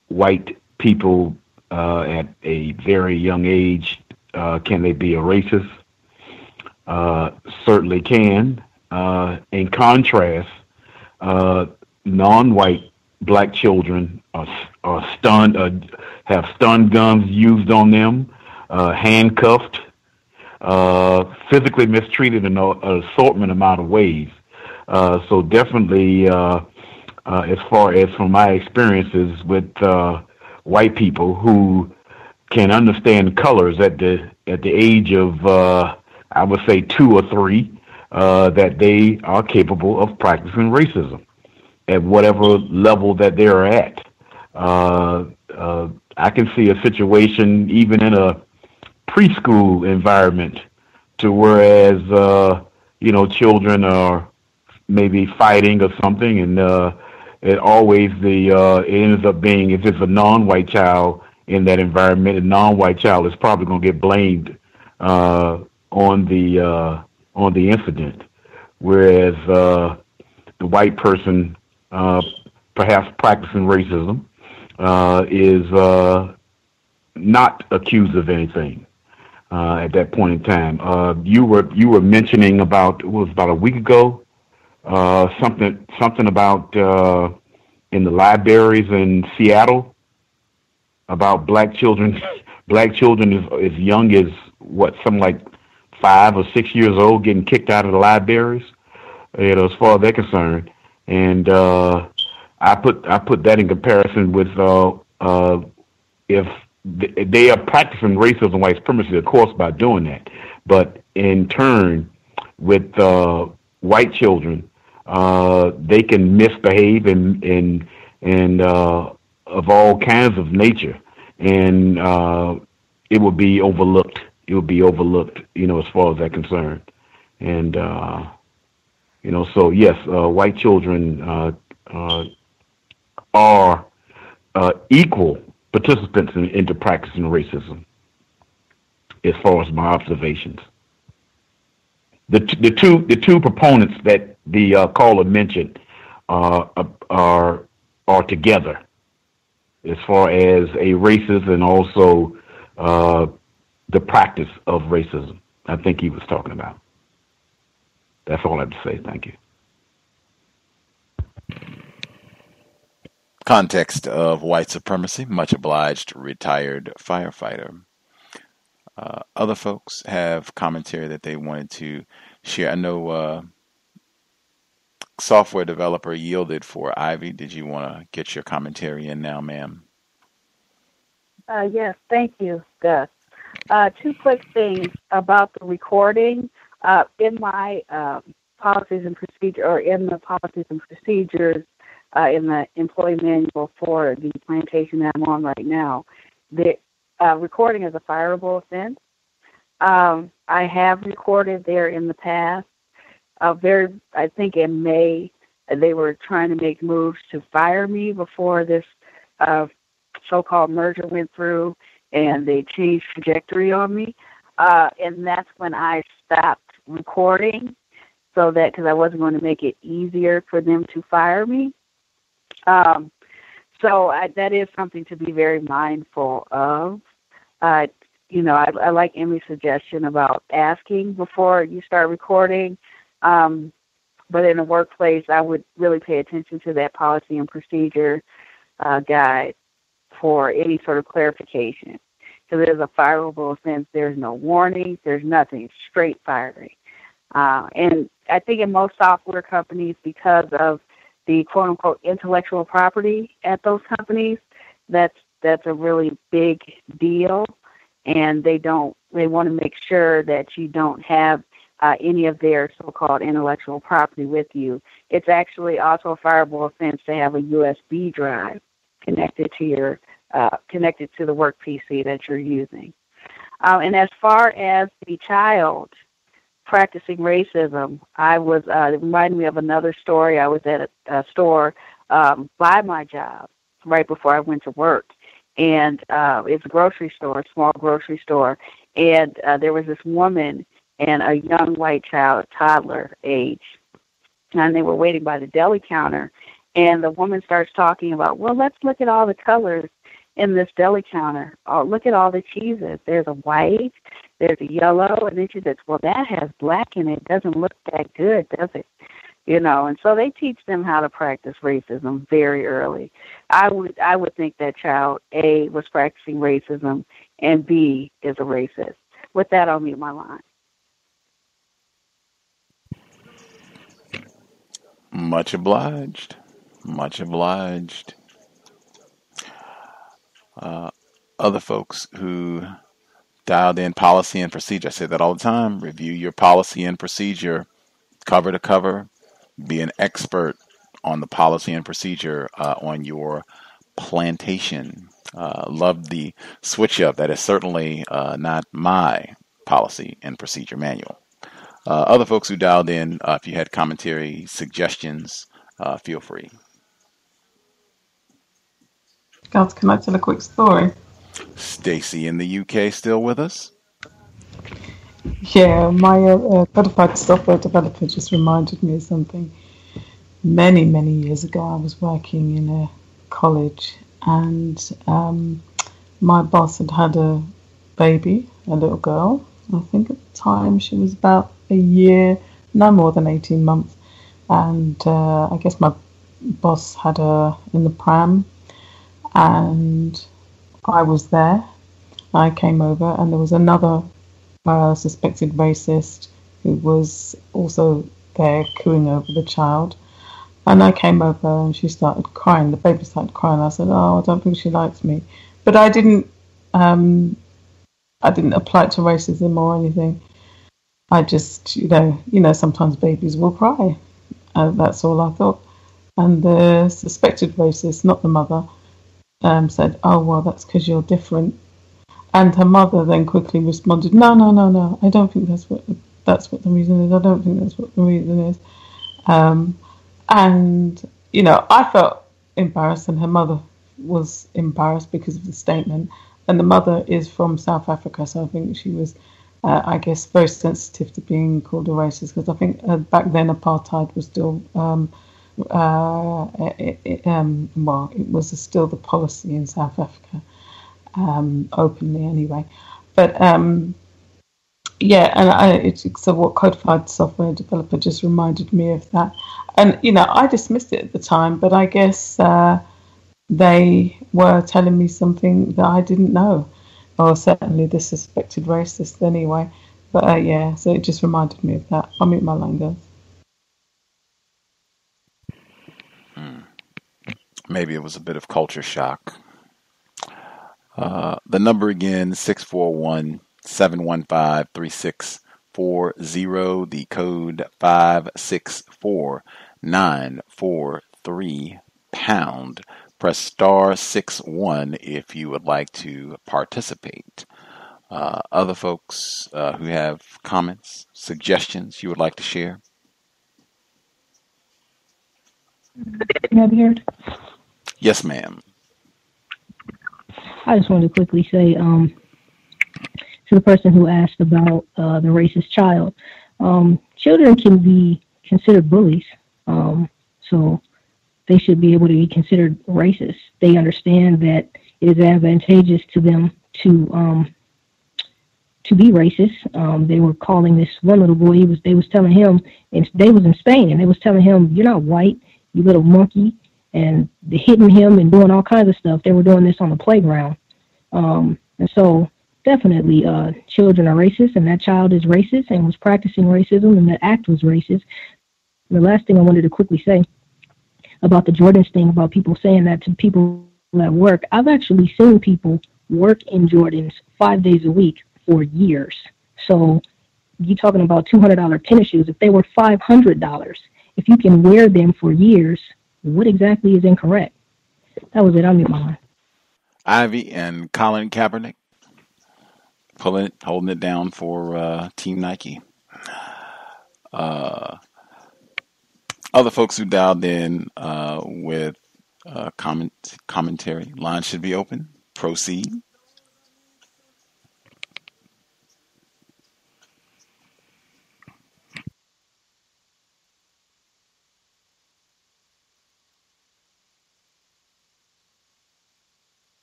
white people at a very young age. Can they be a racist? Certainly can. In contrast, non-white black children are stunned, have stun guns used on them, handcuffed, physically mistreated in an assortment amount of ways. So definitely, as far as from my experiences with white people who can understand colors at the age of I would say 2 or 3, that they are capable of practicing racism at whatever level that they're at. I can see a situation even in a preschool environment to whereas, children are maybe fighting or something, and it always it ends up being, if it's a non-white child in that environment, a non-white child is probably going to get blamed on the incident, whereas the white person, perhaps practicing racism, is not accused of anything at that point in time. You were mentioning about, it was about a week ago, something about in the libraries in Seattle about black children as young as what, something like 5 or 6 years old getting kicked out of the libraries, as far as they're concerned. And I put that in comparison with if they are practicing racism and white supremacy, of course, by doing that. But in turn, with white children, they can misbehave and of all kinds of nature, and it will be overlooked. It will be overlooked, as far as that's concerned. And so yes, white children are equal participants into practicing racism, as far as my observations. The two proponents that the caller mentioned are together, as far as a racist and also the practice of racism. I think he was talking about. That's all I have to say. Thank you. Context of White Supremacy. Much obliged, retired firefighter. Other folks have commentary that they wanted to share. I know software developer yielded for Ivy. Did you want to get your commentary in now, ma'am? Yes, thank you, Gus. 2 quick things about the recording. In my policies and procedure, or in the policies and procedures in the employee manual for the plantation that I'm on right now, the recording is a fireable offense. I have recorded there in the past. I think in May, they were trying to make moves to fire me before this so-called merger went through, and they changed trajectory on me. And that's when I stopped recording, because I wasn't going to make it easier for them to fire me. That is something to be very mindful of. I like Emmy's suggestion about asking before you start recording. But in the workplace, I would really pay attention to that policy and procedure guide for any sort of clarification. Because it is a fireable offense. There's no warning. There's nothing. It's straight firing. And I think in most software companies, because of the quote-unquote intellectual property at those companies, that's a really big deal. And they want to make sure that you don't have any of their so-called intellectual property with you. It's actually also a fireable offense to have a USB drive connected to the work PC that you're using. And as far as the child practicing racism, it reminded me of another story. I was at a store by my job right before I went to work, and it's a grocery store, a small grocery store, and there was this woman and a young white child, toddler age, and they were waiting by the deli counter, and the woman starts talking about, well, let's look at all the colors in this deli counter. Oh, look at all the cheeses. There's a white, there's a yellow, and then she says, well, that has black in it. It doesn't look that good, does it? You know, and so they teach them how to practice racism very early. I would think that child, A, was practicing racism, and B, is a racist. With that, I'll mute my line. Much obliged. Much obliged. Other folks who dialed in policy and procedure, I say that all the time, review your policy and procedure cover to cover. Be an expert on the policy and procedure on your plantation. Love the switch up. That is certainly not my policy and procedure manual. Other folks who dialed in, if you had commentary, suggestions, feel free. Guys, can I tell a quick story? Stacy in the UK still with us? Yeah, my codified software developer just reminded me of something. Many, many years ago, I was working in a college, and my boss had a baby, a little girl. I think at the time she was about a year, no more than 18 months. And I guess my boss had her in the pram, and I was there. I came over, and there was another suspected racist who was also there cooing over the child. And I came over and she started crying. The baby started crying. I said, "Oh, I don't think she likes me." But I didn't apply it to racism or anything. I just, you know, sometimes babies will cry. That's all I thought. And the suspected racist, not the mother, said, "Oh, well, that's because you're different." And her mother then quickly responded, No, I don't think that's what the reason is. I don't think that's what the reason is. And, you know, I felt embarrassed, and her mother was embarrassed because of the statement. And the mother is from South Africa, so I think she was, I guess, very sensitive to being called a racist, because I think back then apartheid was still, it was still the policy in South Africa. Openly anyway, but so what codified software developer just reminded me of that, and you know, I dismissed it at the time, but I guess they were telling me something that I didn't know, or certainly the suspected racist anyway. But so it just reminded me of that. I'll mute my line, guys. Maybe it was a bit of culture shock. The number again, 641-715-3640. The code 564943 #. Press *61 if you would like to participate. Other folks who have comments, suggestions you would like to share? Yes, ma'am. I just wanted to quickly say to the person who asked about the racist child, children can be considered bullies, so they should be able to be considered racist. They understand that it is advantageous to them to be racist. They were calling this one little boy. They was telling him, and they was in Spain, and they was telling him, "You're not white, you little monkey." And hitting him and doing all kinds of stuff. They were doing this on the playground. And so definitely children are racist, and that child is racist and was practicing racism, and the act was racist. And the last thing I wanted to quickly say about the Jordans thing, about people saying that to people at work, I've actually seen people work in Jordans 5 days a week for years. So you're talking about $200 tennis shoes. If they were $500, if you can wear them for years, what exactly is incorrect? That was it. I'll mute my line. Ivy and Colin Kaepernick holding it down for Team Nike. Other folks who dialed in with commentary, line should be open. proceed.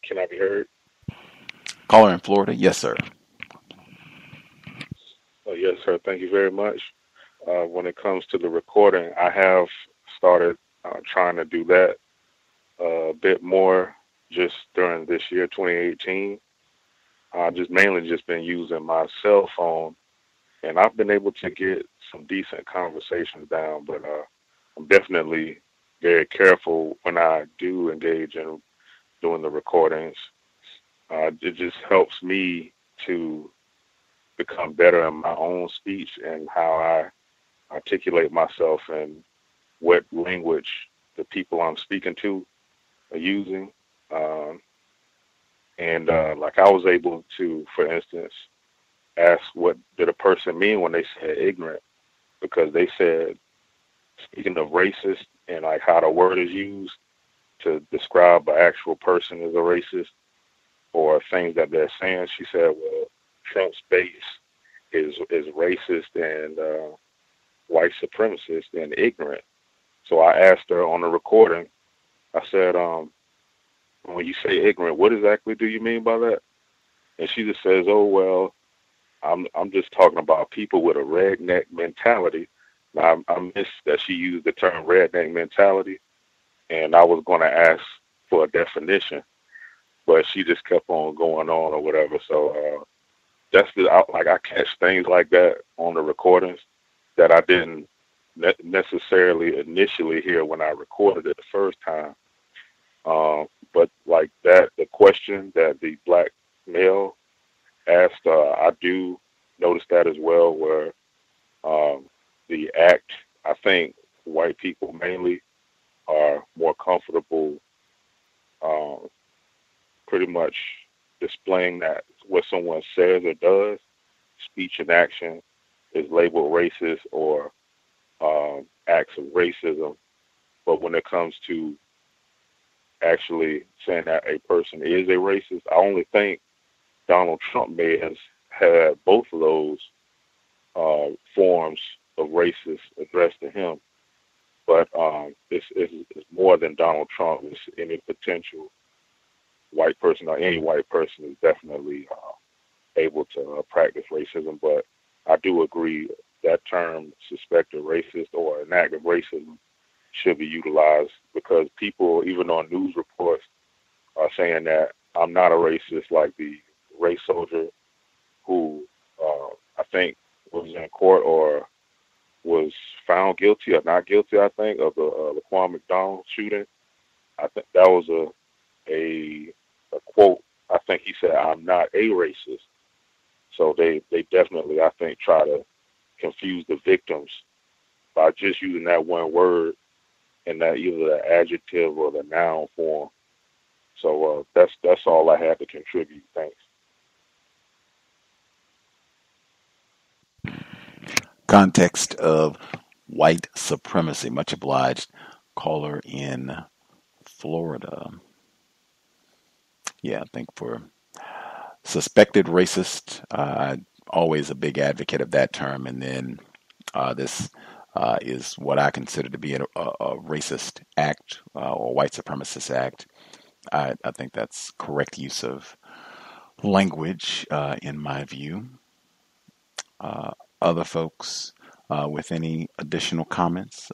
Can I be heard? Caller in Florida? Yes, sir. Oh, yes, sir. Thank you very much. When it comes to the recording, I have started trying to do that a bit more just during this year, 2018. I've just mainly just been using my cell phone, and I've been able to get some decent conversations down, but I'm definitely very careful when I do engage in doing the recordings. It just helps me to become better in my own speech and how I articulate myself and what language the people I'm speaking to are using. Like I was able to, for instance, ask what did a person mean when they said ignorant, because they said, speaking of racist and like how the word is used to describe an actual person as a racist or things that they're saying, she said, well, Trump's base is racist and white supremacist and ignorant. So I asked her on the recording, I said, when you say ignorant, what exactly do you mean by that? And she just says, oh, well, I'm just talking about people with a redneck mentality. Now, I missed that she used the term redneck mentality, and I was going to ask for a definition, but she just kept on going on or whatever. So that's like I catch things like that on the recordings that I didn't necessarily initially hear when I recorded it the first time. But like that, the question that the black male asked, I do notice that as well, where the act, I think white people mainly are more comfortable pretty much displaying that what someone says or does, speech and action, is labeled racist or acts of racism. But when it comes to actually saying that a person is a racist, I only think Donald Trump may have had both of those forms of racist addressed to him. But it's more than Donald Trump. It's any potential white person or any white person is definitely able to practice racism. But I do agree that term suspected racist or an act of racism should be utilized, because people, even on news reports, are saying that I'm not a racist, like the race soldier who I think was in court or was found guilty or not guilty, I think, of the Laquan McDonald shooting. I think that was a quote. I think he said, I'm not a racist. So they definitely, I think, try to confuse the victims by just using that one word in that either the adjective or the noun form. So that's all I had to contribute. Thanks. Context of white supremacy. Much obliged. Caller in Florida. Yeah, I think for suspected racist, always a big advocate of that term. And then this is what I consider to be a racist act or white supremacist act. I think that's correct use of language in my view. Other folks with any additional comments?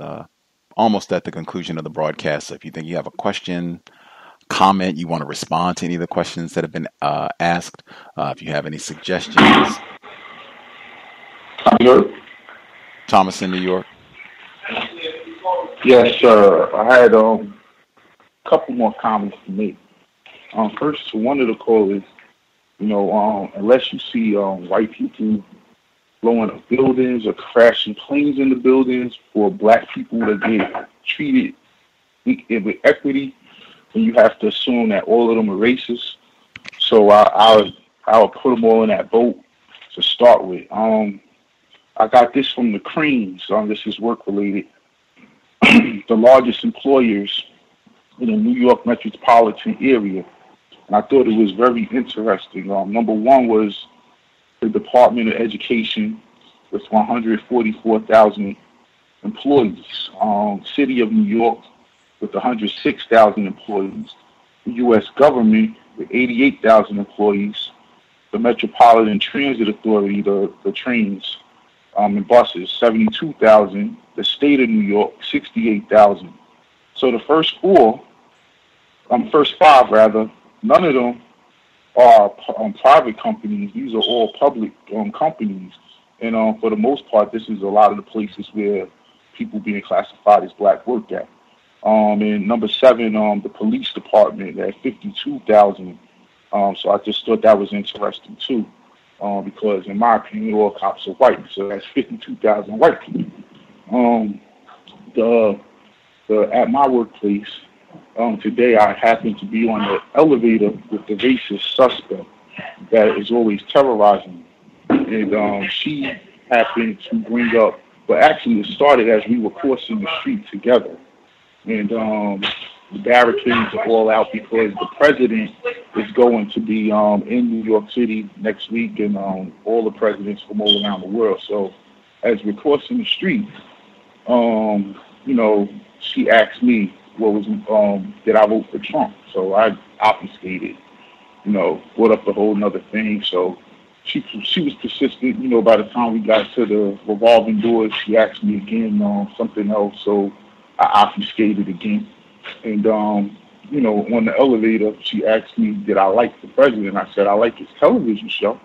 Almost at the conclusion of the broadcast. So if you think you have a question, comment, you want to respond to any of the questions that have been asked, if you have any suggestions. Thomas in New York. Yes, sir. I had a couple more comments to make. First, one of the callers, unless you see white people blowing up buildings or crashing planes in the buildings, for black people to get treated with equity, then you have to assume that all of them are racist. So I'll put them all in that boat to start with. I got this from the Cranes. This is work related. The largest employers in the New York metropolitan area and I thought it was very interesting. Number one was the Department of Education with 144,000 employees. City of New York with 106,000 employees. The U.S. government with 88,000 employees. The Metropolitan Transit Authority, the trains and buses, 72,000. The state of New York, 68,000. So the first five, none of them are private companies. These are all public companies. And for the most part, this is a lot of the places where people being classified as black work at. And number 7, the police department at 52,000. So I just thought that was interesting too, because in my opinion, all cops are white. So that's 52,000 white people. At my workplace today, I happened to be on the elevator with the racist suspect that is always terrorizing me. And she happened to bring up, but actually it started as we were crossing the street together. And the barricades are all out because the president is going to be in New York City next week, and all the presidents from all around the world. So as we're crossing the street, she asked me did I vote for Trump? So I obfuscated, brought up the whole nother thing. So she was persistent. By the time we got to the revolving doors, she asked me again something else. So I obfuscated again. And, on the elevator, she asked me, did I like the president? I said, I like his television show.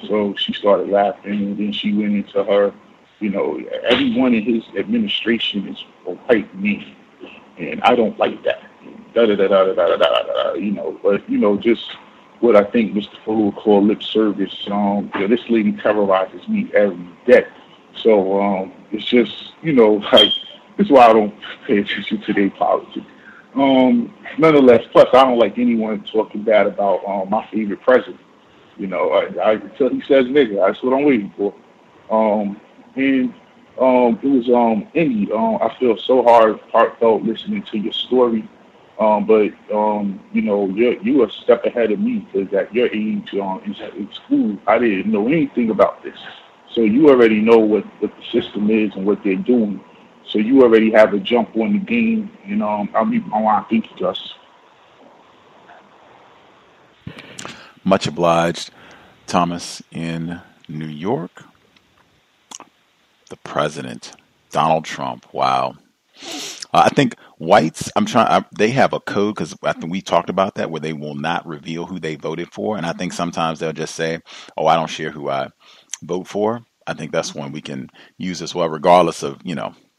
So she started laughing, and then she went into her, everyone in his administration is a white man, and I don't like that. But, just what I think Mr. Fuller would call lip service. This lady terrorizes me every day. So it's just, this is why I don't pay attention to their politics. Nonetheless, plus I don't like anyone talking bad about my favorite president. Until he says nigga, that's what I'm waiting for. It was Indy. I feel so heartfelt listening to your story. But you're a step ahead of me, because at your age in school, I didn't know anything about this. So you already know what the system is and what they're doing. So you already have a jump on the game, and I want to thank you, Gus. Much obliged. Thomas in New York. The president, Donald Trump. Wow. I think whites, they have a code, because I think we talked about that, where they will not reveal who they voted for. And I think sometimes they'll just say, oh, I don't share who I vote for. I think that's one we can use as well, regardless of,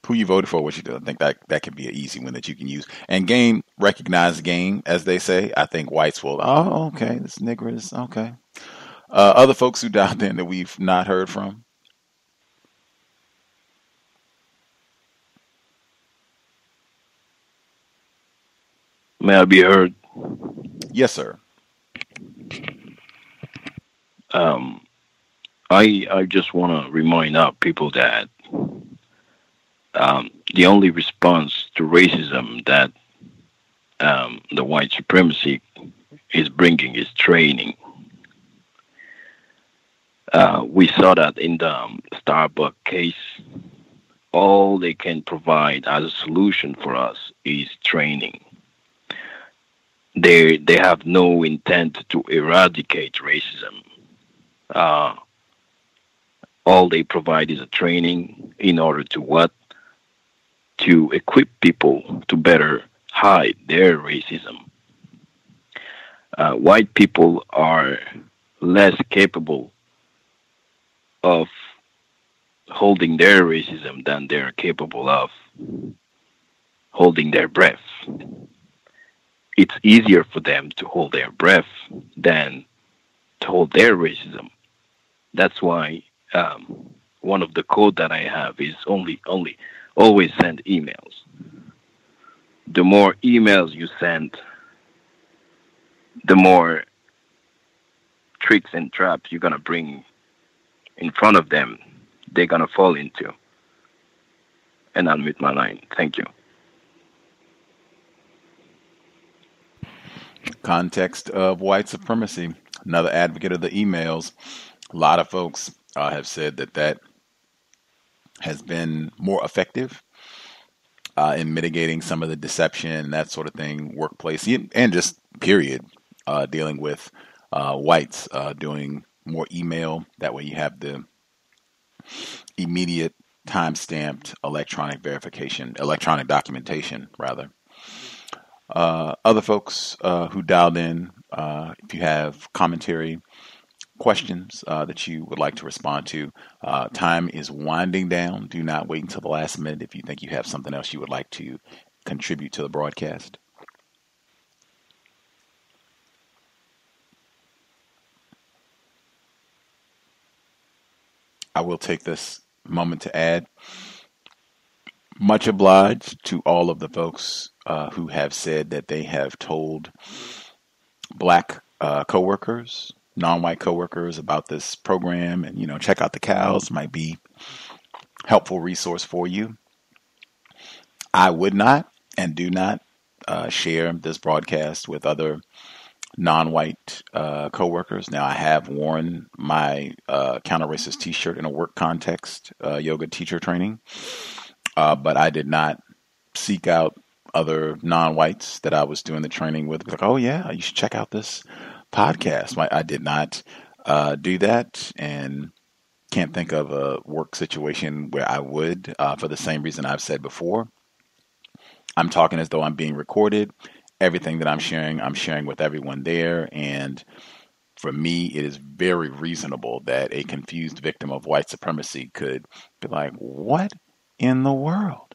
who you voted for, what you do. I think that can be an easy one that you can use. And recognize game, as they say. I think whites will, oh, okay, this nigger is, okay. Other folks who dialed in that we've not heard from? May I be heard? Yes, sir. I just want to remind our people that the only response to racism that the white supremacy is bringing is training. We saw that in the Starbucks case. All they can provide as a solution for us is training. They have no intent to eradicate racism. All they provide is a training in order to what? To equip people to better hide their racism. White people are less capable of holding their racism than they're capable of holding their breath. It's easier for them to hold their breath than to hold their racism. That's why one of the code that I have is always send emails. The more emails you send, the more tricks and traps you're going to bring in front of them, they're going to fall into. And I'll mute my line. Thank you. Context of White Supremacy, another advocate of the emails. A lot of folks have said that has been more effective in mitigating some of the deception and that sort of thing, workplace, and just period, dealing with whites doing more email. That way you have the immediate time-stamped electronic verification, electronic documentation, rather. Other folks who dialed in, if you have commentary, questions that you would like to respond to, time is winding down. Do not wait until the last minute if you think you have something else you would like to contribute to the broadcast. I will take this moment to add, much obliged to all of the folks who have said that they have told black coworkers, non-white coworkers about this program, and check out the C.O.W.S, might be helpful resource for you. I would not and do not share this broadcast with other non-white coworkers. Now, I have worn my counter-racist T-shirt in a work context, yoga teacher training, but I did not seek out other non-whites that I was doing the training with. Like, oh yeah, you should check out this podcast. I did not do that, and can't think of a work situation where I would, for the same reason I've said before. I'm talking as though I'm being recorded. Everything that I'm sharing with everyone there. And for me, it is very reasonable that a confused victim of white supremacy could be like, what in the world?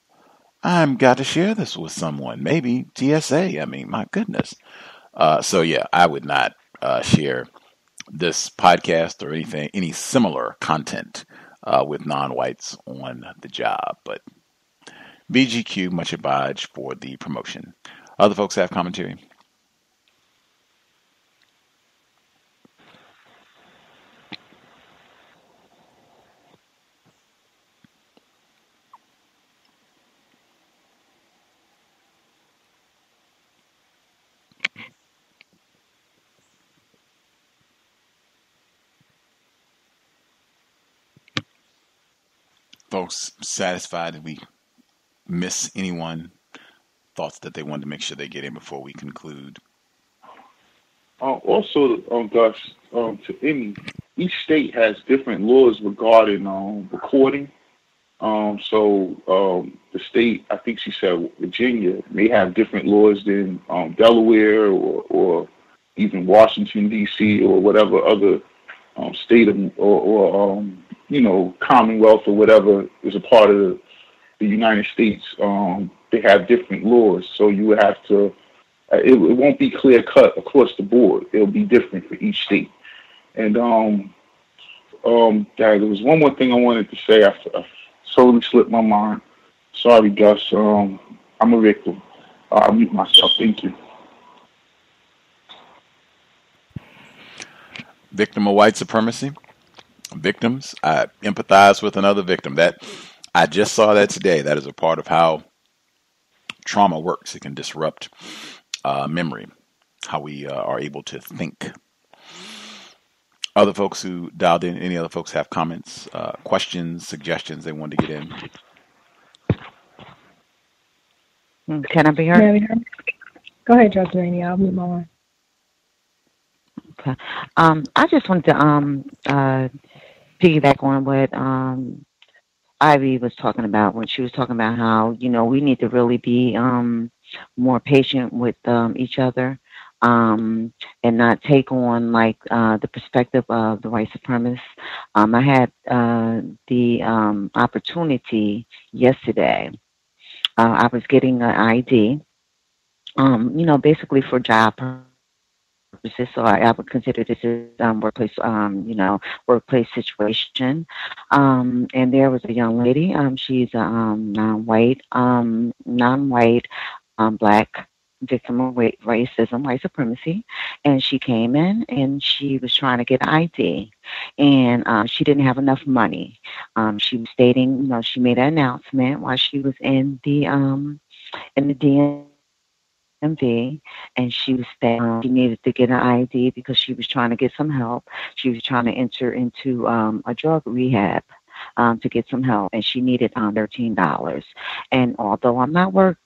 I've got to share this with someone. Maybe TSA. I mean, my goodness. So yeah, I would not share this podcast or any similar content with non-whites on the job. But BGQ, much obliged for the promotion. Other folks have commentary? Folks satisfied that we miss anyone? Thoughts that they wanted to make sure they get in before we conclude? Also, Gus, each state has different laws regarding recording. So the state, I think she said Virginia, may have different laws than Delaware or even Washington, D.C. or whatever other state or Commonwealth or whatever is a part of the United States. They have different laws, so you would have to. It won't be clear cut across the board. It'll be different for each state. And there was one more thing I wanted to say. I totally slipped my mind. Sorry, Gus. I'm a victim. I'll mute myself. Thank you. Victim of white supremacy. Victims. I empathize with another victim. That I just saw that today. That is a part of how trauma works. It can disrupt memory, how we are able to think. Other folks who dialed in, any other folks have comments, questions, suggestions they wanted to get in? Can I be heard? Yeah, go ahead, Dr. Rainey. I'll mute my line. Okay. I just wanted to piggyback on what Ivy was talking about when she was talking about how, we need to really be more patient with each other and not take on the perspective of the white supremacists. I had the opportunity yesterday. I was getting an ID, basically for job purposes. So I would consider this as workplace situation. And there was a young lady. She's a non-white, black victim of racism, white supremacy. And she came in and she was trying to get ID. And she didn't have enough money. She was stating, she made an announcement while she was in the DMV DMV, and she was saying she needed to get an ID because she was trying to get some help. She was trying to enter into a drug rehab to get some help, and she needed $13. And although I'm not working,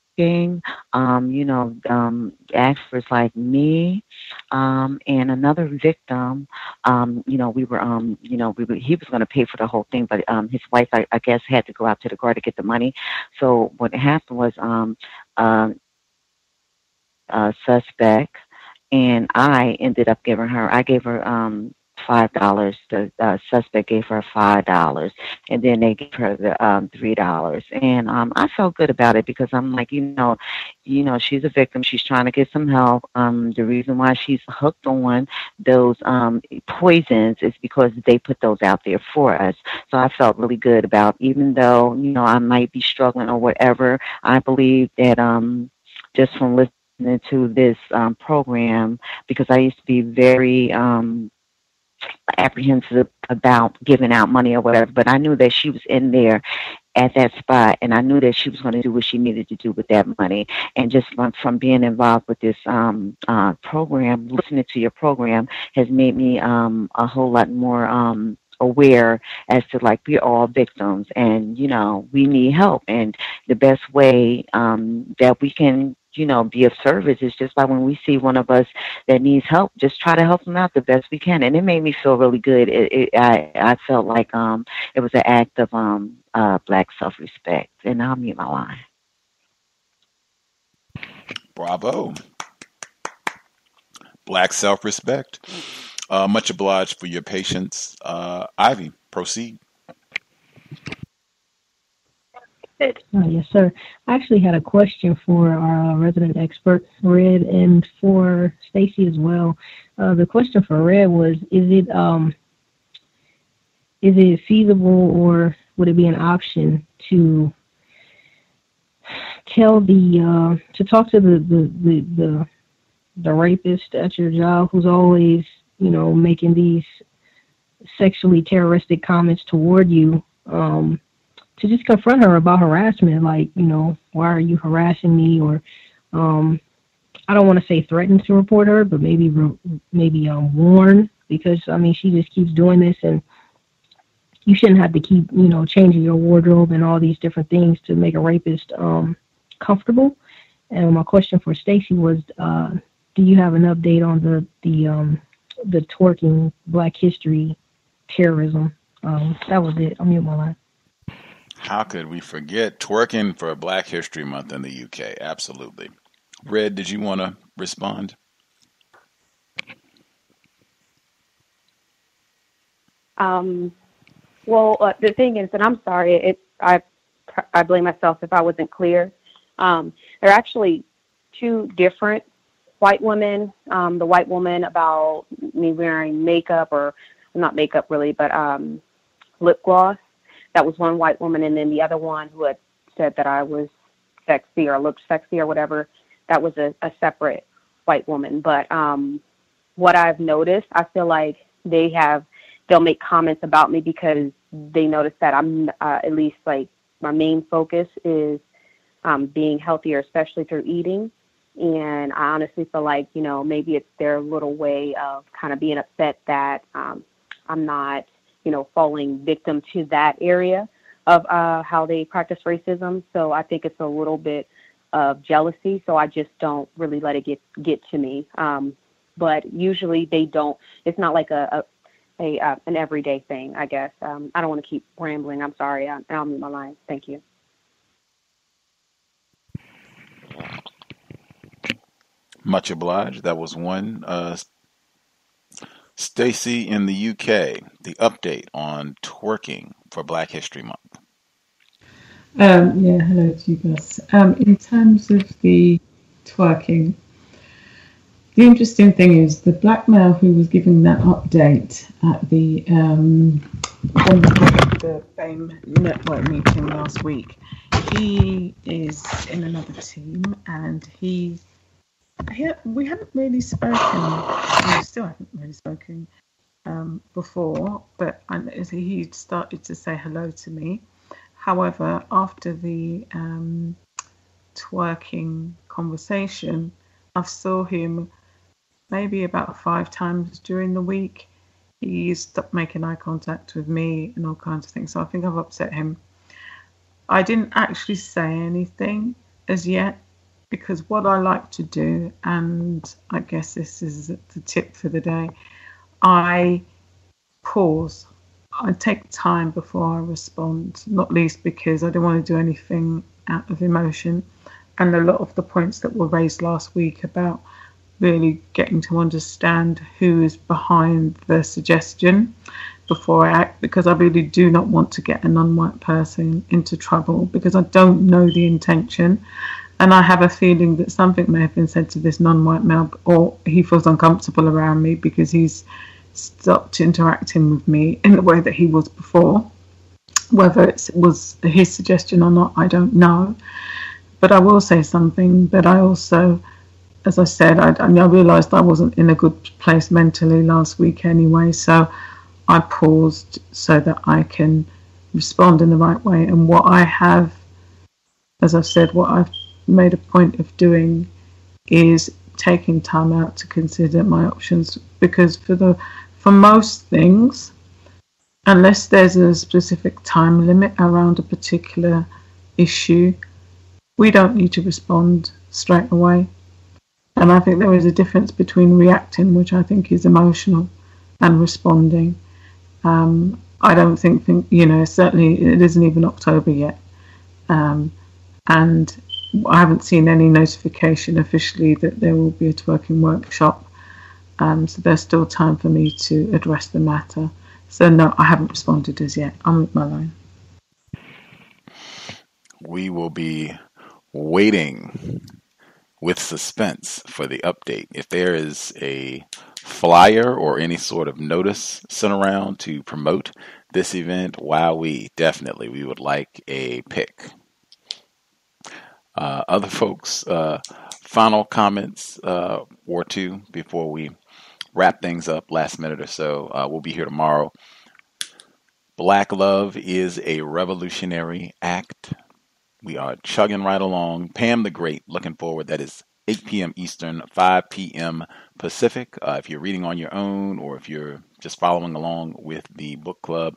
actors like me and another victim, we were, he was going to pay for the whole thing, but his wife, I guess, had to go out to the car to get the money. So what happened was a suspect, and I ended up giving her, I gave her $5. The suspect gave her $5, and then they gave her the $3. And I felt good about it because I'm like, she's a victim. She's trying to get some help. The reason why she's hooked on those poisons is because they put those out there for us. So I felt really good about, even though I might be struggling or whatever. I believe that just from listening to this program, because I used to be very apprehensive about giving out money or whatever, but I knew that she was in there at that spot, and I knew that she was going to do what she needed to do with that money. And just from being involved with this program, listening to your program has made me a whole lot more aware as to, like, we're all victims, and we need help, and the best way that we can be of service is just like when we see one of us that needs help, just try to help them out the best we can. And it made me feel really good. I felt like it was an act of Black self-respect. And I'll mute my line. Bravo. Black self-respect. Much obliged for your patience. Ivy, proceed. Yes, sir. I actually had a question for our resident expert, Red, and for Stacy as well. The question for Red was, is it feasible, or would it be an option to talk to the rapist at your job who's always, making these sexually terroristic comments toward you, to just confront her about harassment, like, why are you harassing me? Or I don't want to say threaten to report her, but maybe warn, because, she just keeps doing this, and you shouldn't have to keep, changing your wardrobe and all these different things to make a rapist comfortable. And my question for Stacy was, do you have an update on the twerking Black history terrorism? That was it. I'll mute my line. How could we forget twerking for Black History Month in the UK? Absolutely. Red, did you want to respond? The thing is, and I'm sorry, I blame myself if I wasn't clear. There are actually two different white women. The white woman about me wearing makeup, or not makeup really, but lip gloss. That was one white woman, and then the other one who had said that I was sexy or looked sexy or whatever, that was a separate white woman. But what I've noticed, I feel like they'll make comments about me because they notice that I'm at least, like, my main focus is being healthier, especially through eating. And I honestly feel like, maybe it's their little way of kind of being upset that I'm not, falling victim to that area of how they practice racism. So I think it's a little bit of jealousy. So I just don't really let it get to me. But usually they don't. It's not like an everyday thing, I guess. I don't want to keep rambling. I'm sorry. I'll mute my line. Thank you. Much obliged. That was one. Stacy in the UK, the update on twerking for Black History Month. Hello to you guys. In terms of the twerking, the interesting thing is the black male who was giving that update at the BAME network meeting last week, he is in another team, and we haven't really spoken. We still haven't really spoken before, but he started to say hello to me. However, after the twerking conversation, I've saw him maybe about 5 times during the week. He stopped making eye contact with me and all kinds of things. So I think I've upset him. I didn't actually say anything as yet because what I like to do, and I guess this is the tip for the day, I pause. I take time before I respond, not least because I don't want to do anything out of emotion. And a lot of the points that were raised last week about really getting to understand who is behind the suggestion before I act, because I really do not want to get a non-white person into trouble because I don't know the intention. And I have a feeling that something may have been said to this non-white male, or he feels uncomfortable around me because he's stopped interacting with me in the way that he was before. Whether it was his suggestion or not, I don't know. But I will say something that I also, as I said, I realised I wasn't in a good place mentally last week anyway, so I paused so that I can respond in the right way. And what I have, as I said, what I've made a point of doing is taking time out to consider my options, because for most things, unless there's a specific time limit around a particular issue, we don't need to respond straight away. And I think there is a difference between reacting, which I think is emotional, and responding. I don't think, certainly it isn't even October yet. And I haven't seen any notification officially that there will be a twerking workshop. So there's still time for me to address the matter. So no, I haven't responded as yet. I'm with my line. We will be waiting with suspense for the update. If there is a flyer or any sort of notice sent around to promote this event, we would like a pic. Other folks, final comments or two before we wrap things up last minute or so. We'll be here tomorrow. Black love is a revolutionary act. We are chugging right along. Pam the Great, looking forward. That is 8 p.m. Eastern, 5 p.m. Pacific. If you're reading on your own or if you're just following along with the book club,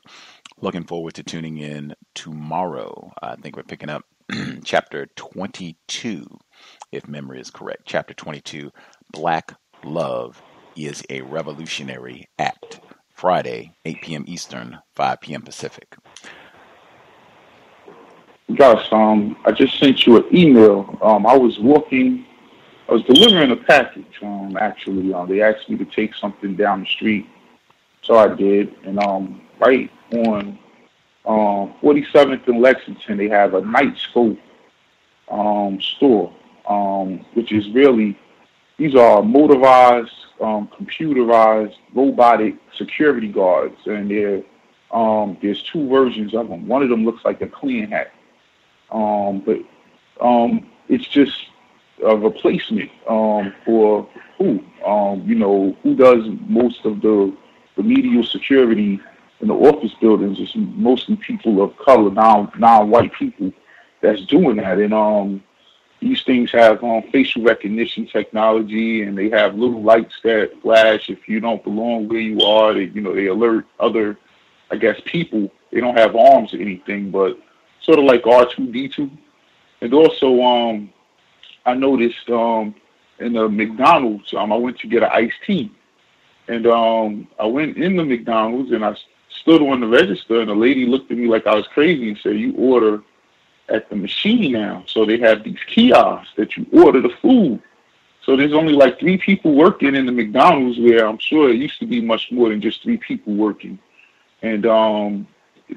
looking forward to tuning in tomorrow. I think we're picking up chapter 22, if memory is correct. Chapter 22, Black Love is a Revolutionary Act. Friday, 8 p.m. Eastern, 5 p.m. Pacific. Gus, I just sent you an email. I was delivering a package, actually. They asked me to take something down the street, so I did. And right on 47th and Lexington, they have a Night Scope store, which is really, these are motorized, computerized, robotic security guards. And there's two versions of them. One of them looks like a clean hat. But it's just a replacement for who does most of the remedial security in the office buildings. It's mostly people of color, non-white people that's doing that. And these things have facial recognition technology, and they have little lights that flash if you don't belong where you are. They alert other, I guess, people. They don't have arms or anything, but sort of like R2-D2. And also, I noticed in the McDonald's, I went to get an iced tea. And I went in the McDonald's and I stood on the register, and the lady looked at me like I was crazy and said, "You order at the machine now." So they have these kiosks that you order the food. So there's only like 3 people working in the McDonald's, where I'm sure it used to be much more than just 3 people working. And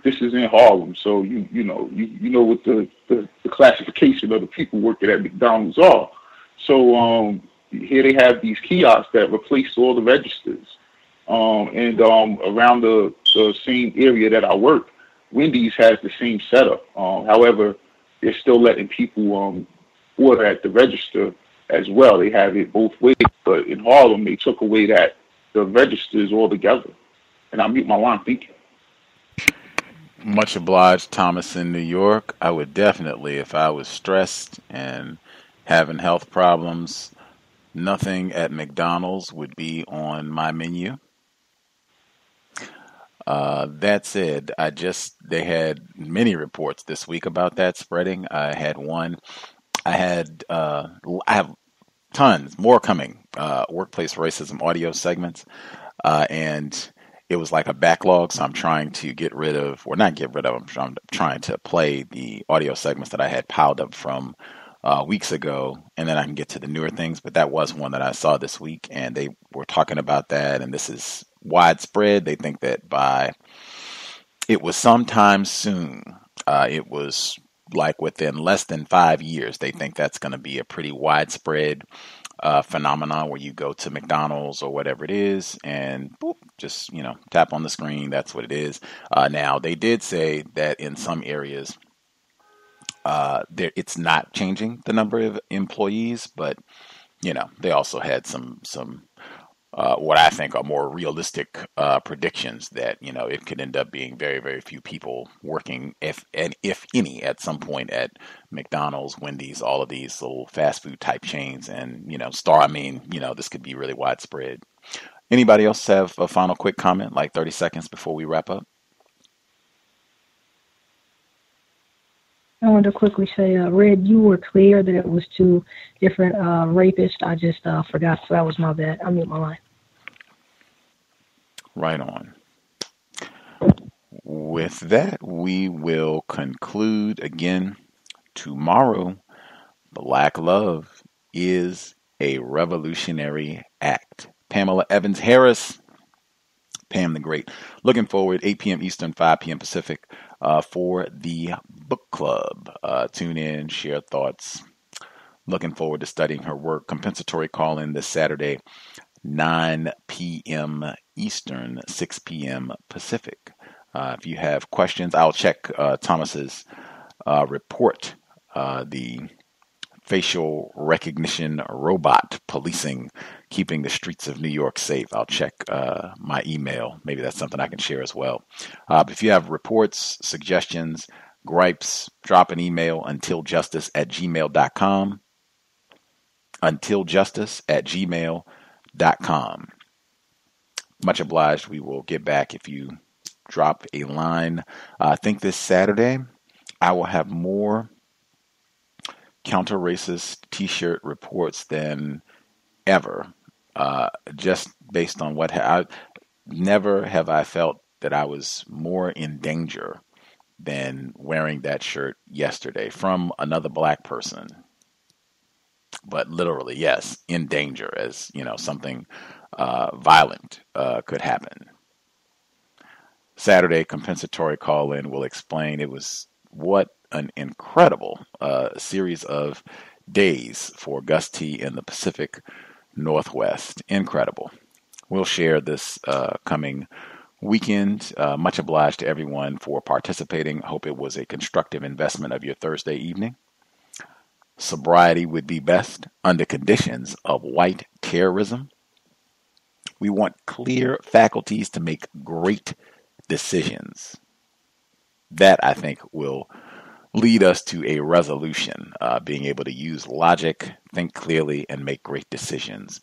this is in Harlem, so you know what the classification of the people working at McDonald's are. So here they have these kiosks that replace all the registers. And around the same area that I work, Wendy's has the same setup. However, they're still letting people order at the register as well. They have it both ways. But in Harlem, they took away the registers altogether. And I mute my line. Thank you. Much obliged, Thomas in New York. I would definitely, if I was stressed and having health problems, nothing at McDonald's would be on my menu. That said, they had many reports this week about that spreading. I had one. I have tons more coming. Workplace racism audio segments, and it was like a backlog. So I'm trying to I'm trying to play the audio segments that I had piled up from weeks ago, and then I can get to the newer things. But that was one that I saw this week, and they were talking about that, and this is widespread. They think that it was sometime soon. It was like within less than 5 years. They think that's going to be a pretty widespread phenomenon where you go to McDonald's or whatever it is and boop, just, tap on the screen. That's what it is. Now, they did say that in some areas, it's not changing the number of employees, but, they also had some what I think are more realistic predictions that, it could end up being very, very few people working, if any, at some point at McDonald's, Wendy's, all of these little fast food type chains, and, this could be really widespread. Anybody else have a final quick comment, like 30 seconds before we wrap up? I wanted to quickly say, Red, you were clear that it was two different rapists. I just forgot, so that was my bad. I'll mute my line. Right on. With that, we will conclude again. Tomorrow, Black Love is a revolutionary act. Pamela Evans Harris, Pam the Great. Looking forward, 8 p.m. Eastern, 5 p.m. Pacific, for the book club. Tune in, share thoughts. Looking forward to studying her work. Compensatory call-in this Saturday, 9 p.m. Eastern, 6 p.m. Pacific. If you have questions, I'll check Thomas's report, the facial recognition robot policing, keeping the streets of New York safe. I'll check my email. Maybe that's something I can share as well. But if you have reports, suggestions, gripes, drop an email, untiljustice@gmail.com. untiljustice@gmail.com. Much obliged. We will get back if you drop a line. I think this Saturday I will have more counter-racist t-shirt reports than ever, just based on never have I felt that I was more in danger than wearing that shirt yesterday from another black person. But literally, yes, in danger, as something violent could happen. Saturday compensatory call-in will explain. It was what an incredible series of days for Gus T in the Pacific Northwest. Incredible. We'll share this coming weekend. Much obliged to everyone for participating. Hope it was a constructive investment of your Thursday evening. Sobriety would be best under conditions of white terrorism. We want clear faculties to make great decisions. That, I think, will lead us to a resolution, being able to use logic, think clearly, and make great decisions.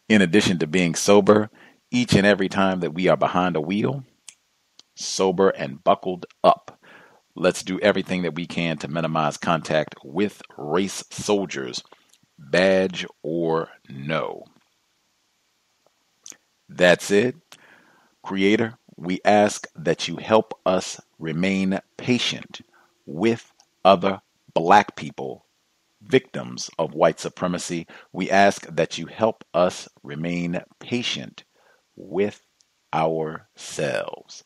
In addition to being sober, each and every time that we are behind a wheel, sober and buckled up. Let's do everything that we can to minimize contact with race soldiers, badge or no. That's it. Creator, we ask that you help us remain patient with other black people, victims of white supremacy. We ask that you help us remain patient with ourselves.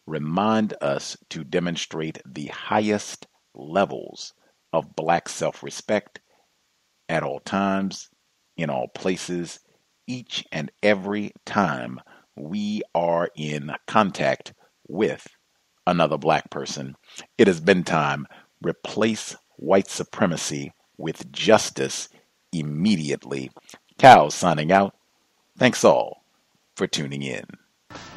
Remind us to demonstrate the highest levels of black self-respect at all times, in all places, each and every time we are in contact with another black person. It has been time. Replace white supremacy with justice immediately. Cows signing out. Thanks all for tuning in.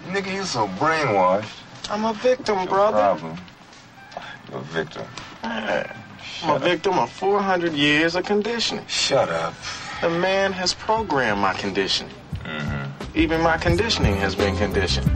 Nigga, you so brainwashed. I'm a victim, brother. Problem. You're a victim. I'm a victim of 400 years of conditioning. Shut up. The man has programmed my conditioning. Mm-hmm. Even my conditioning has been conditioned.